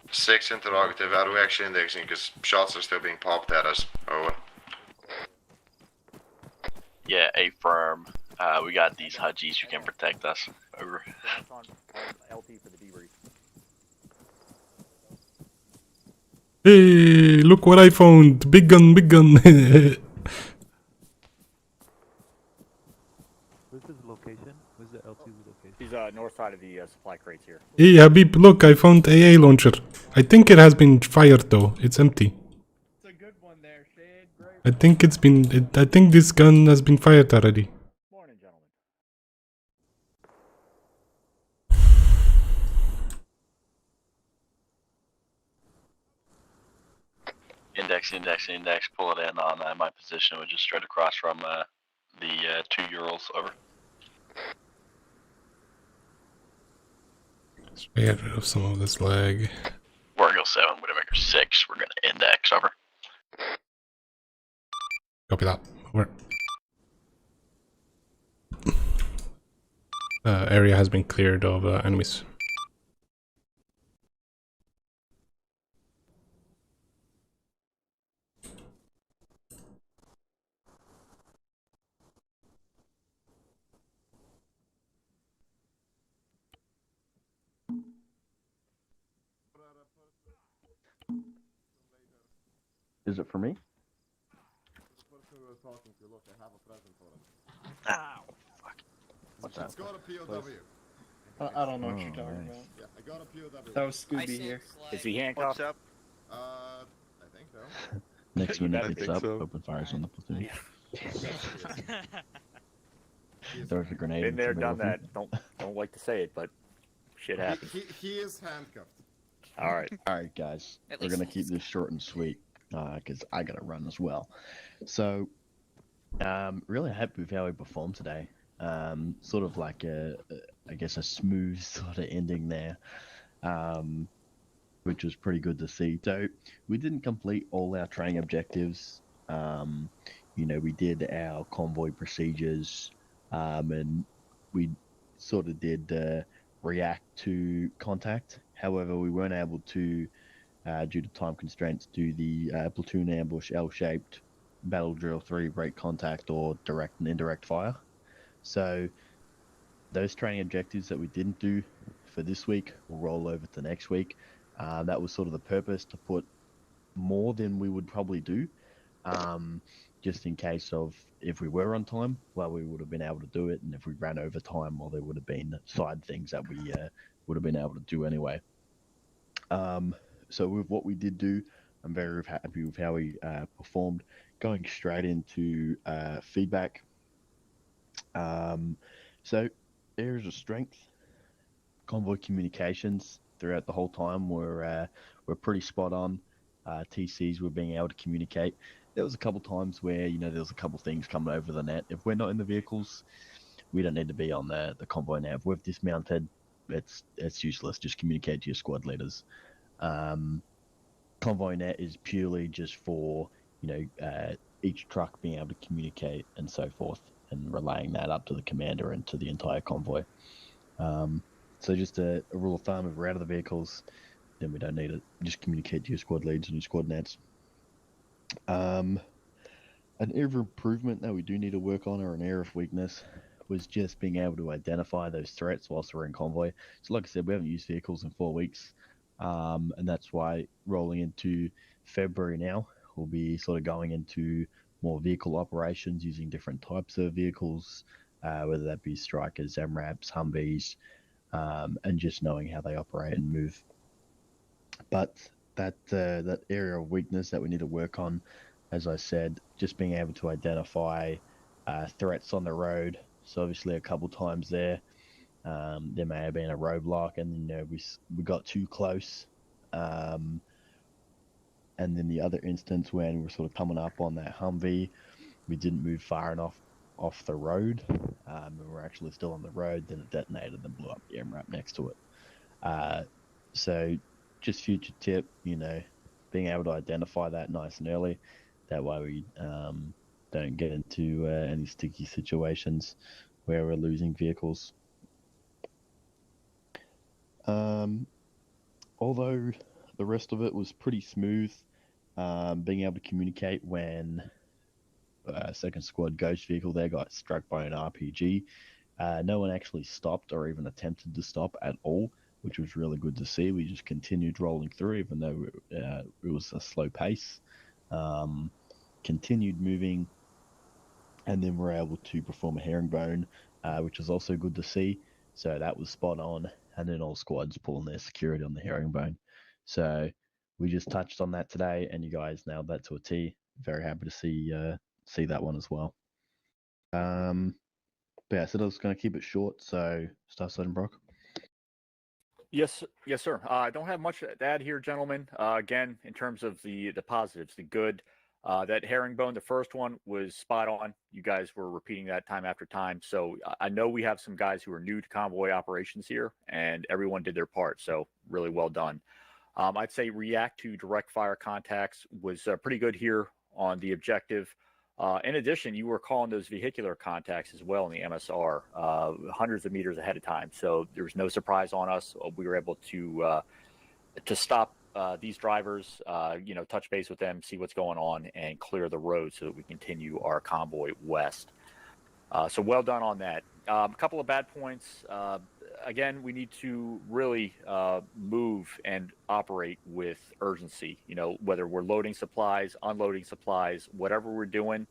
6 interrogative, are we actually indexing? Because shots are still being popped at us. Over. Yeah, A firm. We got these Hudgies who can protect us. Over. On LT for the debrief. Hey, look what I found! Big gun, big gun! Where's his location? Where's the LT's location? He's north side of the supply crates here. Hey Habib, look, I found AA launcher. I think it has been fired though, it's empty. It's a good one there, Shade. Great. I think it's been, I think this gun has been fired already. Morning, gentlemen. Index, pull it in on my position, which is straight across from the 2 Urals, over. Let's get rid of some of this lag. Wargo 7, Widowmaker 6, we're gonna index, over. Copy that, over. Area has been cleared of enemies. Is it for me? Ow, fuck. What's that? It's got a POW. I don't know what you're talking nice. about. Yeah, I got a POW. That was Scooby here. Is he handcuffed? What's up? I think so. Next minute I it's think up, so. open fires on the platoon. There's a grenade. Been there, in done the that. Don't like to say it, but shit happens. He is handcuffed. Alright. Alright guys, we're gonna keep this short and sweet, because I gotta run as well. So, really happy with how we performed today. Sort of like I guess a smooth sort of ending there, which was pretty good to see. So, we didn't complete all our training objectives. You know, we did our convoy procedures, and we sort of did react to contact. However, we weren't able to, due to time constraints, do the platoon ambush L-shaped battle drill 3 break contact or direct and indirect fire. So those training objectives that we didn't do for this week will roll over to next week. That was sort of the purpose, to put more than we would probably do, just in case of if we were on time, well, we would have been able to do it, and if we ran over time, well, there would have been side things that we would have been able to do anyway. So with what we did do, I'm very happy with how we performed. Going straight into feedback. So areas of strength, convoy communications throughout the whole time were pretty spot on. TCs were being able to communicate. There was a couple times where, you know, there was a couple things coming over the net. If we're not in the vehicles, we don't need to be on the convoy nav. We've dismounted. It's useless. Just communicate to your squad leaders. Convoy net is purely just for, you know, each truck being able to communicate and so forth, and relaying that up to the commander and to the entire convoy. So just a rule of thumb: if we're out of the vehicles, then we don't need it. Just communicate to your squad leads and your squad nets. An area of improvement that we do need to work on, or an area of weakness, was just being able to identify those threats whilst we're in convoy. So like I said, we haven't used vehicles in 4 weeks, and that's why rolling into February now, we'll be sort of going into more vehicle operations using different types of vehicles, whether that be Strikers, MRAPs, Humvees, and just knowing how they operate and move. But that area of weakness that we need to work on, as I said, just being able to identify threats on the road. So obviously a couple times there may have been a roadblock, and we got too close. And then the other instance when we're sort of coming up on that Humvee, we didn't move far enough off the road, and we're actually still on the road. Then it detonated and blew up the MRAP next to it. So just future tip, being able to identify that nice and early. That way we don't get into any sticky situations where we're losing vehicles. Although the rest of it was pretty smooth, being able to communicate when second squad ghost vehicle there got struck by an RPG. No one actually stopped or even attempted to stop at all, which was really good to see. We just continued rolling through, even though it was a slow pace. Continued moving, and then we're able to perform a herringbone, which was also good to see. So that was spot on, and then all squads pulling their security on the herringbone. So we just touched on that today, and you guys nailed that to a T. Very happy to see that one as well. But yeah, so I was going to keep it short. So Star Sergeant Brock. Yes, sir. I don't have much to add here, gentlemen. Again, in terms of the positives, the good, that herringbone, the first one was spot on. You guys were repeating that time after time. So I know we have some guys who are new to convoy operations here, and everyone did their part. So really well done. I'd say react to direct fire contacts was pretty good here on the objective. In addition, you were calling those vehicular contacts as well in the MSR, hundreds of meters ahead of time. So there was no surprise on us. We were able to stop these drivers, touch base with them, see what's going on, and clear the road so that we continue our convoy west. So well done on that. A couple of bad points. Again, we need to really move and operate with urgency. Whether we're loading supplies, unloading supplies, whatever we're doing,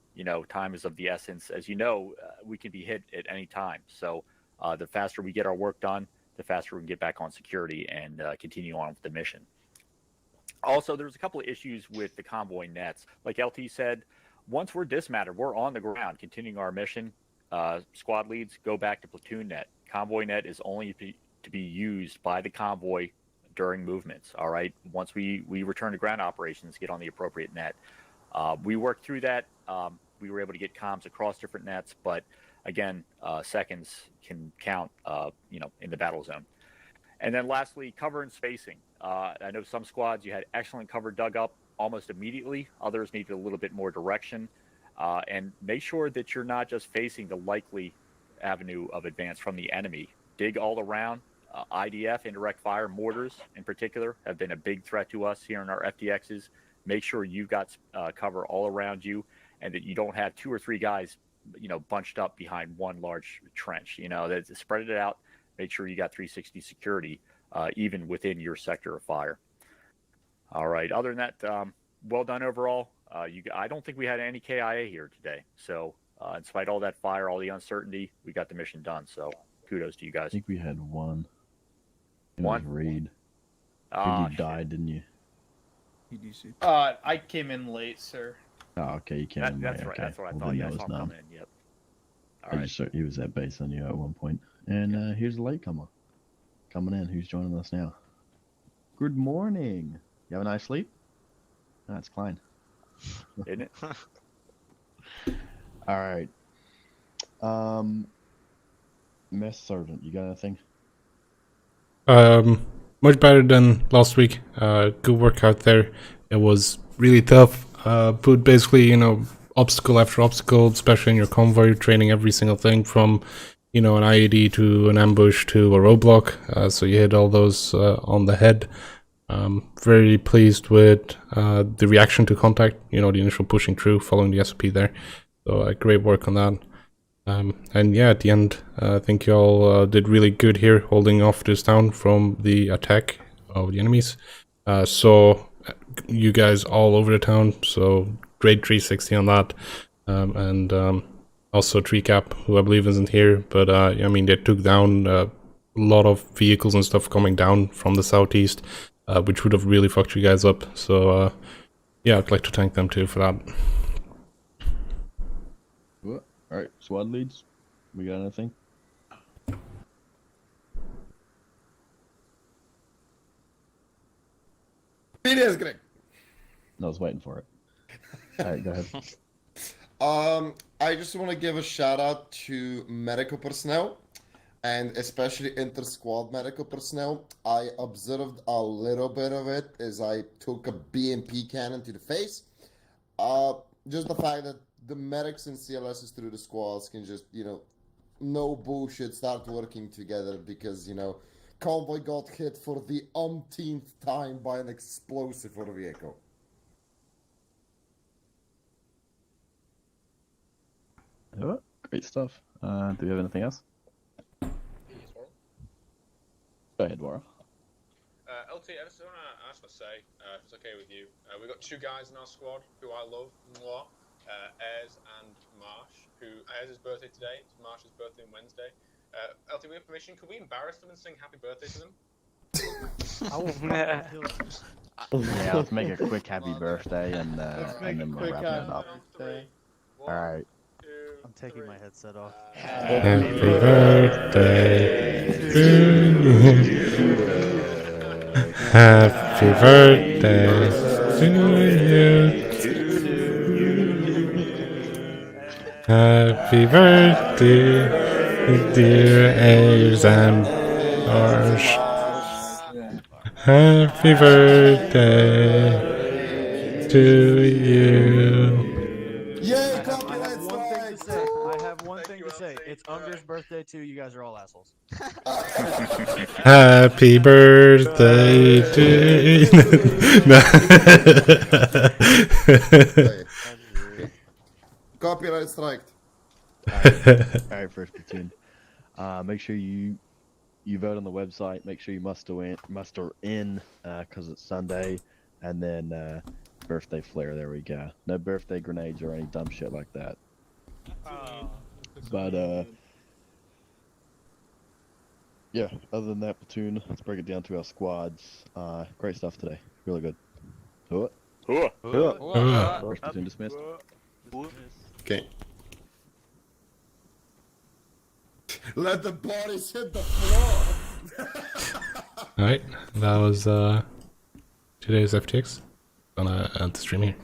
time is of the essence. As you know, we can be hit at any time. So the faster we get our work done, the faster we can get back on security and continue on with the mission. Also, there's a couple of issues with the convoy nets. Like LT said, once we're dismounted, we're on the ground, continuing our mission. Squad leads go back to platoon net. Convoy net is only to be used by the convoy during movements. All right. Once we return to ground operations, get on the appropriate net. We worked through that. We were able to get comms across different nets, but again, seconds can count, in the battle zone. And then lastly, cover and spacing. I know some squads you had excellent cover dug up almost immediately. Others needed a little bit more direction. And make sure that you're not just facing the likely avenue of advance from the enemy. Dig all around. IDF, indirect fire, mortars in particular, have been a big threat to us here in our FTXs. Make sure you've got cover all around you, and that you don't have 2 or 3 guys, bunched up behind one large trench. That spread it out. Make sure you got 360 security, even within your sector of fire. All right. Other than that, well done overall. I don't think we had any KIA here today. So in spite of all that fire, all the uncertainty, we got the mission done. So kudos to you guys. I think we had one. One? Reed. Ah, you died, didn't you? I came in late, sir. Oh, okay. You came in That's late. right. Okay. That's what I Well, thought. then Yeah, that I was saw him none. come in. Yep. All I right. just he was at base on you at one point. And here's the latecomer coming in. Who's joining us now? Good morning. You have a nice sleep? That's Klein. Isn't it? All right. Mess Sergeant, you got anything? Much better than last week. Good work out there. It was really tough. But basically, obstacle after obstacle, especially in your convoy, you're training every single thing from, an IED to an ambush to a roadblock. So you hit all those on the head. Very pleased with the reaction to contact, the initial pushing through, following the SOP there. So great work on that. And yeah, at the end, I think y'all did really good here, holding off this town from the attack of the enemies. So you guys all over the town, so great 360 on that. And also Treecap, who I believe isn't here, but I mean, they took down a lot of vehicles and stuff coming down from the southeast, which would have really fucked you guys up. So yeah, I'd like to thank them too for that. Alright, squad leads, we got anything? PDS, Greg. No, I was waiting for it. Alright, go ahead. I just want to give a shout out to medical personnel, and especially inter-squad medical personnel. I observed a little bit of it as I took a BMP cannon to the face. Just the fact that the medics and CLSs through the squads can just, no bullshit, start working together because, convoy got hit for the umpteenth time by an explosive or vehicle. Oh, great stuff. Do we have anything else? Go ahead, Wara. LT, I just want to say, if it's okay with you, we've got two guys in our squad who I love more, Ayers and Marsh, who Ayers' birthday today, it's Marsh's birthday on Wednesday. LT, we have permission, could we embarrass them and sing happy birthday to them? Yeah, let's make a quick happy birthday and then we'll wrap it up. Alright. I'm taking my headset off. Happy birthday to you. Happy birthday to you. Happy birthday, dear Ayers and Marsh. Happy birthday to you. Yay, I have one thing to say. It's Unger's birthday too. You guys are all assholes. Happy birthday to you. Copyright strike. Alright, first platoon. Make sure you vote on the website. Make sure you muster in because it's Sunday, and then birthday flare. There we go. No birthday grenades or any dumb shit like that. But yeah. Other than that, platoon, let's break it down to our squads. Great stuff today. Really good. First platoon dismissed. Okay. Let the bodies hit the floor. Alright, that was today's FTX. Gonna end the stream here.